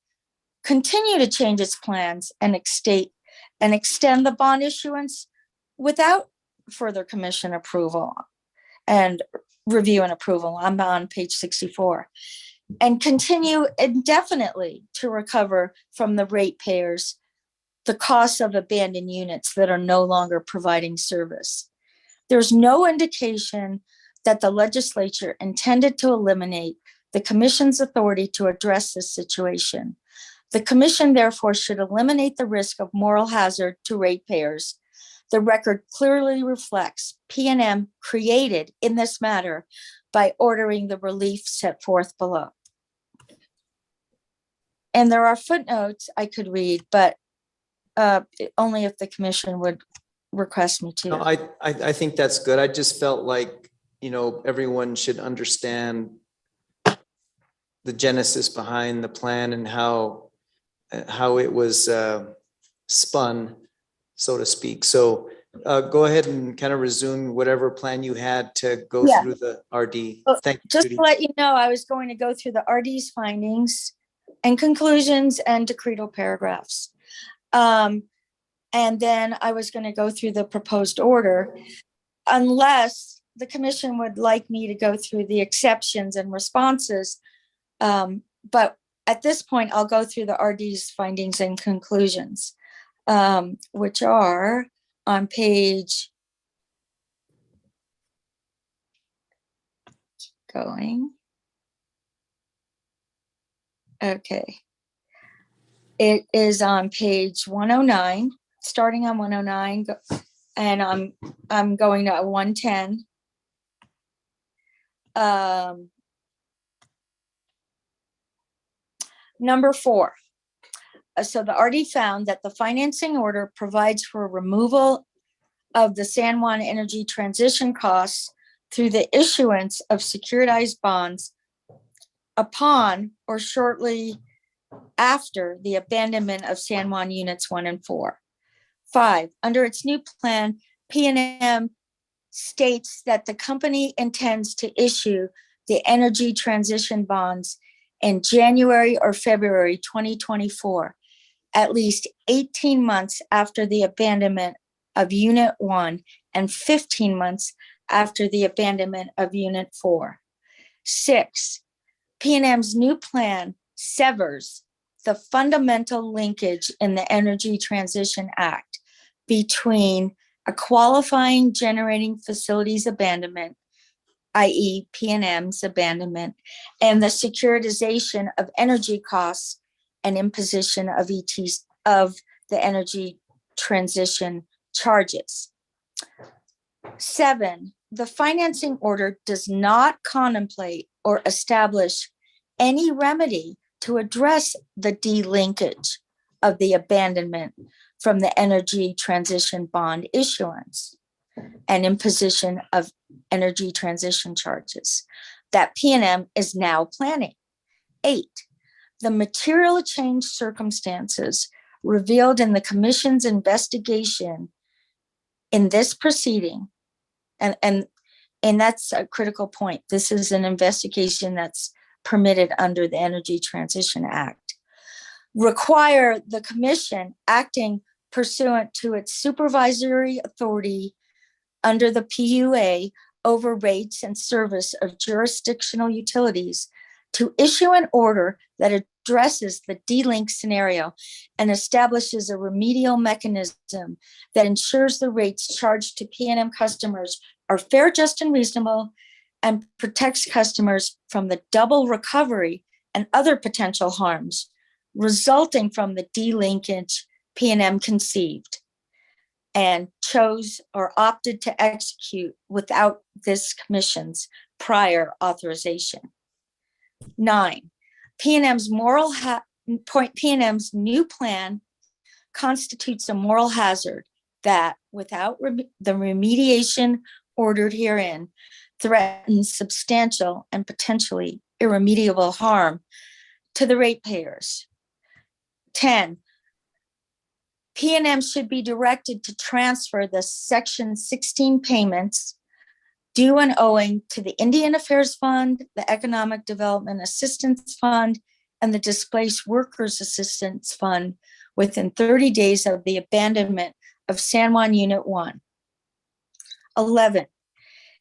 continue to change its plans and extend the bond issuance without further commission approval and review and approval. I'm on page 64. And continue indefinitely to recover from the ratepayers the costs of abandoned units that are no longer providing service. There's no indication that the legislature intended to eliminate the commission's authority to address this situation. The commission therefore should eliminate the risk of moral hazard to ratepayers. The record clearly reflects PNM created in this matter by ordering the relief set forth below. And there are footnotes I could read, but only if the commission would request me to. No, I think that's good. I just felt like, everyone should understand the genesis behind the plan and how it was spun, so to speak. So go ahead and kind of resume whatever plan you had to go through the RD. Thank you, Just Judy. to let you know, I was going to go through the RD's findings and conclusions and decretal paragraphs. And then I was going to go through the proposed order, unless the commission would like me to go through the exceptions and responses. But at this point, I'll go through the RD's findings and conclusions, which are on page Okay. It is on page 109, starting on 109, and I'm going to 110. Number 4. So the RD found that the financing order provides for removal of the San Juan energy transition costs through the issuance of securitized bonds upon or shortly after the abandonment of San Juan units 1 and 4. 5, under its new plan, PNM states that the company intends to issue the energy transition bonds in January or February 2024, at least 18 months after the abandonment of Unit 1 and 15 months after the abandonment of Unit 4. 6, PNM's new plan severs the fundamental linkage in the Energy Transition Act between a qualifying generating facilities abandonment, i.e. PNM's abandonment, and the securitization of energy costs and imposition of the energy transition charges. 7, the financing order does not contemplate or establish any remedy to address the delinkage of the abandonment from the energy transition bond issuance and imposition of energy transition charges that PNM is now planning. 8, the material change circumstances revealed in the commission's investigation in this proceeding, and that's a critical point. This is an investigation that's permitted under the Energy Transition Act, require the commission acting pursuant to its supervisory authority under the PUA over rates and service of jurisdictional utilities to issue an order that addresses the delink scenario and establishes a remedial mechanism that ensures the rates charged to PNM customers are fair, just, and reasonable, and protects customers from the double recovery and other potential harms resulting from the delinkage PNM conceived and chose or opted to execute without this commission's prior authorization. 9, PNM's PNM's new plan constitutes a moral hazard that, without the remediation ordered herein, threatens substantial and potentially irremediable harm to the ratepayers. 10, PNM should be directed to transfer the Section 16 payments due and owing to the Indian Affairs Fund, the Economic Development Assistance Fund, and the Displaced Workers Assistance Fund within 30 days of the abandonment of San Juan Unit 1. 11,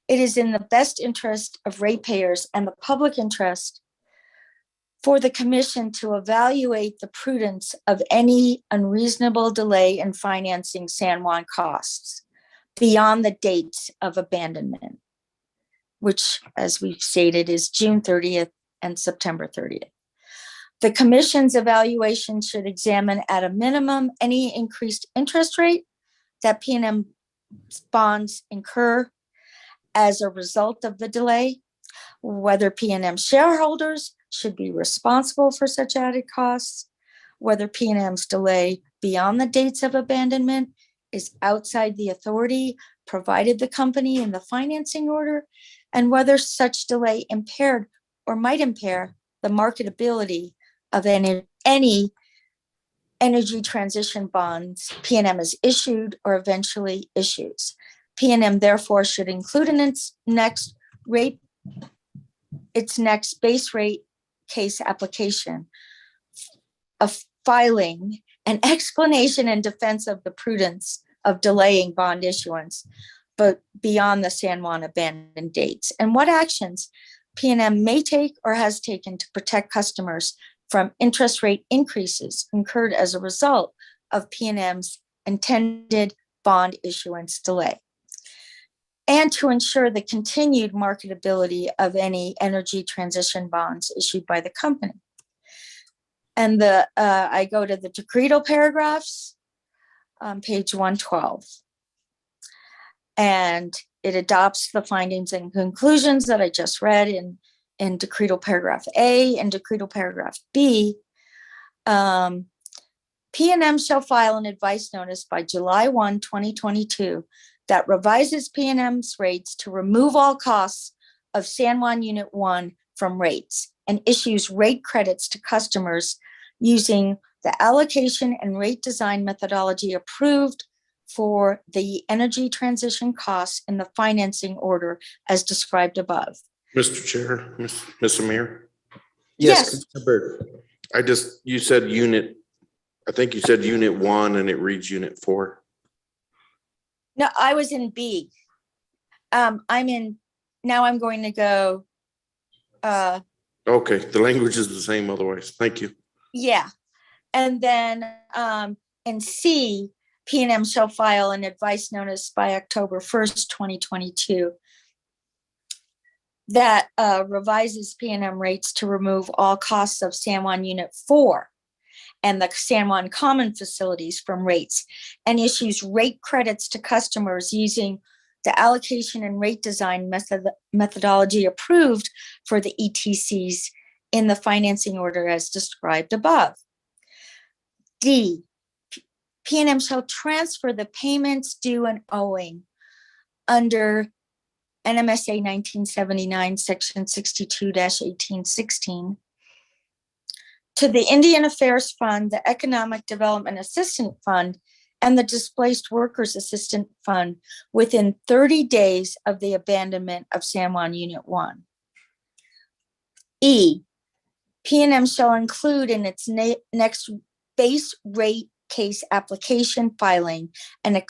it is in the best interest of ratepayers and the public interest for the commission to evaluate the prudence of any unreasonable delay in financing San Juan costs beyond the dates of abandonment, which, as we've stated, is June 30th and September 30th. The commission's evaluation should examine at a minimum any increased interest rate that PNM bonds incur as a result of the delay, whether PNM shareholders should be responsible for such added costs, whether PNM's delay beyond the dates of abandonment is outside the authority provided the company in the financing order, and whether such delay impaired or might impair the marketability of any energy transition bonds PNM has issued or eventually issues. PNM therefore should include in its next base rate case application a filing, an explanation and defense of the prudence of delaying bond issuance, but beyond the San Juan abandoned dates, and what actions PNM may take or has taken to protect customers from interest rate increases incurred as a result of PNM's intended bond issuance delay, and to ensure the continued marketability of any energy transition bonds issued by the company. And I go to the decretal paragraphs on page 112. And it adopts the findings and conclusions that I just read in decretal paragraph A and decretal paragraph B. PNM shall file an advice notice by July 1, 2022 that revises PNM's rates to remove all costs of San Juan Unit 1 from rates and issues rate credits to customers using the allocation and rate design methodology approved for the energy transition costs in the financing order as described above. Mr. Chair, Mr. Mayor, Yes, Yes. Commissioner Byrd. you said unit, I think you said unit 1 and it reads unit 4. No, I was in B. Now I'm going to go, Okay, the language is the same otherwise. Thank you. yeah. And then in C, PNM shall file an advice notice by October 1st, 2022 that revises PNM rates to remove all costs of San Juan Unit 4 and the San Juan Common facilities from rates and issues rate credits to customers using the allocation and rate design methodology approved for the ETCs in the financing order as described above. D, PNM shall transfer the payments due and owing under NMSA 1979, section 62-1816 to the Indian Affairs Fund, the Economic Development Assistance Fund, and the Displaced Workers Assistance Fund within 30 days of the abandonment of San Juan Unit 1. E, PNM shall include in its next base rate case application filing an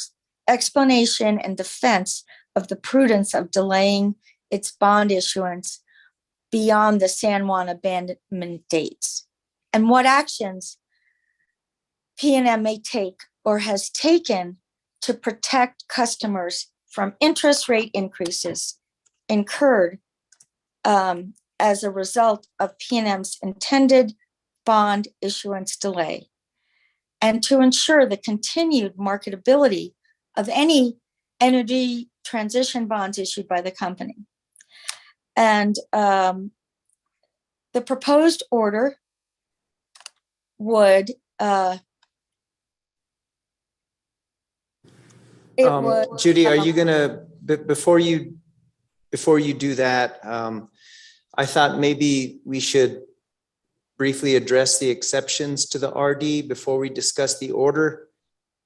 explanation and defense of the prudence of delaying its bond issuance beyond the San Juan abandonment dates. and what actions PNM may take or has taken to protect customers from interest rate increases incurred as a result of PNM's intended bond issuance delay, and to ensure the continued marketability of any energy transition bonds issued by the company. And the proposed order would Judy, are you gonna, before you do that, I thought maybe we should briefly address the exceptions to the RD before we discuss the order.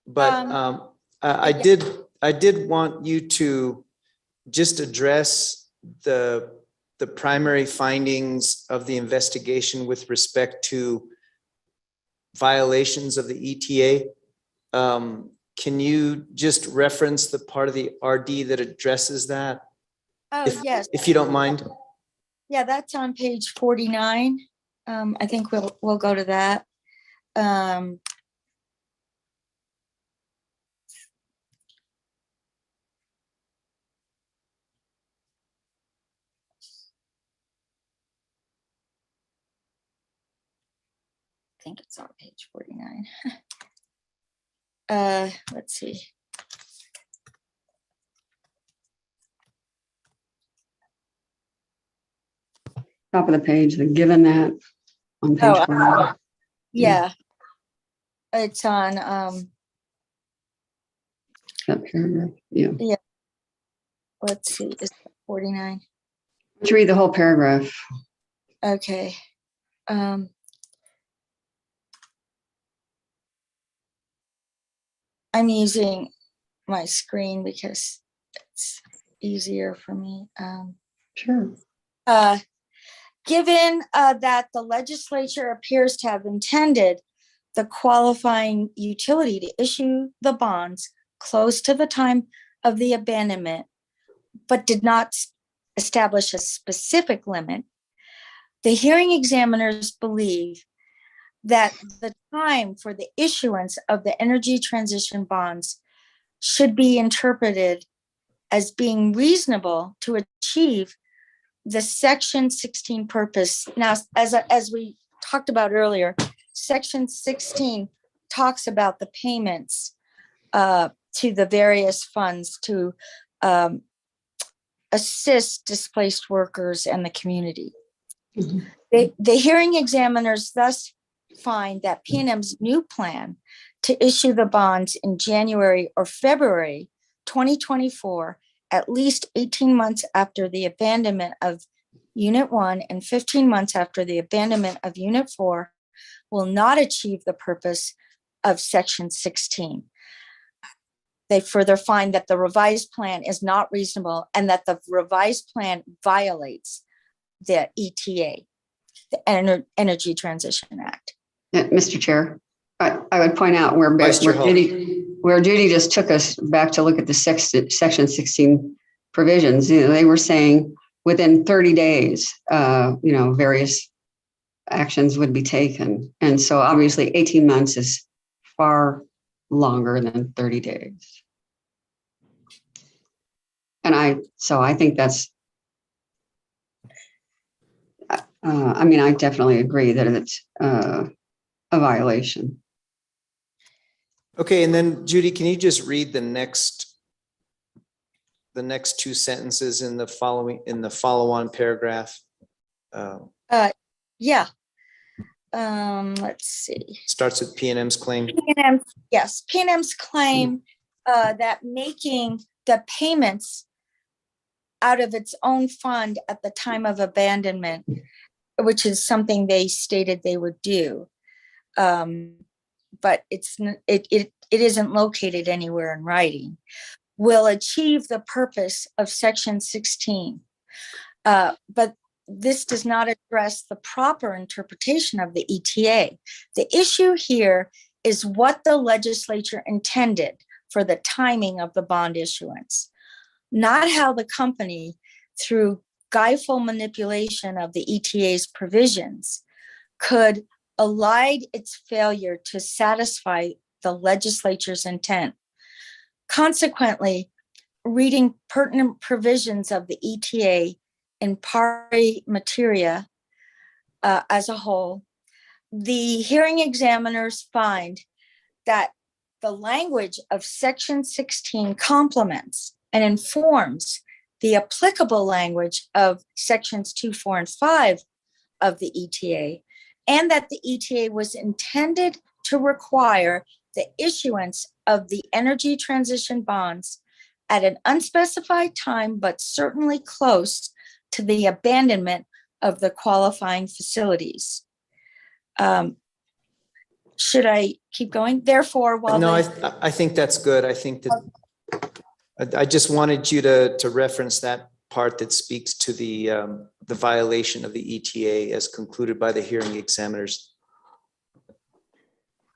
But I did want you to just address the primary findings of the investigation with respect to violations of the ETA. Can you just reference the part of the RD that addresses that? Oh, yes. If you don't mind. Yeah, that's on page 49. I think we'll go to that. I think it's on page 49. Let's see. Top of the page, the given that on page 4. Yeah. It's on That paragraph. Yeah. yeah. Let's see, is it 49? Let's read the whole paragraph. Okay. I'm using my screen because it's easier for me. Sure. Given that the legislature appears to have intended the qualifying utility to issue the bonds close to the time of the abandonment, but did not establish a specific limit, the hearing examiners believe that the time for the issuance of the energy transition bonds should be interpreted as being reasonable to achieve the Section 16 purpose. Now, as we talked about earlier, Section 16 talks about the payments to the various funds to assist displaced workers and the community. Mhm. The hearing examiners thus find that PNM's new plan to issue the bonds in January or February 2024, at least 18 months after the abandonment of Unit 1 and 15 months after the abandonment of Unit 4, will not achieve the purpose of Section 16. They further find that the revised plan is not reasonable and that the revised plan violates the ETA, the Energy Transition Act. Mr. Chair, I would point out where Judy just took us back to look at the Section 16 provisions. You know, they were saying within 30 days, various actions would be taken. And so obviously 18 months is far longer than 30 days. And I think that's, I definitely agree that it's a violation. Okay, and then Judy, can you just read the next two sentences in the follow-on paragraph? Yeah. Let's see. Starts with PNM's claim. PNM's claim that making the payments out of its own fund at the time of abandonment, which is something they stated they would do, but it isn't located anywhere in writing, will achieve the purpose of Section 16. But this does not address the proper interpretation of the ETA. The issue here is what the legislature intended for the timing of the bond issuance, not how the company, through guileful manipulation of the ETA's provisions, could allied its failure to satisfy the legislature's intent. Consequently, reading pertinent provisions of the ETA in pari materia as a whole, the hearing examiners find that the language of Section 16 complements and informs the applicable language of Sections 2, 4, and 5 of the ETA, and that the ETA was intended to require the issuance of the energy transition bonds at an unspecified time, but certainly close to the abandonment of the qualifying facilities. Should I keep going? Therefore, while No, I think that's good. I think that I just wanted you to reference that part that speaks to the violation of the ETA as concluded by the hearing examiners.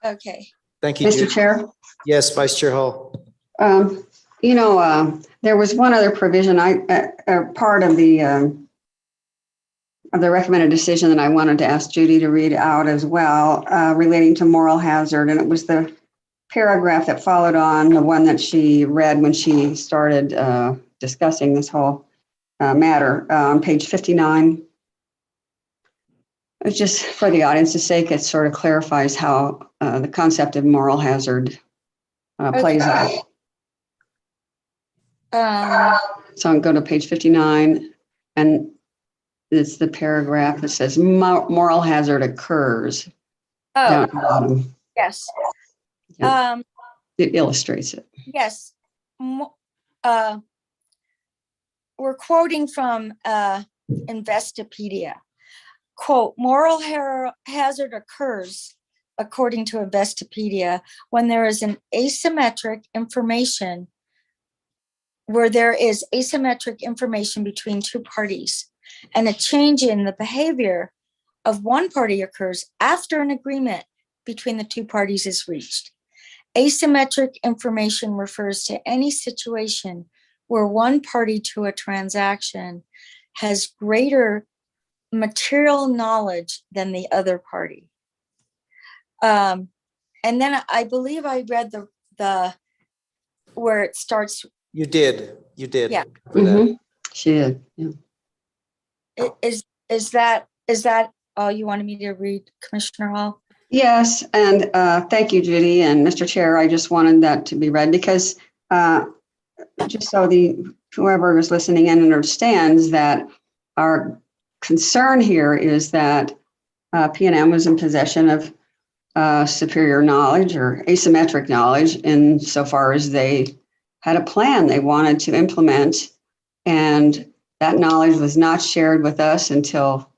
Okay. Thank you, Mr. Judy. Chair, Yes, Vice Chair Hall. there was one other provision, part of the recommended decision that I wanted to ask Judy to read out as well, relating to moral hazard. And it was the paragraph that followed on the one that she read when she started discussing this whole matter on page 59. It's just for the audience's sake, it sort of clarifies how the concept of moral hazard plays out. So I'll go to page 59, and it's the paragraph that says moral hazard occurs. Down at the bottom. Yes. Yeah. It illustrates it. Yes. We're quoting from Investopedia. Quote, moral hazard occurs, according to Investopedia, when there is an asymmetric information, where there is asymmetric information between two parties, and a change in the behavior of one party occurs after an agreement between the two parties is reached. Asymmetric information refers to any situation where one party to a transaction has greater material knowledge than the other party. And then I believe I read the where it starts. You did. Yeah. For that. She did. Yeah. Is that all you wanted me to read, Commissioner Hall? Yes, and thank you, Judy and Mr. Chair. I just wanted that to be read because just so whoever is listening in understands that our concern here is that P&M was in possession of superior knowledge or asymmetric knowledge insofar as they had a plan they wanted to implement, and that knowledge was not shared with us until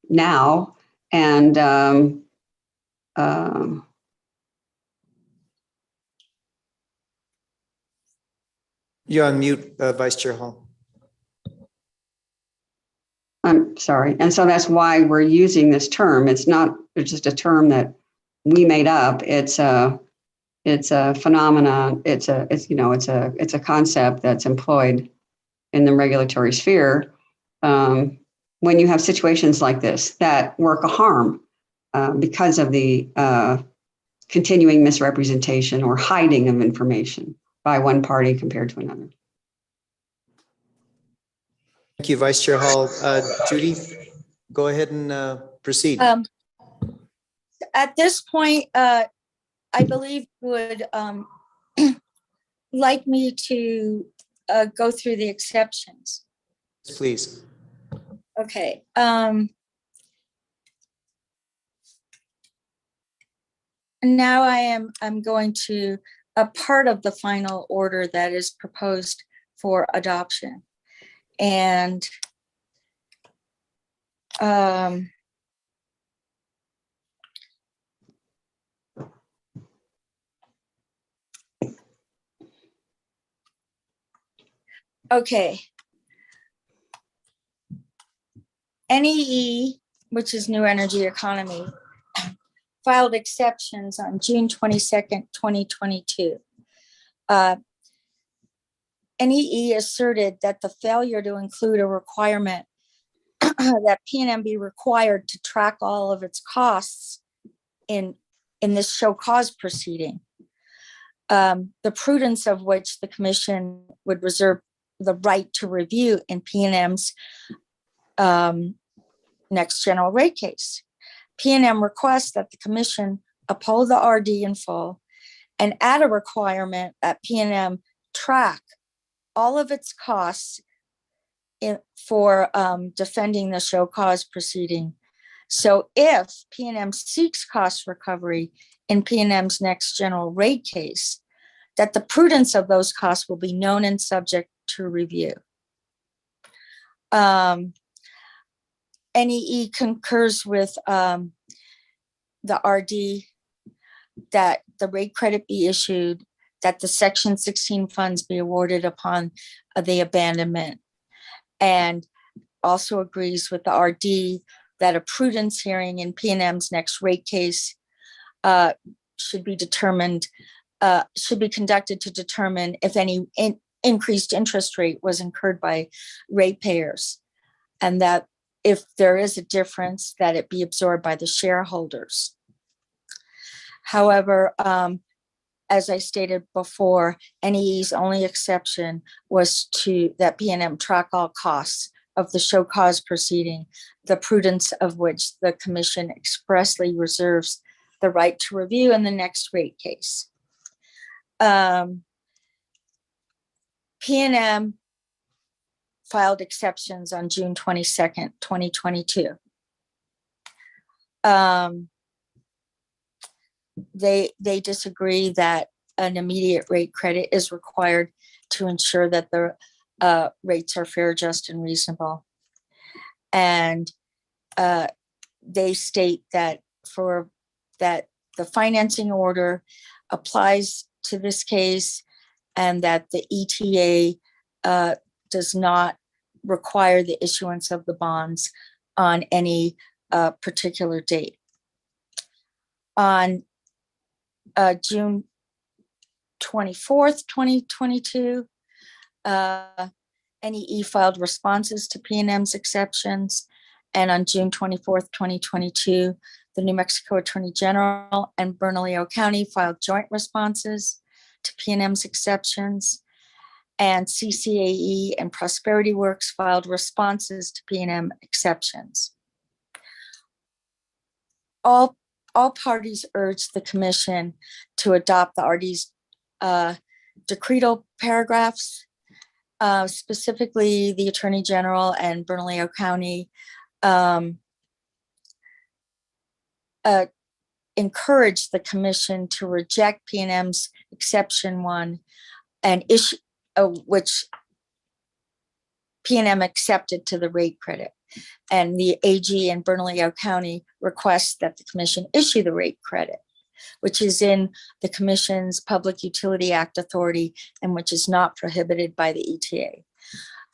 now. And You're on mute, Vice Chair Hall. I'm sorry. And so that's why we're using this term. It's just a term that we made up. It's a phenomenon. It's a concept that's employed in the regulatory sphere when you have situations like this that work a harm because of the continuing misrepresentation or hiding of information by one party compared to another. Thank you, Vice Chair Hall. Judy, go ahead and proceed. At this point, I believe you would like me to go through the exceptions. Please. Okay. Now I'm going to a part of the final order that is proposed for adoption. And okay. NEE, which is New Energy Economy, filed exceptions on June 22nd, 2022. NEE asserted that the failure to include a requirement that P&M be required to track all of its costs in this show cause proceeding, the prudence of which the commission would reserve the right to review in P&M's next general rate case. P&M requests that the commission uphold the RD in full and add a requirement that P&M track all of its costs for defending the show cause proceeding. So if P&M seeks cost recovery in P&M's next general rate case, that the prudence of those costs will be known and subject to review. NEE concurs with the RD that the rate credit be issued, that the Section 16 funds be awarded upon the abandonment, and also agrees with the RD that a prudence hearing in P&M's next rate case should be conducted to determine if any increased interest rate was incurred by ratepayers, and that if there is a difference, that it be absorbed by the shareholders. However, as I stated before, NEE's only exception was that P&M track all costs of the show cause proceeding, the prudence of which the commission expressly reserves the right to review in the next rate case. P&M filed exceptions on June 22nd, 2022. They disagree that an immediate rate credit is required to ensure that the rates are fair, just, and reasonable. And they state that the financing order applies to this case, and that the ETA does not require the issuance of the bonds on any particular date. On June 24th, 2022, NEE filed responses to P&M's exceptions. And on June 24th, 2022, the New Mexico Attorney General and Bernalillo County filed joint responses to P&M's exceptions. And CCAE and Prosperity Works filed responses to P&M exceptions. All parties urged the commission to adopt the RD's decretal paragraphs, specifically the Attorney General and Bernalillo County encouraged the commission to reject P&M's exception 1 and issue, which P&M accepted to the rate credit. And the AG in Bernalillo County requests that the commission issue the rate credit, which is in the commission's Public Utility Act authority and which is not prohibited by the ETA.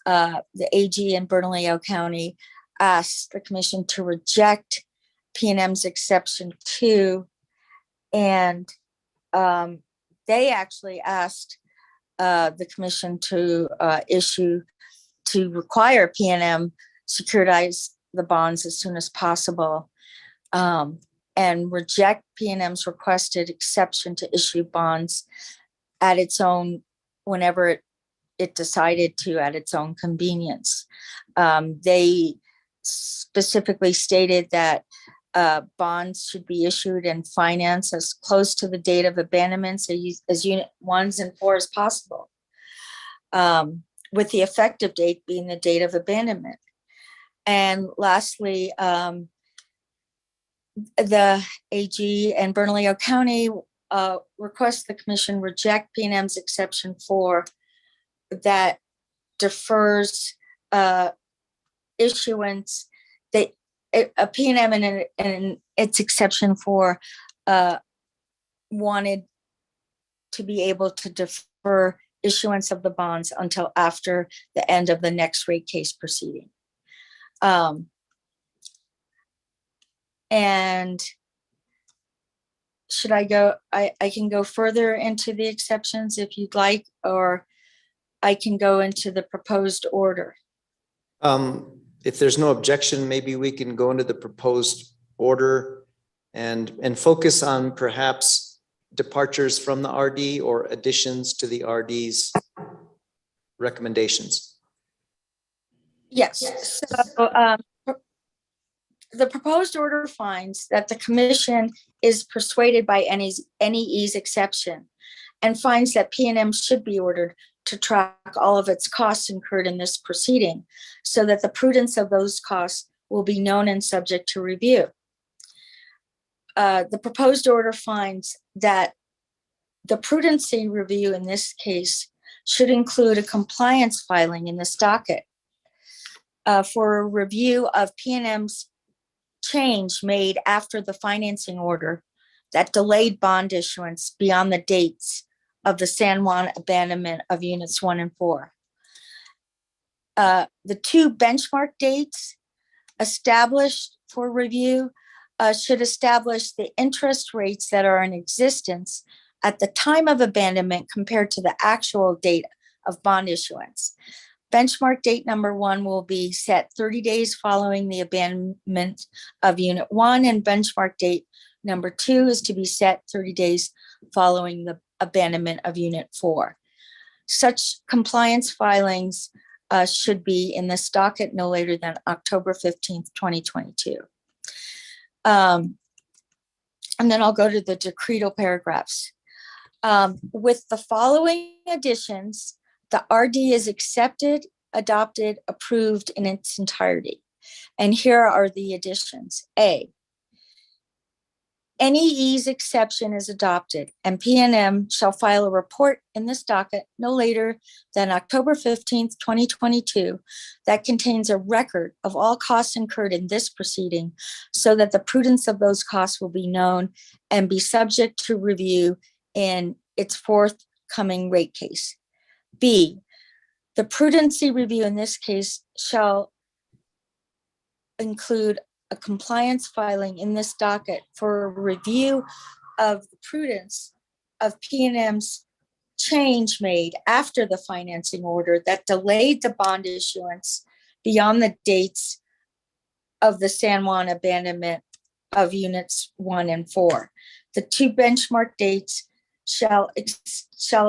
The AG in Bernalillo County asked the commission to reject P&M's exception 2, and they actually asked the commission to require P&M securitize the bonds as soon as possible, and reject P&M's requested exception to issue bonds at its own, whenever it decided to, at its own convenience. They specifically stated that bonds should be issued and financed as close to the date of abandonment as unit 1s and 4 as possible, with the effective date being the date of abandonment. And lastly, the AG and Bernalillo County request the commission reject P&M's exception 4 that defers issuance. P&M and its exception 4 wanted to be able to defer issuance of the bonds until after the end of the next rate case proceeding. And should I go, I can go further into the exceptions if you'd like, or I can go into the proposed order. If there's no objection, maybe we can go into the proposed order and focus on perhaps departures from the RD or additions to the RD's recommendations. Yes, so the proposed order finds that the commission is persuaded by NEE's exception and finds that P&M should be ordered to track all of its costs incurred in this proceeding so that the prudence of those costs will be known and subject to review. The proposed order finds that the prudency review in this case should include a compliance filing in this docket for a review of P&M's change made after the financing order that delayed bond issuance beyond the dates of the San Juan abandonment of units 1 and 4. The two benchmark dates established for review should establish the interest rates that are in existence at the time of abandonment compared to the actual date of bond issuance. Benchmark date number 1 will be set 30 days following the abandonment of unit 1, and benchmark date number 2 is to be set 30 days following the abandonment of unit 4. Such compliance filings should be in this docket no later than October 15th, 2022. And then I'll go to the decretal paragraphs. With the following additions, the RD is accepted, adopted, approved in its entirety. And here are the additions. A, NEE's exception is adopted, and P&M shall file a report in this docket no later than October 15th, 2022, that contains a record of all costs incurred in this proceeding so that the prudence of those costs will be known and be subject to review in its forthcoming rate case. B, the prudency review in this case shall include a compliance filing in this docket for a review of the prudence of P&M's change made after the financing order that delayed the bond issuance beyond the dates of the San Juan abandonment of units 1 and 4. The two benchmark dates shall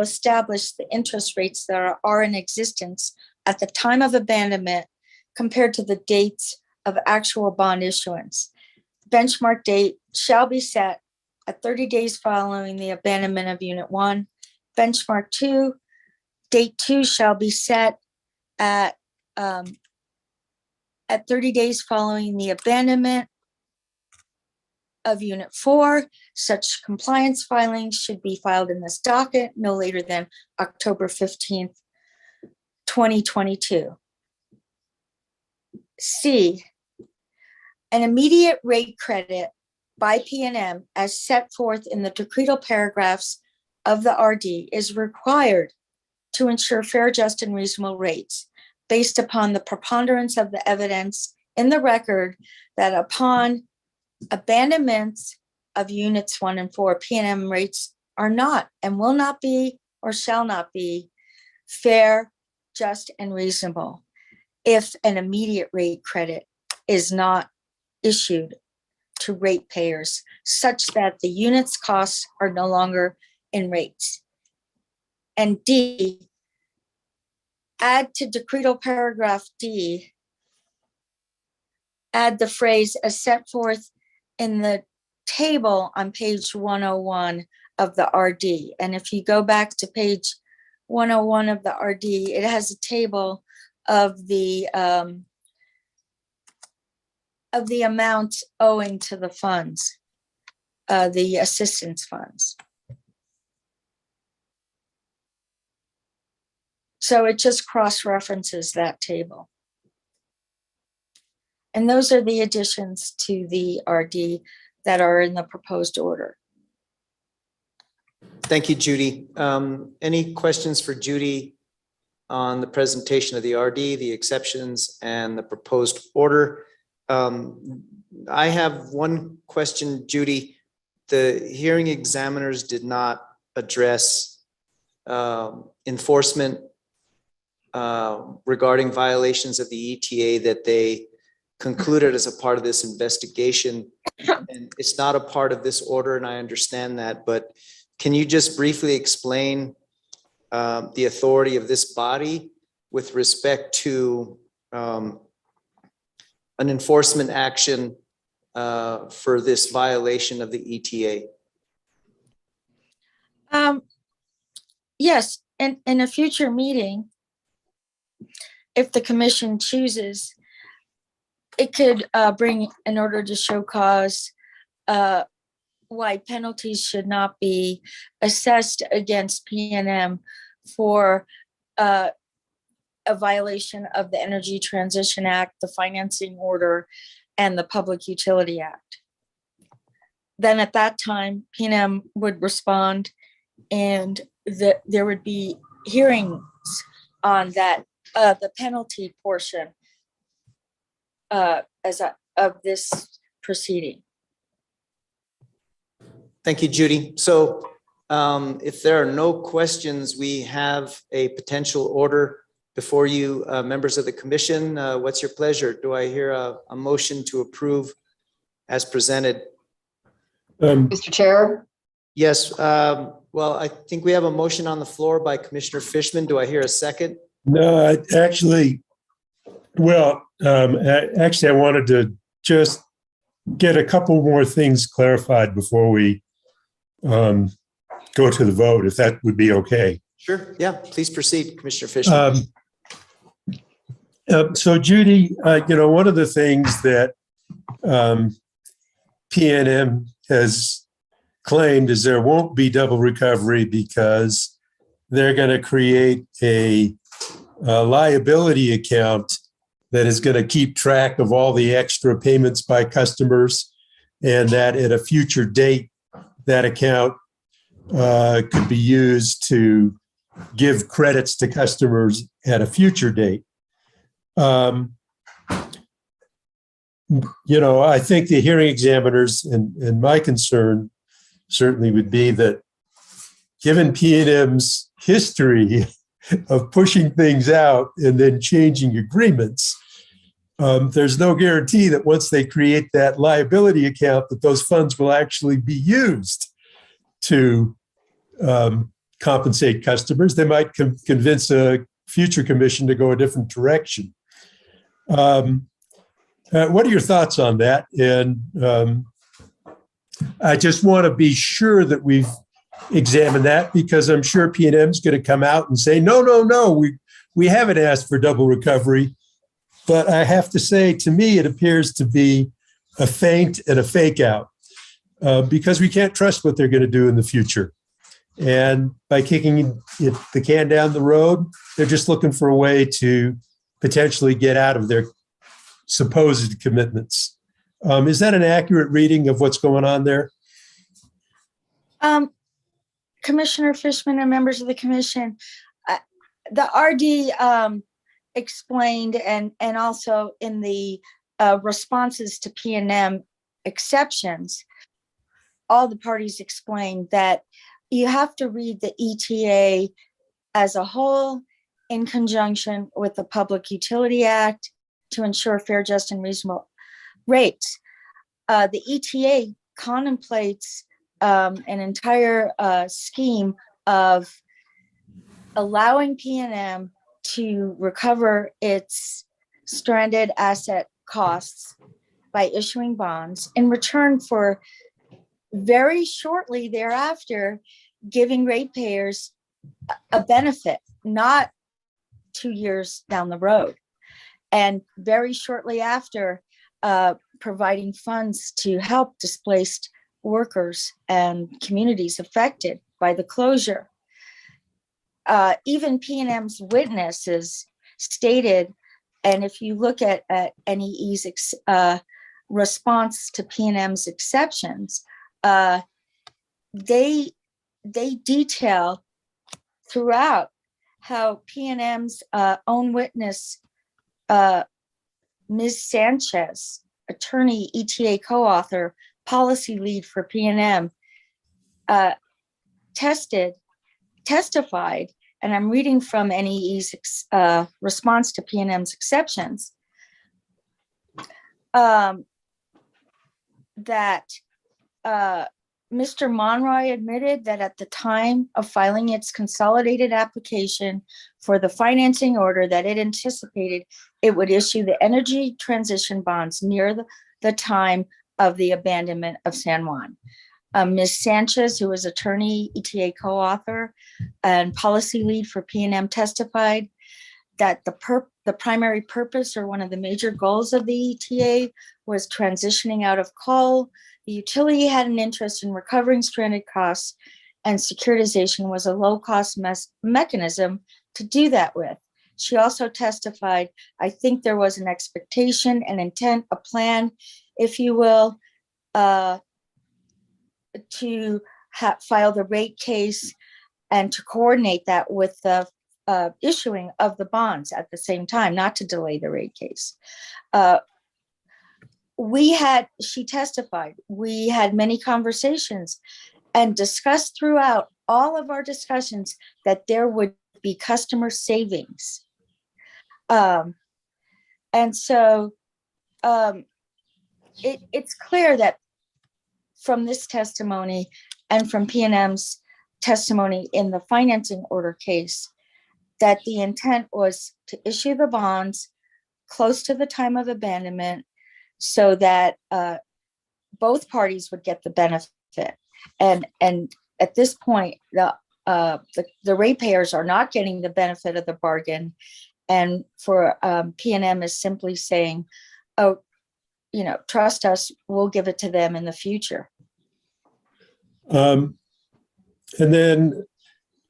establish the interest rates that are in existence at the time of abandonment compared to the dates of actual bond issuance. The benchmark date shall be set at 30 days following the abandonment of unit 1. Benchmark 2, date 2 shall be set at 30 days following the abandonment of unit 4. Such compliance filings should be filed in this docket no later than October 15th, 2022. C, an immediate rate credit by P&M as set forth in the decretal paragraphs of the RD is required to ensure fair, just, and reasonable rates based upon the preponderance of the evidence in the record that upon abandonments of units 1 and 4, P&M rates are not and will not be or shall not be fair, just, and reasonable if an immediate rate credit is not issued to ratepayers such that the unit's costs are no longer in rates. And D, add to decretal paragraph D, add the phrase as set forth in the table on page 101 of the RD. And if you go back to page 101 of the RD, it has a table of the amount owing to the funds, the assistance funds. So it just cross-references that table. And those are the additions to the RD that are in the proposed order. Thank you, Judy. Any questions for Judy on the presentation of the RD, the exceptions, and the proposed order? I have one question, Judy. The hearing examiners did not address enforcement regarding violations of the ETA that they concluded as a part of this investigation. And it's not a part of this order, and I understand that, but can you just briefly explain the authority of this body with respect to an enforcement action for this violation of the ETA? Yes, in a future meeting, if the commission chooses, it could bring an order to show cause why penalties should not be assessed against PNM for a violation of the Energy Transition Act, the Financing Order, and the Public Utility Act. Then at that time, PNM would respond, and there would be hearings on that, the penalty portion of this proceeding. Thank you, Judy. So if there are no questions, we have a potential order before you, members of the commission. What's your pleasure? Do I hear a motion to approve as presented? Mr. Chair? Yes. Well, I think we have a motion on the floor by Commissioner Fishman. Do I hear a second? No, actually, I wanted to just get a couple more things clarified before we go to the vote, if that would be okay. Sure. Yeah, please proceed, Commissioner Fishman. So Judy, one of the things that PNM has claimed is there won't be double recovery because they're going to create a liability account that is going to keep track of all the extra payments by customers, and that at a future date, that account could be used to give credits to customers at a future date. I think the hearing examiners and my concern certainly would be that given PNM's history of pushing things out and then changing agreements, there's no guarantee that once they create that liability account that those funds will actually be used to compensate customers. They might convince a future commission to go a different direction. What are your thoughts on that? And I just want to be sure that we've examined that, because I'm sure PNM is going to come out and say, no, we haven't asked for double recovery. But I have to say, to me, it appears to be a feint and a fake out because we can't trust what they're going to do in the future. And by kicking the can down the road, they're just looking for a way to potentially get out of their supposed commitments. Is that an accurate reading of what's going on there? Commissioner Fishman and members of the commission, the RD explained, and also in the responses to PNM exceptions, all the parties explained that you have to read the ETA as a whole in conjunction with the Public Utility Act to ensure fair, just, and reasonable rates. The ETA contemplates an entire scheme of allowing PNM to recover its stranded asset costs by issuing bonds in return for very shortly thereafter giving ratepayers a benefit, not 2 years down the road. And very shortly after, providing funds to help displaced workers and communities affected by the closure. Even PNM's witnesses stated, and if you look at NEE's response to PNM's exceptions, they detail throughout how PNM's own witness, Ms. Sanchez, attorney, ETA co-author, policy lead for PNM, testified, and I'm reading from NEE's response to PNM's exceptions. that Mr. Monroy admitted that at the time of filing its consolidated application for the financing order, that it anticipated it would issue the energy transition bonds near the time of the abandonment of San Juan. Ms. Sanchez, who was attorney, ETA co-author, and policy lead for P&M, testified that the primary purpose, or one of the major goals of the ETA, was transitioning out of coal. The utility had an interest in recovering stranded costs, and securitization was a low-cost mechanism to do that with. She also testified, I think there was an expectation, an intent, a plan, if you will, to file the rate case and to coordinate that with the issuing of the bonds at the same time, not to delay the rate case. She testified, we had many conversations and discussed throughout all of our discussions that there would be customer savings. And so it's clear that from this testimony and from P&M's testimony in the financing order case, that the intent was to issue the bonds close to the time of abandonment so that both parties would get the benefit. And at this point, the ratepayers are not getting the benefit of the bargain. And for P&M is simply saying, oh, trust us, we'll give it to them in the future. And then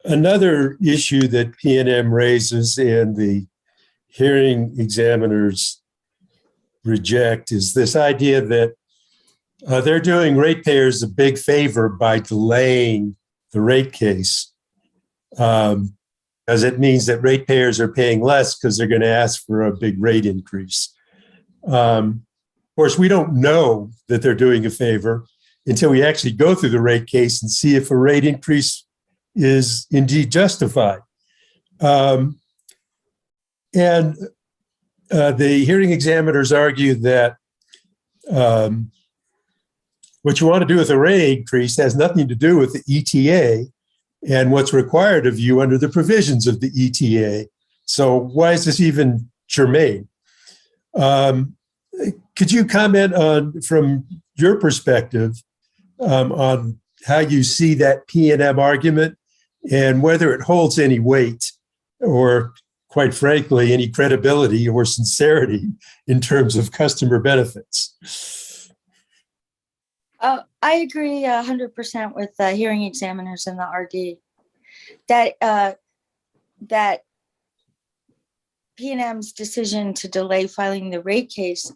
another issue that P&M raises and the hearing examiners reject is this idea that they're doing ratepayers a big favor by delaying the rate case, because it means that ratepayers are paying less because they're going to ask for a big rate increase. Of course, we don't know that they're doing a favor until we actually go through the rate case and see if a rate increase is indeed justified. And the hearing examiners argue that what you want to do with a rate increase has nothing to do with the ETA and what's required of you under the provisions of the ETA. So why is this even germane? Could you comment on, from your perspective, on how you see that P&M argument and whether it holds any weight or, quite frankly, any credibility or sincerity in terms of customer benefits? I agree 100% with the hearing examiners and the RD that P&M's decision to delay filing the rate case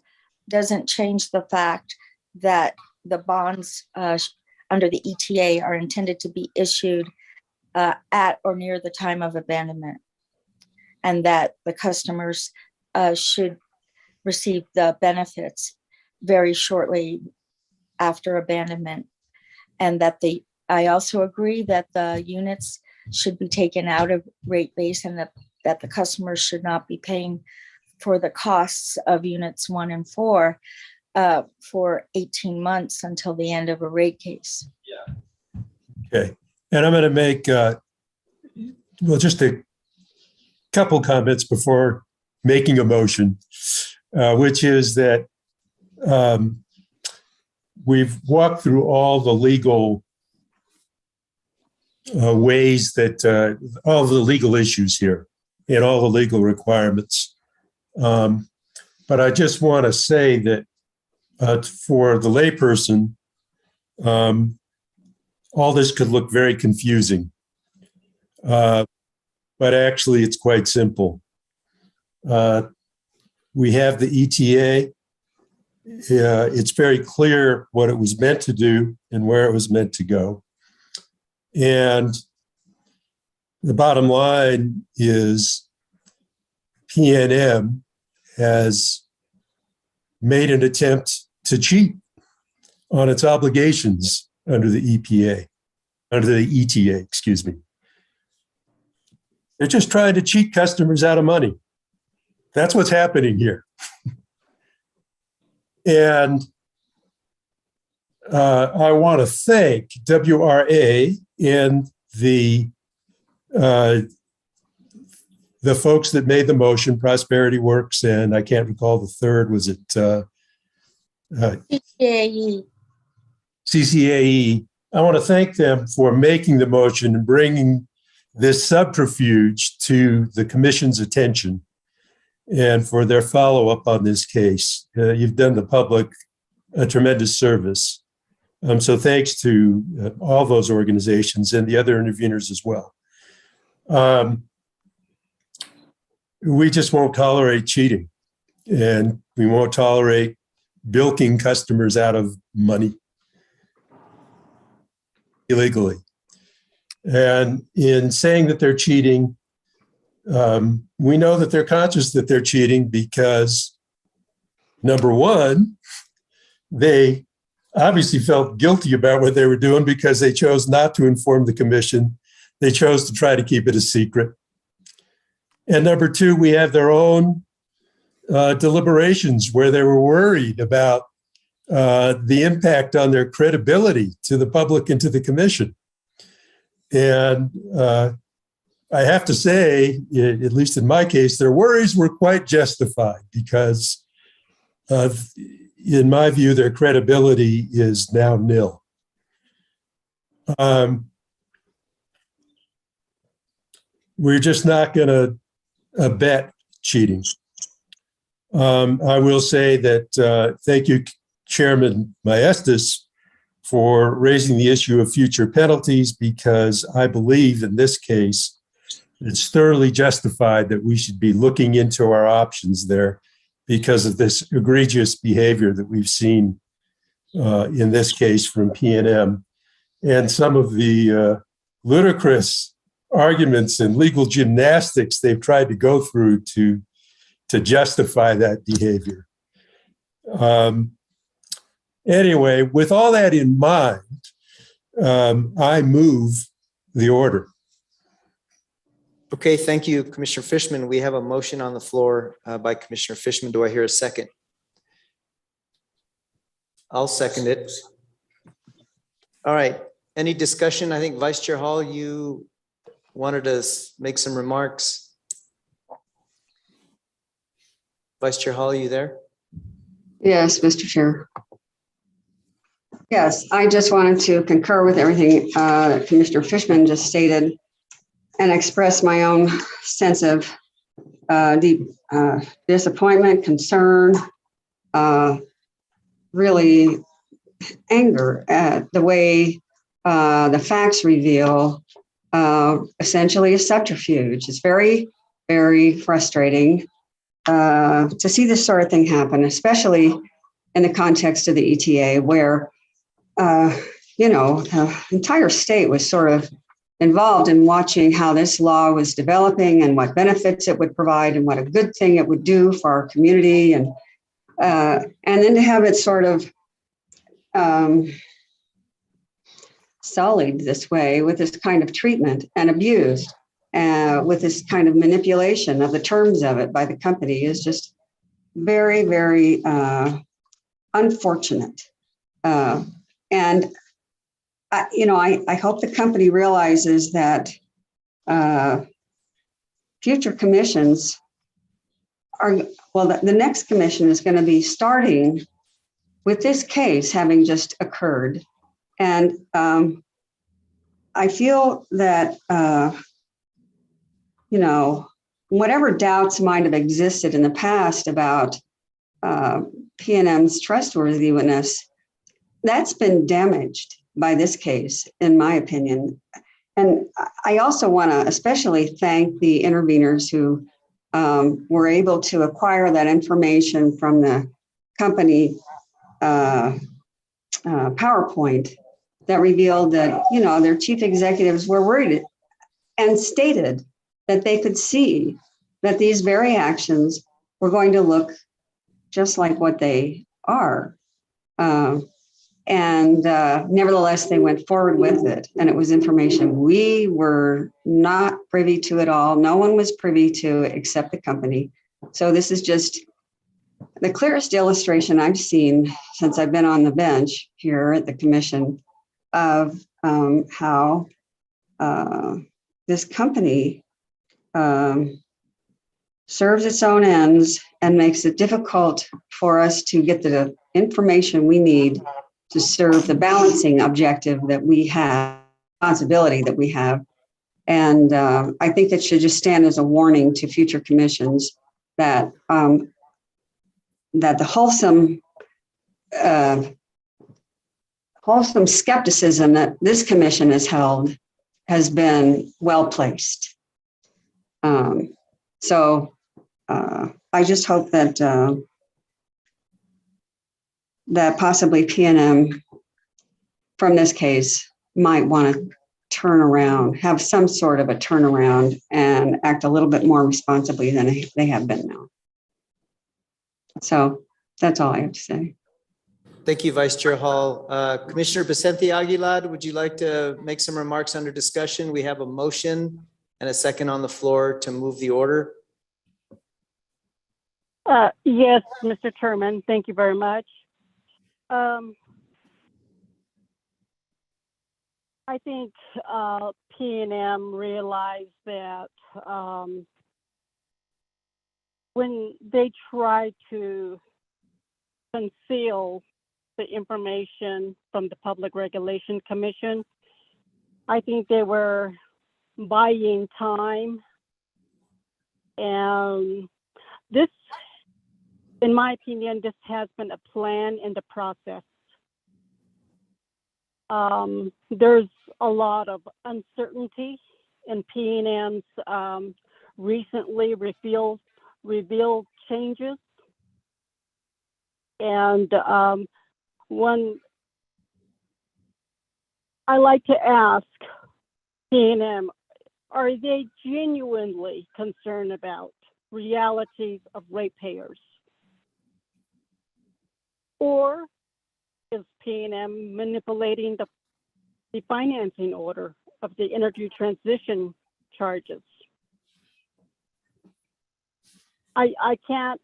doesn't change the fact that the bonds under the ETA are intended to be issued at or near the time of abandonment, and that the customers should receive the benefits very shortly after abandonment. And that I also agree that the units should be taken out of rate base, and that the customers should not be paying for the costs of units 1 and 4 for 18 months until the end of a rate case. Yeah. Okay. And I'm going to make, just a couple comments before making a motion, which is that we've walked through all the legal ways that, all the legal issues here and all the legal requirements. But I just want to say that for the layperson, all this could look very confusing. But actually, it's quite simple. We have the ETA. It's very clear what it was meant to do and where it was meant to go. And the bottom line is P&M has made an attempt to cheat on its obligations under the ETA, excuse me. They're just trying to cheat customers out of money. That's what's happening here. And I want to thank WRA and the folks that made the motion, Prosperity Works, and I can't recall the third. Was it CCAE. CCAE? I want to thank them for making the motion and bringing this subterfuge to the commission's attention and for their follow-up on this case. You've done the public a tremendous service. So thanks to all those organizations and the other interveners as well. We just won't tolerate cheating, and we won't tolerate bilking customers out of money illegally. And in saying that they're cheating, we know that they're conscious that they're cheating because, number one, they obviously felt guilty about what they were doing because they chose not to inform the commission. They chose to try to keep it a secret. And number two, we have their own deliberations where they were worried about the impact on their credibility to the public and to the commission. And I have to say, at least in my case, their worries were quite justified because, in my view, their credibility is now nil. We're just not going to abet cheating. I will say that thank you, Chairman Maestas, for raising the issue of future penalties, because I believe in this case, it's thoroughly justified that we should be looking into our options there because of this egregious behavior that we've seen in this case from PNM and some of the ludicrous arguments and legal gymnastics they've tried to go through to justify that behavior. Anyway, with all that in mind, I move the order. Okay, thank you, Commissioner Fishman. We have a motion on the floor by Commissioner Fishman. Do I hear a second? I'll second it. All right, any discussion? I think Vice Chair Hall, you wanted to make some remarks. Vice Chair Hall, are you there? Yes, Mr. Chair. Yes, I just wanted to concur with everything Commissioner Fishman just stated and express my own sense of deep disappointment, concern, really anger at the way the facts reveal essentially a subterfuge. It's very, very frustrating to see this sort of thing happen, especially in the context of the ETA, where the entire state was sort of involved in watching how this law was developing and what benefits it would provide and what a good thing it would do for our community, and then to have it sort of sullied this way with this kind of treatment and abused with this kind of manipulation of the terms of it by the company is just very, very unfortunate. And I hope the company realizes that future commissions the next commission is going to be starting with this case having just occurred. And I feel that, whatever doubts might have existed in the past about PNM's trustworthiness, that's been damaged by this case, in my opinion. And I also want to especially thank the interveners who were able to acquire that information from the company PowerPoint that revealed that, their chief executives were worried and stated that they could see that these very actions were going to look just like what they are. Nevertheless, they went forward with it, and it was information we were not privy to at all. No one was privy to except the company. So this is just the clearest illustration I've seen since I've been on the bench here at the commission of how this company serves its own ends and makes it difficult for us to get the information we need to serve the balancing objective that we have, responsibility that we have. And I think that should just stand as a warning to future commissions that that the wholesome skepticism that this commission has held has been well placed. So I just hope that that possibly PNM from this case might want to turn around, have some sort of a turnaround and act a little bit more responsibly than they have been now. So that's all I have to say. Thank you, Vice Chair Hall. Commissioner Vicente Aguilar, would you like to make some remarks under discussion? We have a motion and a second on the floor to move the order. Yes, Mr. Chairman, thank you very much. I think P&M realized that when they tried to conceal the information from the Public Regulation Commission, I think they were buying time. And this, in my opinion, this has been a plan in the process. There's a lot of uncertainty in P&M's recently revealed changes. And one, I like to ask P&M, are they genuinely concerned about realities of ratepayers? Or is P&M manipulating the financing order of the energy transition charges? I can't,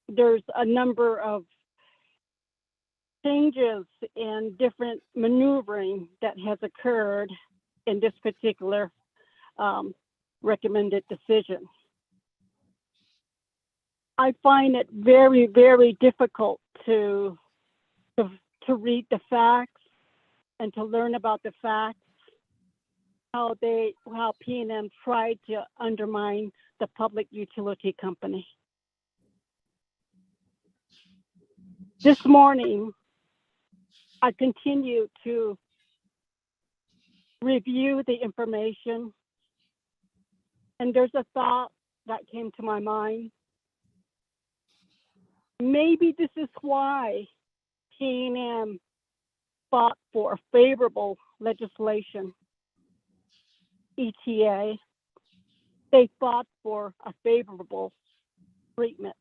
there's a number of changes and different maneuvering that has occurred in this particular recommended decision. I find it very, very difficult to read the facts and to learn about the facts, how P&M tried to undermine the public utility company. This morning, I continue to review the information, and there's a thought that came to my mind. Maybe this is why P&M fought for favorable legislation, ETA. They fought for a favorable treatment.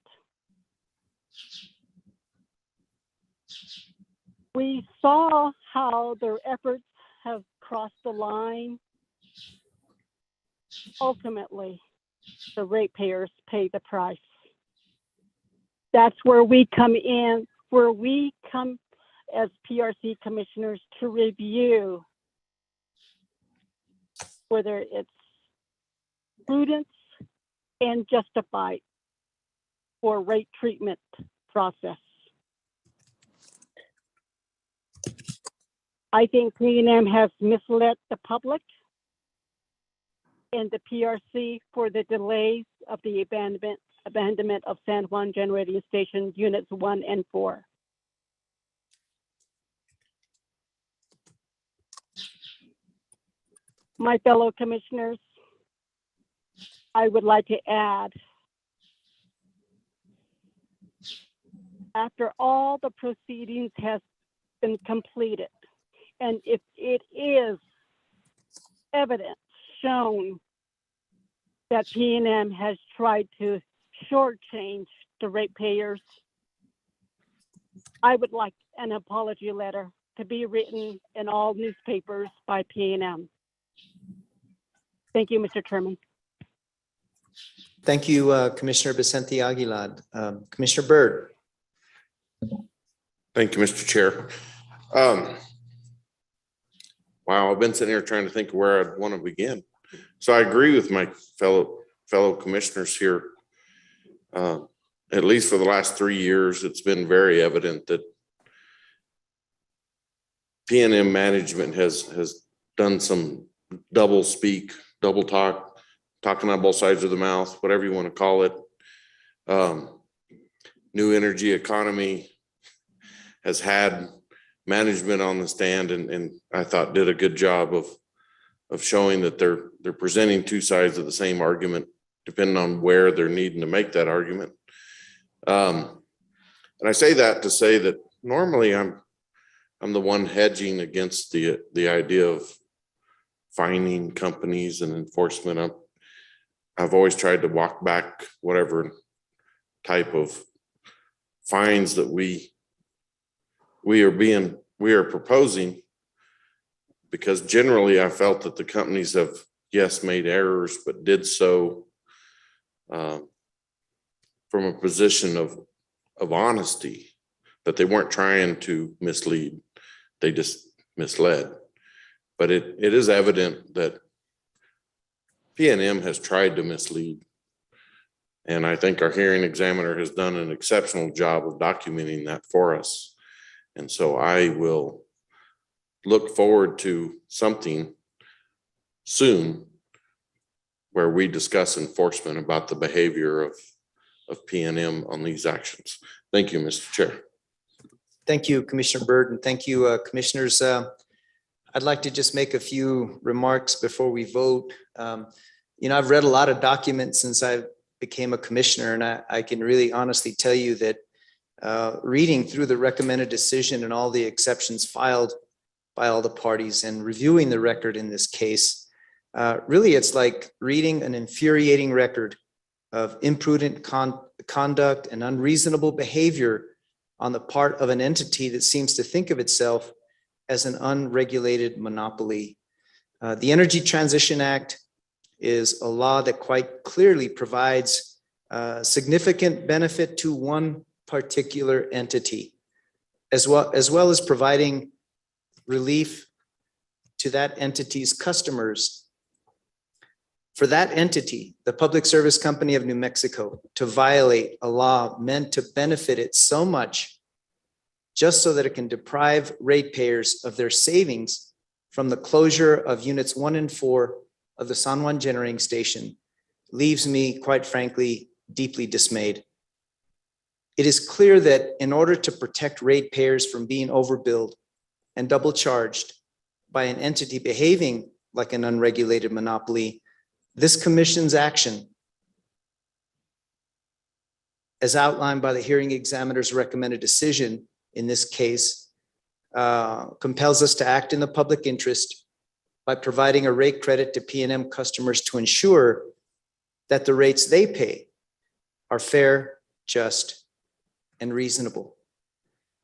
We saw how their efforts have crossed the line. Ultimately, the ratepayers pay the price. That's where we come in, where we come as PRC commissioners to review whether it's prudence and justified for rate treatment process. I think P&M has misled the public and the PRC for the delays of the abandonment of San Juan Generating Station Units 1 and 4. My fellow commissioners, I would like to add, after all the proceedings has been completed, and if it is evident, shown that P&M has tried to shortchange the ratepayers, I would like an apology letter to be written in all newspapers by P&M. Thank you, Mr. Chairman. Thank you, Commissioner Vicente Aguilar. Commissioner Byrd. Thank you, Mr. Chair. Wow, I've been sitting here trying to think of where I'd want to begin. So I agree with my fellow commissioners here. At least for the last 3 years, it's been very evident that PNM management has done some double speak, double talk, talking on both sides of the mouth, whatever you want to call it. New energy economy has had management on the stand and I thought did a good job of showing that they're presenting two sides of the same argument, depending on where they're needing to make that argument. And I say that to say that normally I'm the one hedging against the idea of fining companies and enforcement. I've always tried to walk back whatever type of fines that we are proposing, because generally I felt that the companies have, yes, made errors, but did so from a position of honesty, that they weren't trying to mislead, they just misled. But it is evident that PNM has tried to mislead. And I think our hearing examiner has done an exceptional job of documenting that for us. And so I will look forward to something soon where we discuss enforcement about the behavior of PNM on these actions. Thank you, Mr. Chair. Thank you, Commissioner Byrd, and thank you, commissioners. I'd like to just make a few remarks before we vote. I've read a lot of documents since I became a commissioner, and I can really honestly tell you that reading through the recommended decision and all the exceptions filed by all the parties and reviewing the record in this case, really it's like reading an infuriating record of imprudent conduct and unreasonable behavior on the part of an entity that seems to think of itself as an unregulated monopoly. The Energy Transition Act is a law that quite clearly provides significant benefit to one particular entity, as well as providing relief to that entity's customers. For that entity, the Public Service Company of New Mexico, to violate a law meant to benefit it so much just so that it can deprive ratepayers of their savings from the closure of units 1 and 4 of the San Juan Generating Station leaves me, quite frankly, deeply dismayed. It is clear that in order to protect ratepayers from being overbilled and double charged by an entity behaving like an unregulated monopoly, this commission's action, as outlined by the hearing examiner's recommended decision in this case, compels us to act in the public interest by providing a rate credit to PNM customers to ensure that the rates they pay are fair, just, and reasonable.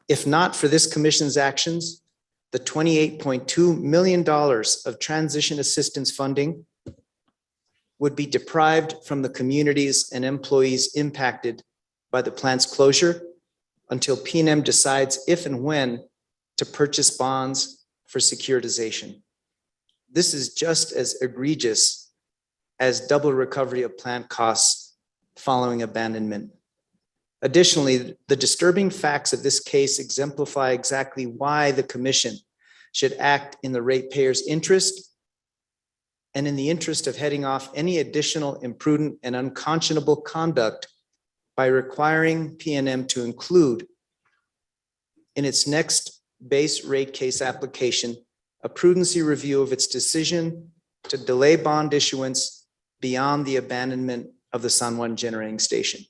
If not for this commission's actions, the $28.2 million of transition assistance funding would be deprived from the communities and employees impacted by the plant's closure until PNM decides if and when to purchase bonds for securitization. This is just as egregious as double recovery of plant costs following abandonment. Additionally, the disturbing facts of this case exemplify exactly why the commission should act in the ratepayers' interest and in the interest of heading off any additional imprudent and unconscionable conduct by requiring PNM to include in its next base rate case application a prudency review of its decision to delay bond issuance beyond the abandonment of the San Juan Generating Station.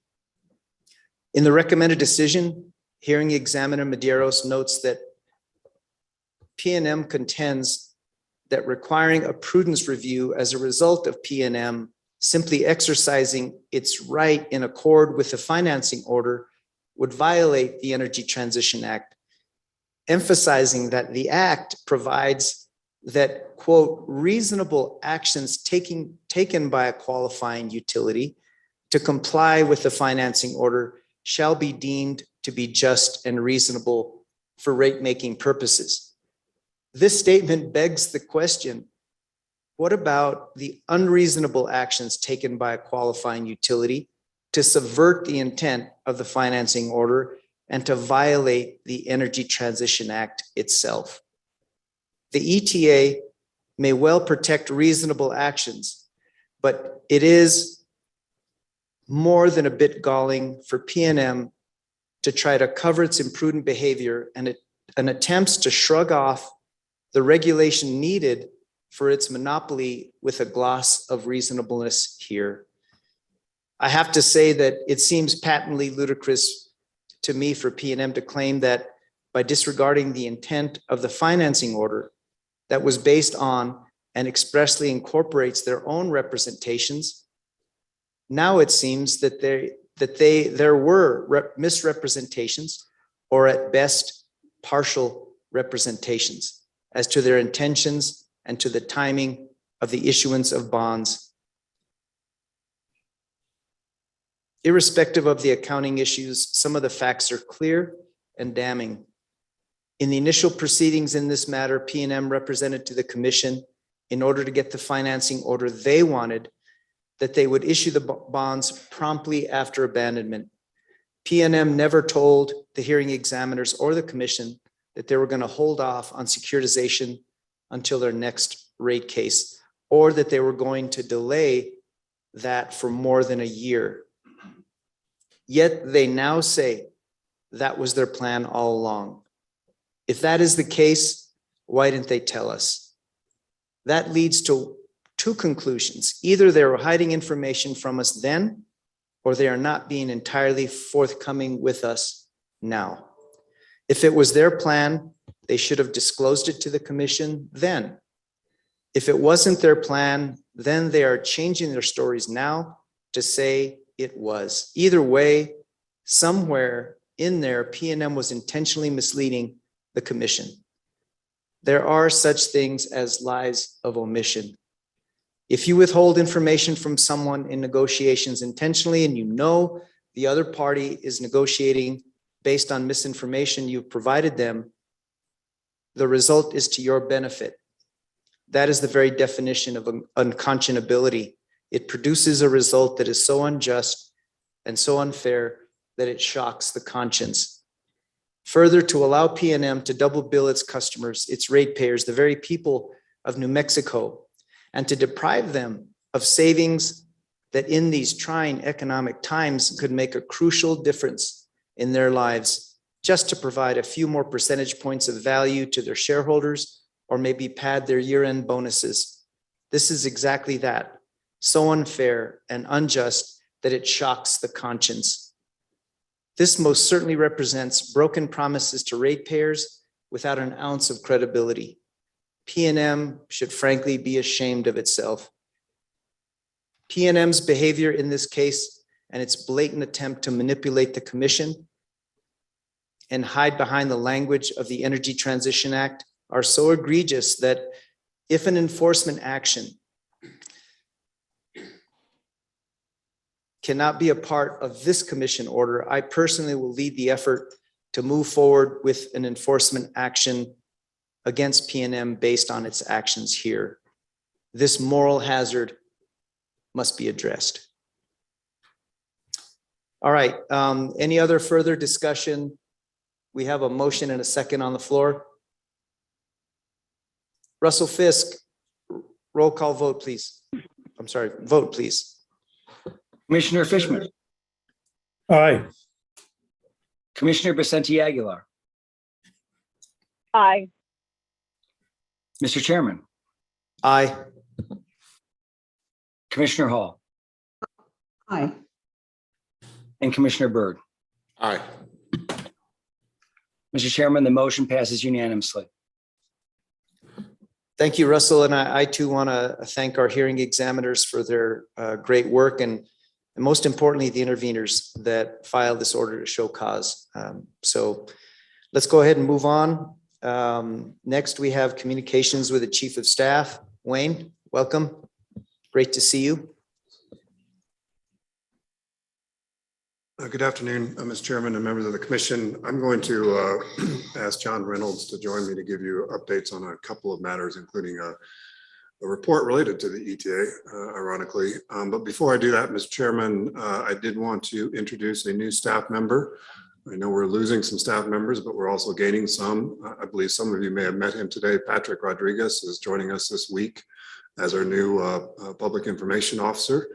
In the recommended decision, hearing examiner Medeiros notes that PNM contends that requiring a prudence review as a result of PNM simply exercising its right in accord with the financing order would violate the Energy Transition Act, emphasizing that the act provides that, quote, reasonable actions taken by a qualifying utility to comply with the financing order shall be deemed to be just and reasonable for rate-making purposes. This statement begs the question, what about the unreasonable actions taken by a qualifying utility to subvert the intent of the financing order and to violate the Energy Transition Act itself? The ETA may well protect reasonable actions, but it is more than a bit galling for PNM to try to cover its imprudent behavior and attempts to shrug off the regulation needed for its monopoly with a gloss of reasonableness here. I have to say that it seems patently ludicrous to me for PNM to claim that by disregarding the intent of the financing order that was based on and expressly incorporates their own representations, now it seems that there were misrepresentations, or at best partial representations as to their intentions and to the timing of the issuance of bonds. Irrespective of the accounting issues, some of the facts are clear and damning. In the initial proceedings in this matter, PNM represented to the commission, in order to get the financing order they wanted, that they would issue the bonds promptly after abandonment. PNM never told the hearing examiners or the commission that they were going to hold off on securitization until their next rate case, or that they were going to delay that for more than a year. Yet they now say that was their plan all along. If that is the case, why didn't they tell us? That leads to two conclusions. Either they were hiding information from us then, or they are not being entirely forthcoming with us now. If it was their plan, they should have disclosed it to the commission then. If it wasn't their plan, then they are changing their stories now to say it was. Either way, somewhere in there, PNM was intentionally misleading the commission. There are such things as lies of omission. If you withhold information from someone in negotiations intentionally, and you know the other party is negotiating based on misinformation you've provided them, the result is to your benefit. That is the very definition of unconscionability. It produces a result that is so unjust and so unfair that it shocks the conscience. Further, to allow PNM to double bill its customers, its ratepayers, the very people of New Mexico, and to deprive them of savings that in these trying economic times could make a crucial difference in their lives, just to provide a few more percentage points of value to their shareholders, or maybe pad their year-end bonuses. This is exactly that, so unfair and unjust that it shocks the conscience. This most certainly represents broken promises to ratepayers without an ounce of credibility. PNM should frankly be ashamed of itself. PNM's behavior in this case and its blatant attempt to manipulate the commission and hide behind the language of the Energy Transition Act are so egregious that if an enforcement action cannot be a part of this commission order, I personally will lead the effort to move forward with an enforcement action against PNM based on its actions here. This moral hazard must be addressed. All right, any other further discussion? We have a motion and a second on the floor. Russell Fisk, roll call vote, please. I'm sorry, vote, please. Commissioner Fishman, Aye. Commissioner Vicente Aguilar, Aye. Mr. Chairman, Aye. Commissioner Hall, Aye. and Commissioner Byrd. Aye. Mr. Chairman, the motion passes unanimously. Thank you, Russell. And I too want to thank our hearing examiners for their great work, and most importantly, the interveners that filed this order to show cause. So let's go ahead and move on. Next, we have communications with the Chief of Staff. Wayne, welcome. Great to see you. Good afternoon, Mr. Chairman and members of the commission. I'm going to ask John Reynolds to join me to give you updates on a couple of matters, including a report related to the ETA, ironically. But before I do that, Mr. Chairman, I did want to introduce a new staff member. I know we're losing some staff members, but we're also gaining some. I believe some of you may have met him today. Patrick Rodriguez is joining us this week as our new public information officer.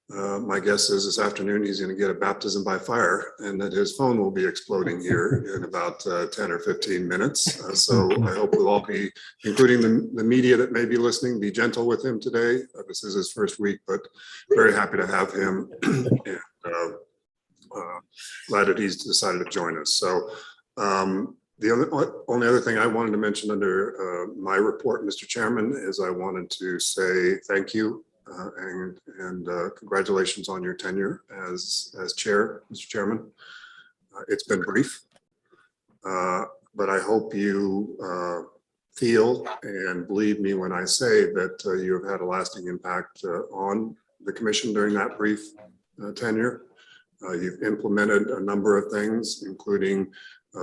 My guess is this afternoon he's going to get a baptism by fire and that his phone will be exploding here in about 10 or 15 minutes. So I hope we'll all be, including the media that may be listening, be gentle with him today. This is his first week, but very happy to have him and glad that he's decided to join us. So the only other thing I wanted to mention under my report, Mr. Chairman, is I wanted to say thank you and congratulations on your tenure as chair, Mr. Chairman. It's been brief, but I hope you feel and believe me when I say that you have had a lasting impact on the commission during that brief tenure. You've implemented a number of things, including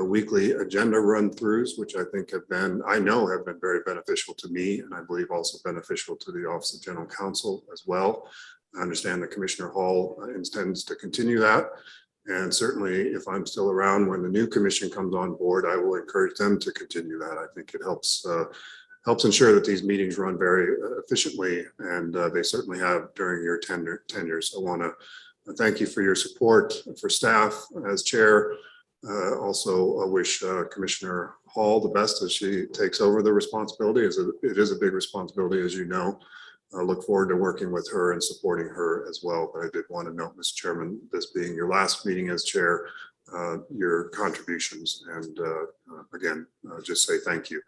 weekly agenda run-throughs, which I think I know have been very beneficial to me, and I believe also beneficial to the Office of General Counsel as well. I understand that Commissioner Hall intends to continue that. And certainly if I'm still around when the new commission comes on board, I will encourage them to continue that. I think it helps ensure that these meetings run very efficiently, and they certainly have during your tenure. So I want to thank you for your support for staff as chair. Also, I wish Commissioner Hall the best as she takes over the responsibility. It is a big responsibility, as you know. I look forward to working with her and supporting her as well. But I did want to note, Mr. Chairman, this being your last meeting as chair, your contributions, and again, just say thank you.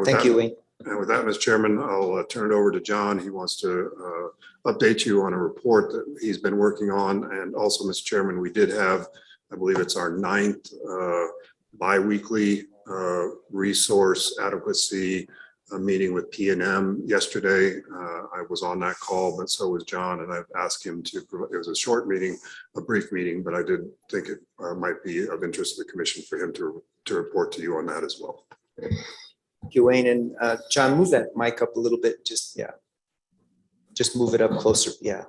Thank you, Wayne. And with that, Mr. Chairman, I'll turn it over to John. He wants to update you on a report that he's been working on. And also, Mr. Chairman, we did have, I believe it's our 9th biweekly resource adequacy meeting with P&M yesterday. I was on that call, but so was John, and I've asked him to, it was a short meeting, a brief meeting, but I did think it might be of interest to the commission for him to report to you on that as well. Thank you, Wayne. And John, move that mic up a little bit. Just move it up closer. Yeah.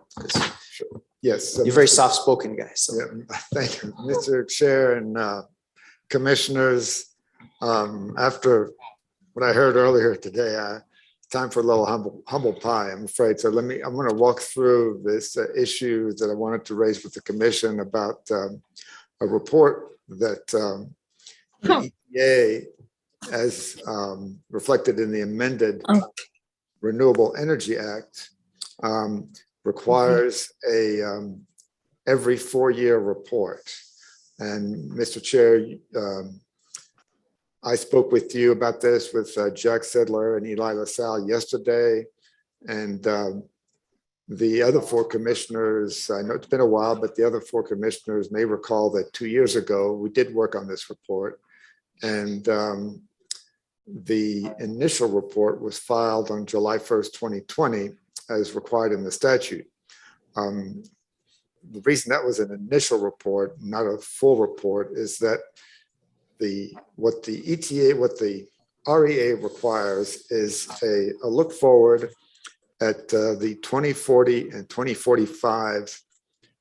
Sure. Yes. You're very soft-spoken guy. So yeah, thank you, Mr. Chair and commissioners. After what I heard earlier today, it's time for a little humble pie, I'm afraid. So I'm going to walk through this issue that I wanted to raise with the commission about a report that the EPA, as reflected in the amended Renewable Energy Act, requires a every 4-year report. And Mr. Chair, I spoke with you about this with Jack Sidler and Eli LaSalle yesterday, and the other 4 commissioners, I know it's been a while, but the other 4 commissioners may recall that 2 years ago, we did work on this report. And the initial report was filed on July 1st, 2020, as required in the statute. The reason that was an initial report, not a full report, is that what the REA requires is a look forward at the 2040 and 2045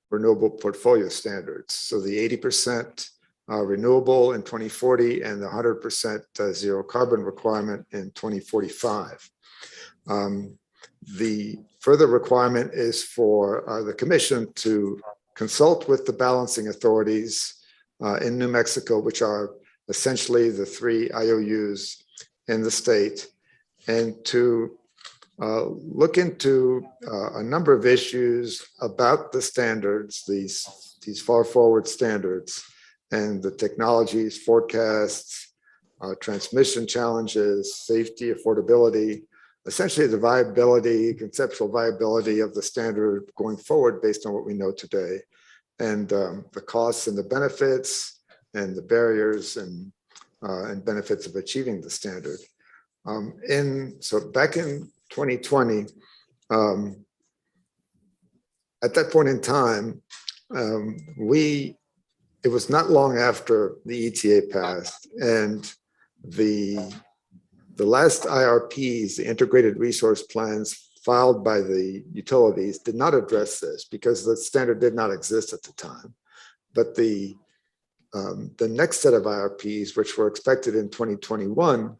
renewable portfolio standards. So the 80% renewable in 2040 and the 100% zero carbon requirement in 2045. The further requirement is for the commission to consult with the balancing authorities in New Mexico, which are essentially the 3 IOUs in the state, and to look into a number of issues about the standards, these far forward standards, and the technologies, forecasts, transmission challenges, safety, affordability, essentially the viability, conceptual viability of the standard going forward based on what we know today, and the costs and the benefits and the barriers and benefits of achieving the standard. So back in 2020, at that point in time, it was not long after the ETA passed, and the last IRPs, the integrated resource plans filed by the utilities, did not address this because the standard did not exist at the time. But the next set of IRPs, which were expected in 2021,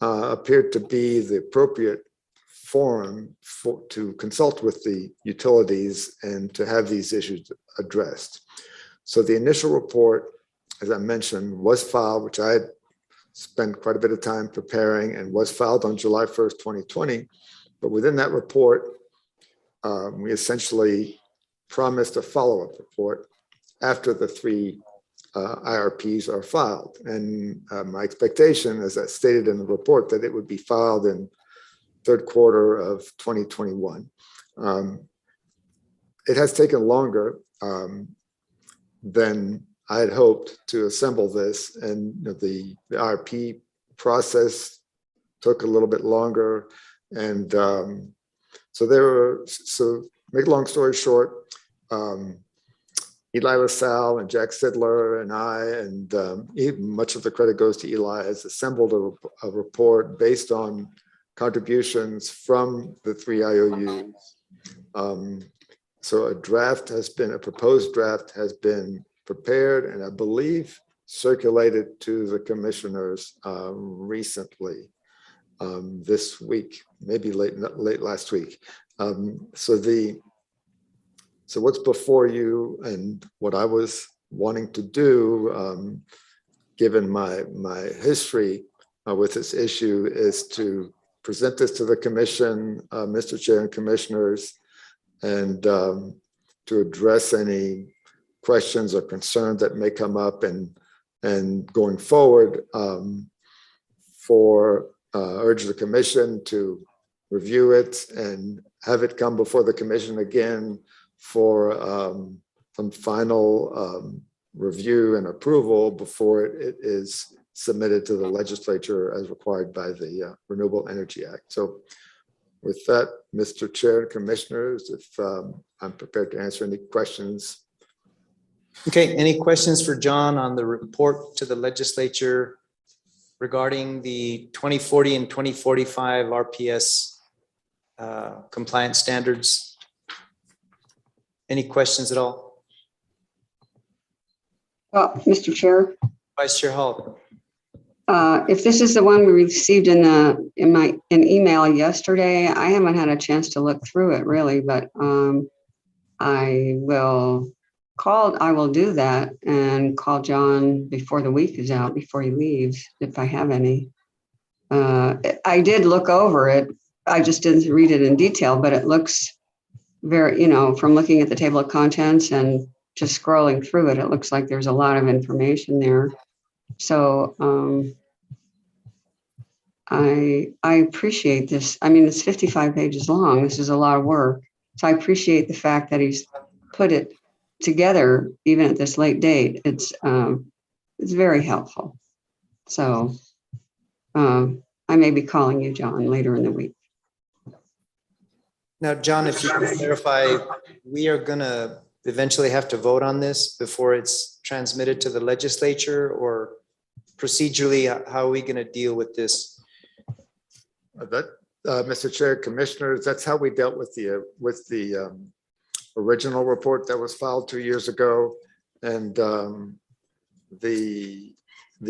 appeared to be the appropriate forum to consult with the utilities and to have these issues addressed. So the initial report, as I mentioned, was filed, which I had spent quite a bit of time preparing, and was filed on July 1st, 2020. But within that report, we essentially promised a follow-up report after the three IRPs are filed. And my expectation, as I stated in the report, that it would be filed in third quarter of 2021. It has taken longer than I had hoped to assemble this, and the IRP process took a little bit longer. And so make a long story short, Eli LaSalle and Jack Sidler and I, and much of the credit goes to Eli, has assembled a report based on contributions from the three IOUs. So a proposed draft has been prepared, and I believe circulated to the commissioners recently, this week, maybe late last week. So what's before you, and what I was wanting to do, given my history with this issue, is to present this to the commission, Mr. Chair and commissioners, and to address any questions or concerns that may come up, and going forward, urge the commission to review it and have it come before the commission again for some final review and approval before it is submitted to the legislature as required by the Renewable Energy Act. So with that, Mr. Chair and commissioners, if I'm prepared to answer any questions. Okay, any questions for John on the report to the legislature regarding the 2040 and 2045 RPS compliance standards? Any questions at all? Well, Mr. Chair, Vice Chair Hall. if this is the one we received in email yesterday, I haven't had a chance to look through it really, but I will do that and call John before the week is out, before he leaves, if I have any. I did look over it. I just didn't read it in detail, but it looks very, from looking at the table of contents and just scrolling through it, it looks like there's a lot of information there. So I appreciate this. I mean, it's 55 pages long. This is a lot of work. So I appreciate the fact that he's put it together, even at this late date. It's very helpful. So I may be calling you, John, later in the week. Now, John, if you can clarify, we are going to eventually have to vote on this before it's transmitted to the legislature, or procedurally, how are we going to deal with this? Mr. Chair, commissioners, that's how we dealt with the original report that was filed 2 years ago, and the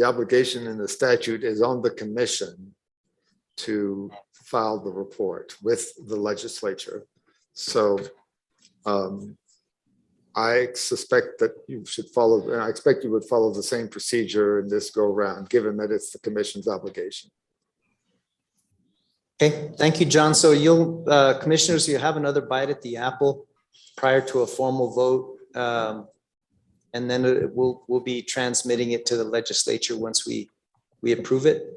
obligation in the statute is on the commission to file the report with the legislature. So I suspect that you should follow, and I expect you would follow the same procedure in this go round, given that it's the commission's obligation. Okay, thank you, John. So you'll, commissioners, you have another bite at the apple prior to a formal vote. And then we'll be transmitting it to the legislature once we approve it.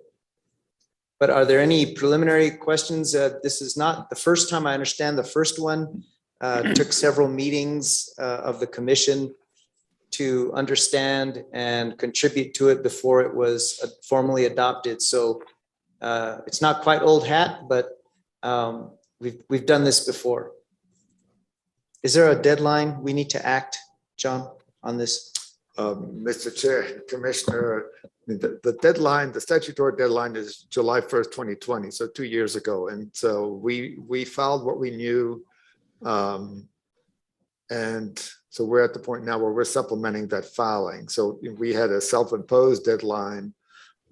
But are there any preliminary questions? This is not the first time. I understand the first one took several meetings of the commission to understand and contribute to it before it was formally adopted. So it's not quite old hat, but we've done this before. Is there a deadline we need to act, John, on this? Mr. Chair, Commissioner, the deadline, the statutory deadline is July 1st, 2020, so 2 years ago. And so we filed what we knew. And so we're at the point now where we're supplementing that filing. So we had a self-imposed deadline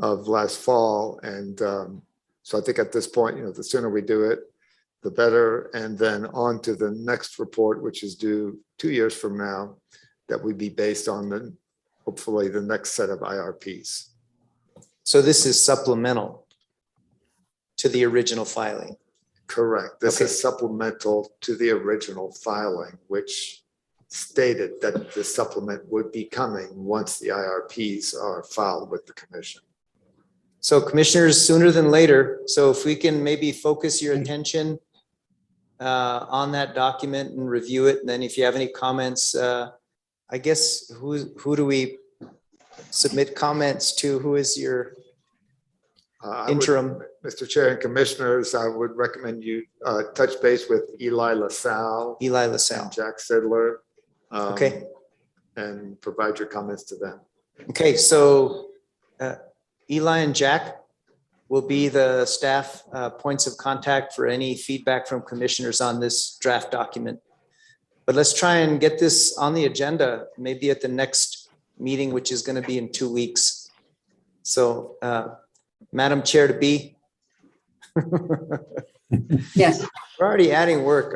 of last fall. And so I think at this point, the sooner we do it, the better. And then on to the next report, which is due 2 years from now, that would be based on hopefully the next set of IRPs. So this is supplemental to the original filing. Correct. This Okay. is supplemental to the original filing, which stated that the supplement would be coming once the IRPs are filed with the commission. So commissioners, sooner than later. So if we can maybe focus your attention on that document and review it. And then if you have any comments, I guess, who do we submit comments to? Who is your interim? Mr. Chair and Commissioners, I would recommend you touch base with Eli LaSalle. Eli LaSalle. And Jack Sidler. Okay. And provide your comments to them. Okay, so Eli and Jack will be the staff points of contact for any feedback from commissioners on this draft document. But let's try and get this on the agenda, maybe at the next meeting, which is going to be in 2 weeks. So, Madam Chair to be. Yes. We're already adding work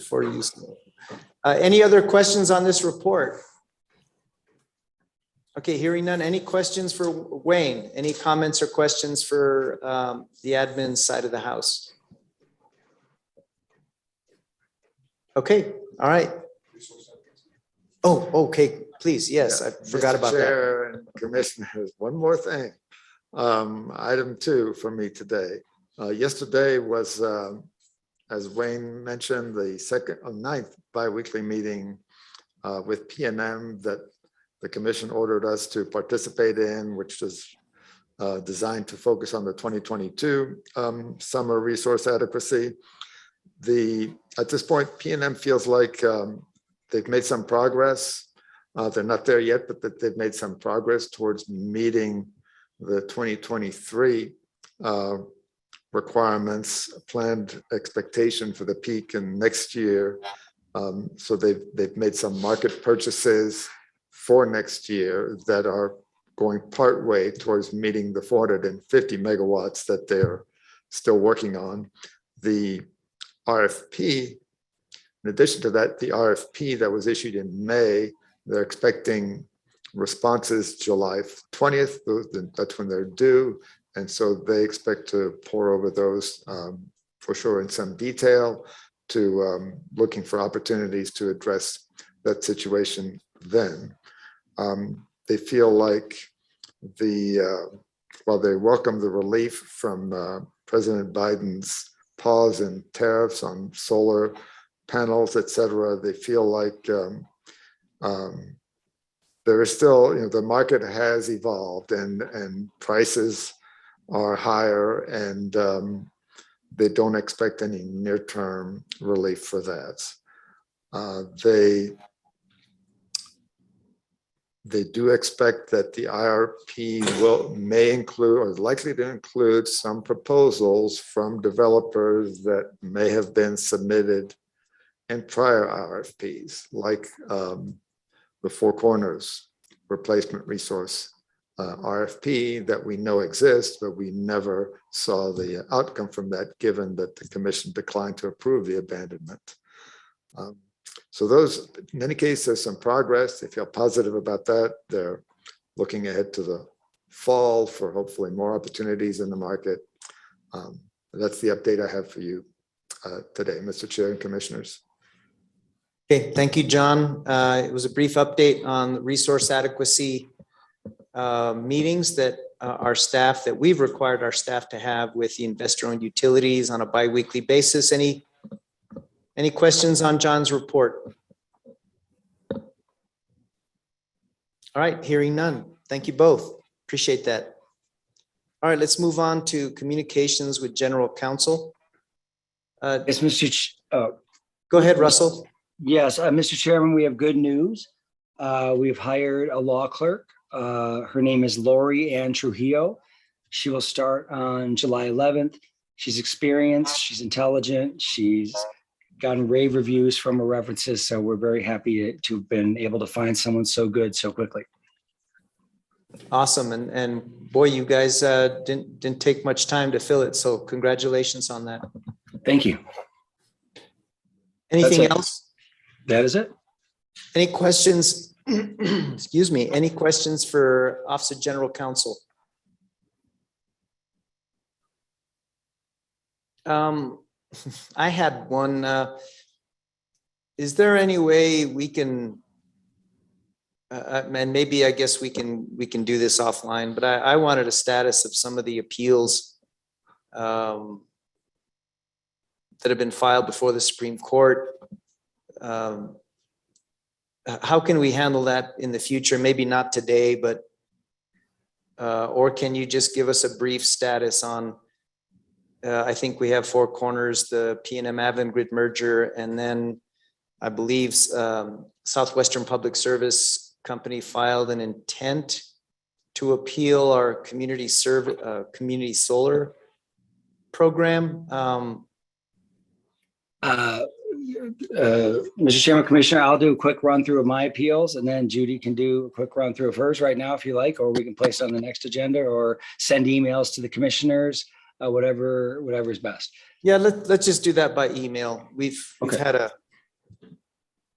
for you. Any other questions on this report? Okay, hearing none. Any questions for Wayne? Any comments or questions for the admin side of the house? Okay, all right. Oh, okay, please. Yes, I forgot Mr. about that. Chair and Commissioners, one more thing. Item 2 for me today. Yesterday was, as Wayne mentioned, the 9th biweekly meeting with PNM that the commission ordered us to participate in, which was designed to focus on the 2022 summer resource adequacy. At this point, PNM feels like they've made some progress. They're not there yet, but they've made some progress towards meeting the 2023 requirements, planned expectation for the peak in next year. So they've made some market purchases for next year that are going part way towards meeting the 450 megawatts that they're still working on. The RFP, in addition to that, the RFP that was issued in May, they're expecting responses July 20th. That's when they're due. And so they expect to pour over those for sure in some detail to looking for opportunities to address that situation then. They feel like while they welcome the relief from President Biden's pause in tariffs on solar panels, et cetera, they feel like there is still, the market has evolved and prices are higher, and they don't expect any near-term relief for that. They do expect that the IRP may include or is likely to include some proposals from developers that may have been submitted in prior RFPs, like the Four Corners replacement resource RFP that we know exists, but we never saw the outcome from that, given that the commission declined to approve the abandonment. So those, in any case, there's some progress. They feel positive about that. They're looking ahead to the fall for hopefully more opportunities in the market. That's the update I have for you today, Mr. Chair and Commissioners. Okay, thank you, John. It was a brief update on resource adequacy meetings that that we've required our staff to have with the investor-owned utilities on a bi-weekly basis. Any questions on John's report? All right, hearing none. Thank you both. Appreciate that. All right, let's move on to communications with General Counsel. Yes, Go ahead, Russell. Yes, Mr. Chairman, we have good news. We've hired a law clerk. Her name is Lori Ann Trujillo. She will start on July 11th. She's experienced, she's intelligent, she's gotten rave reviews from her references. So we're very happy to have been able to find someone so good so quickly. Awesome. And boy, you guys didn't take much time to fill it. So congratulations on that. Thank you. Anything That's it. else? That is it. Any questions? Excuse me. Any questions for Office of General Counsel? I had one. Is there any way we can, and maybe I guess we can do this offline, but I wanted a status of some of the appeals that have been filed before the Supreme Court. How can we handle that in the future? Maybe not today, but or can you just give us a brief status on? I think we have Four Corners, the P&M Avangrid merger, and then I believe Southwestern Public Service Company filed an intent to appeal our community solar program. Mr. Chairman, Commissioner, I'll do a quick run through of my appeals, and then Judy can do a quick run through of hers right now if you like, or we can place it on the next agenda or send emails to the commissioners, whatever is best. Yeah, let's just do that by email. We've Okay. had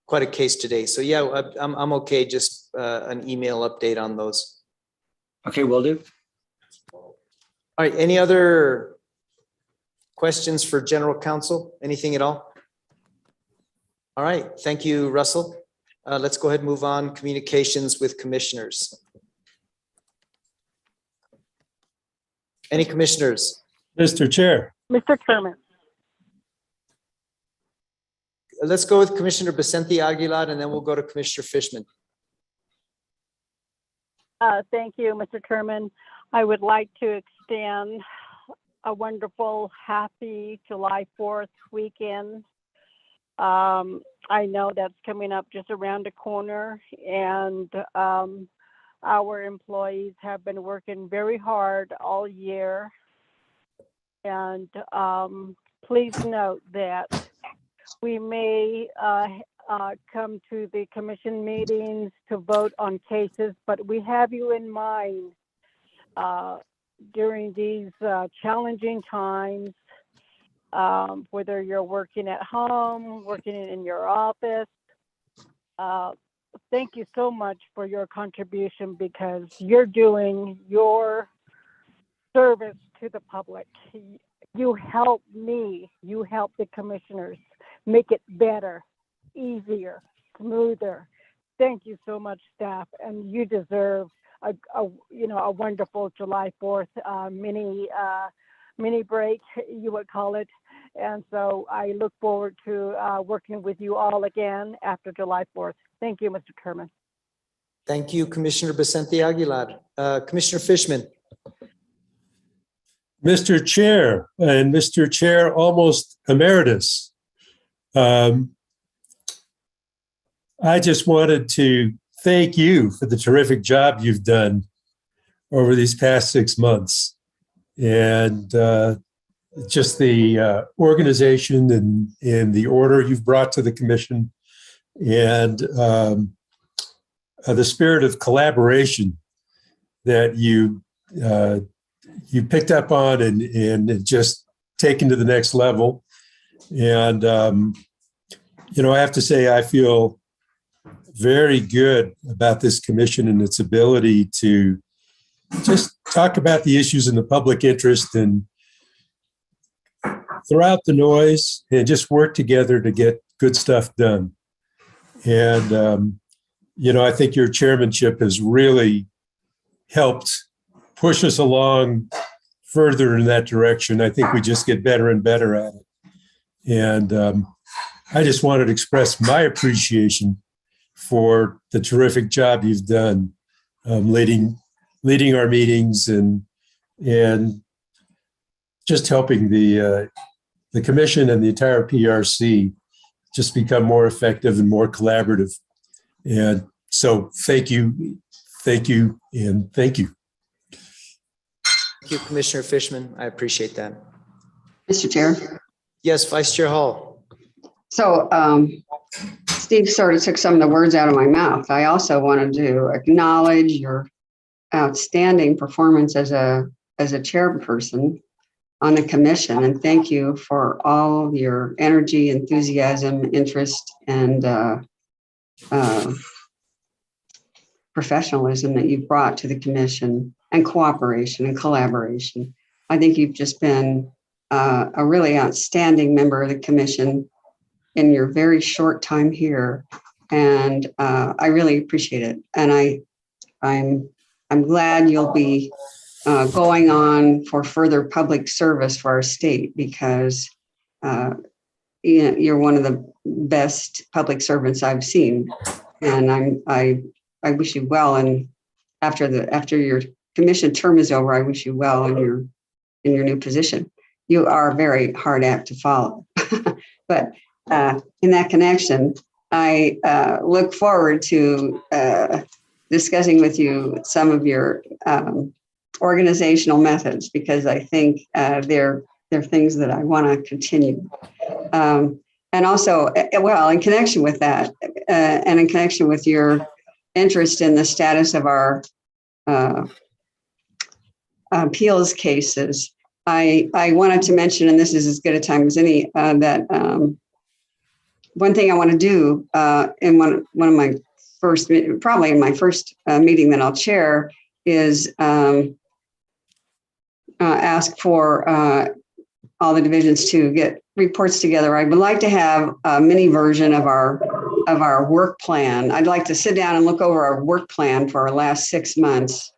quite a case today. So yeah, I'm okay. Just an email update on those. Okay, will do. All right. Any other questions for General Counsel? Anything at all? All right. Thank you, Russell. Let's go ahead and move on. Communications with commissioners. Any commissioners? Mr. Chair. Mr. Chairman. Let's go with Commissioner Vicente Aguilar, and then we'll go to Commissioner Fishman. Thank you, Mr. Chairman. I would like to extend a wonderful, happy July 4th weekend. I know that's coming up just around the corner, and our employees have been working very hard all year. And please note that we may come to the commission meetings to vote on cases, but we have you in mind during these challenging times, whether you're working at home, working in your office. Thank you so much for your contribution, because you're doing your service to the public. You help me, you help the commissioners make it better, easier, smoother. Thank you so much, staff, and you deserve a wonderful July 4th mini break, you would call it. And so I look forward to working with you all again after July 4th. Thank you, Mr. Chairman. Thank you, Commissioner Vicente Aguilar. Commissioner Fishman. Mr. Chair and Mr. Chair almost emeritus. I just wanted to thank you for the terrific job you've done over these past 6 months, and just the organization and the order you've brought to the commission, and the spirit of collaboration that you picked up on and just taken to the next level. And I have to say, I feel very good about this commission and its ability to just talk about the issues in the public interest and throw out the noise and just work together to get good stuff done. And, I think your chairmanship has really helped push us along further in that direction. I think we just get better and better at it. And I just wanted to express my appreciation for the terrific job you've done leading our meetings and just helping the commission and the entire PRC just become more effective and more collaborative. And So thank you, and thank you. Thank you, Commissioner Fishman. I appreciate that. Mr. Chair. Yes, Vice Chair Hall. So Steve sort of took some of the words out of my mouth. I also wanted to acknowledge your outstanding performance as a chairperson on the commission, and thank you for all of your energy, enthusiasm, interest, and professionalism that you've brought to the commission, and cooperation and collaboration. I think you've just been a really outstanding member of the commission in your very short time here, and I really appreciate it. And I'm glad you'll be going on for further public service for our state, because you're one of the best public servants I've seen, and I wish you well. And after your commission term is over, I wish you well in your new position. You are a very hard act to follow, but in that connection, I look forward to discussing with you some of your organizational methods, because I think they're things that I want to continue. And also, well, in connection with that, and in connection with your interest in the status of our appeals cases, I wanted to mention, and this is as good a time as any, that one thing I want to do in one of my first, probably in my first meeting that I'll chair, is ask for all the divisions to get reports together. I would like to have a mini version of our work plan. I'd like to sit down and look over our work plan for our last 6 months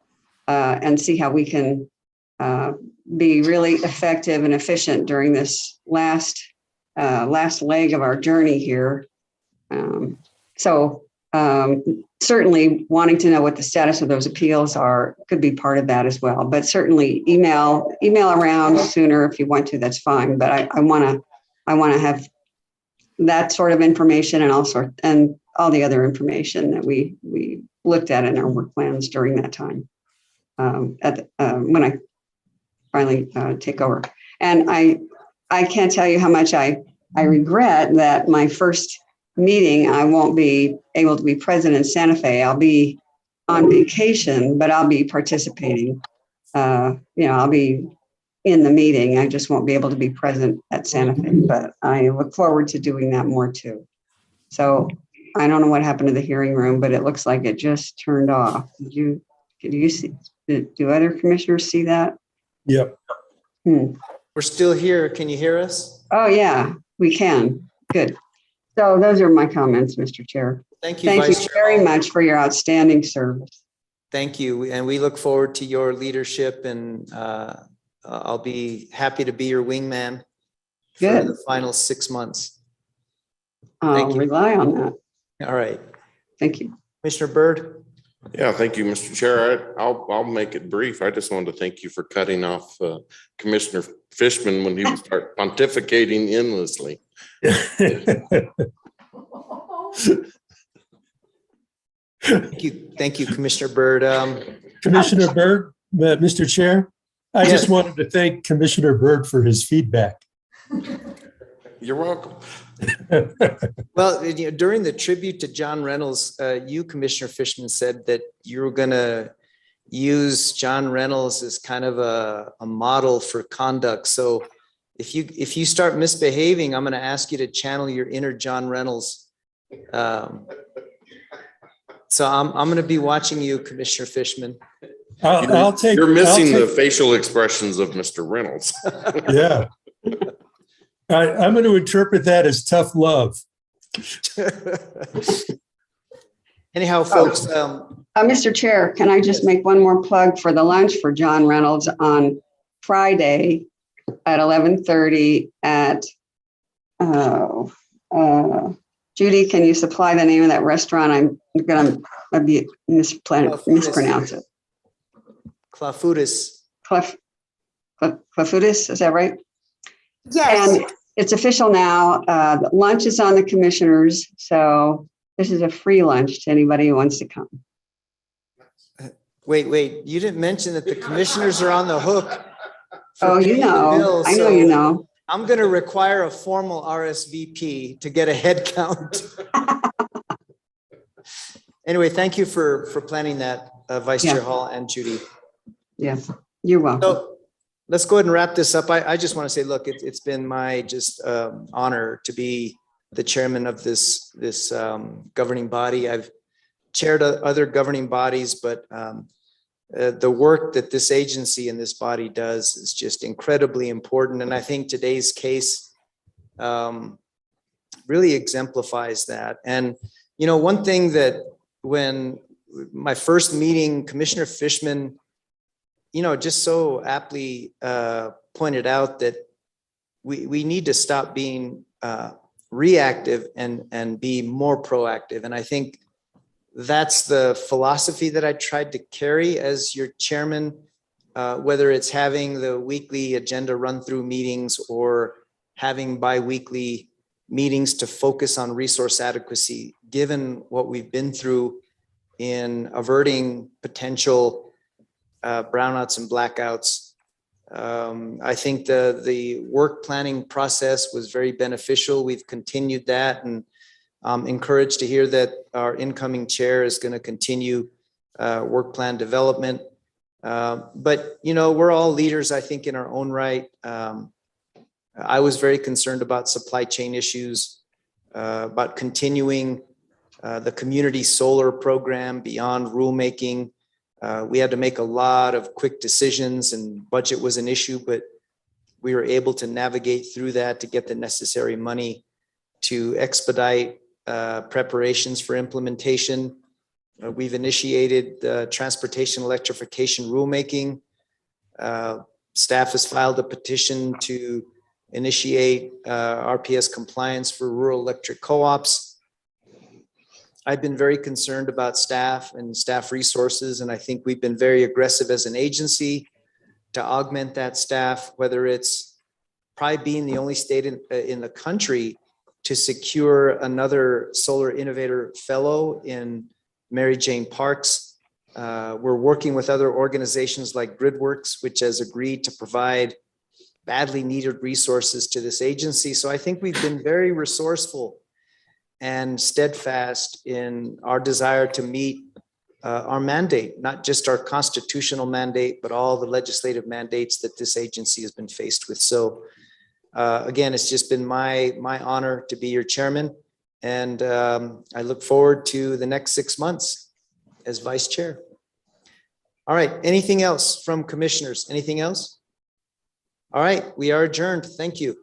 and see how we can be really effective and efficient during this last leg of our journey here. Certainly wanting to know what the status of those appeals are could be part of that as well. But certainly email around sooner if you want to. That's fine. But I want to have that sort of information, and all the other information that we looked at in our work plans during that time when I finally take over. And I can't tell you how much I regret that my first meeting, I won't be able to be present in Santa Fe. I'll be on vacation, but I'll be participating. I'll be in the meeting. I just won't be able to be present at Santa Fe, but I look forward to doing that more too. So I don't know what happened to the hearing room, but it looks like it just turned off. Did you see? Do other commissioners see that? Yep. We're still here. Can you hear us? Oh yeah, we can. Good. So those are my comments, Mr. Chair. Thank you, Thank Vice you Chair. very much for your outstanding service. Thank you. And we look forward to your leadership, and I'll be happy to be your wingman for Good. the final 6 months. I'll rely on that. All right. Thank you. Commissioner Byrd? Yeah, thank you, Mr. Chair. I'll make it brief. I just wanted to thank you for cutting off Commissioner Fishman when he would start pontificating endlessly. Thank you, Commissioner Byrd. Commissioner Byrd, Mr. Chair, I Yes. just wanted to thank Commissioner Byrd for his feedback. You're welcome. Well, during the tribute to John Reynolds, you, Commissioner Fishman, said that you were going to use John Reynolds as kind of a model for conduct. So if you start misbehaving, I'm going to ask you to channel your inner John Reynolds. So I'm going to be watching you, Commissioner Fishman. You're missing the facial expressions of Mr. Reynolds. Yeah. I'm going to interpret that as tough love. Anyhow, folks. Mr. Chair, can I just make one more plug for the lunch for John Reynolds on Friday at 11:30 at, Judy, can you supply the name of that restaurant? I'm going to mispronounce it. Clafoutis. Clafoutis, is that right? Yes. And it's official now. Lunch is on the commissioners. So This is a free lunch to anybody who wants to come. Wait, you didn't mention that the commissioners are on the hook. for Oh, you paying the know, bill, I know you so know. I'm going to require a formal RSVP to get a head count. Anyway, thank you for planning that, Vice Chair Yeah. Hall and Judy. Yes, you're welcome. So let's go ahead and wrap this up. I just want to say, look, it's been my just honor to be the chairman of this governing body. I've chaired other governing bodies, but the work that this agency and this body does is just incredibly important. And I think today's case really exemplifies that. And, you know, one thing that when my first meeting, Commissioner Fishman, you know, just so aptly pointed out that we need to stop being reactive and be more proactive. And I think that's the philosophy that I tried to carry as your chairman, whether it's having the weekly agenda run through meetings or having bi-weekly meetings to focus on resource adequacy, given what we've been through in averting potential brownouts and blackouts. I think the work planning process was very beneficial. We've continued that, and I'm encouraged to hear that our incoming chair is going to continue work plan development. But, you know, we're all leaders, I think, in our own right. I was very concerned about supply chain issues, about continuing the community solar program beyond rulemaking. We had to make a lot of quick decisions, and budget was an issue, but we were able to navigate through that to get the necessary money to expedite preparations for implementation. We've initiated transportation electrification rulemaking. Staff has filed a petition to initiate RPS compliance for rural electric co-ops. I've been very concerned about staff and staff resources, and I think we've been very aggressive as an agency to augment that staff, whether it's probably being the only state in the country to secure another solar innovator fellow in Mary Jane Parks. We're working with other organizations like GridWorks, which has agreed to provide badly needed resources to this agency. So I think we've been very resourceful and steadfast in our desire to meet our mandate, not just our constitutional mandate, but all the legislative mandates that this agency has been faced with. So again, it's just been my honor to be your chairman, and I look forward to the next 6 months as vice chair. All right, anything else from commissioners? Anything else? All right, we are adjourned. Thank you.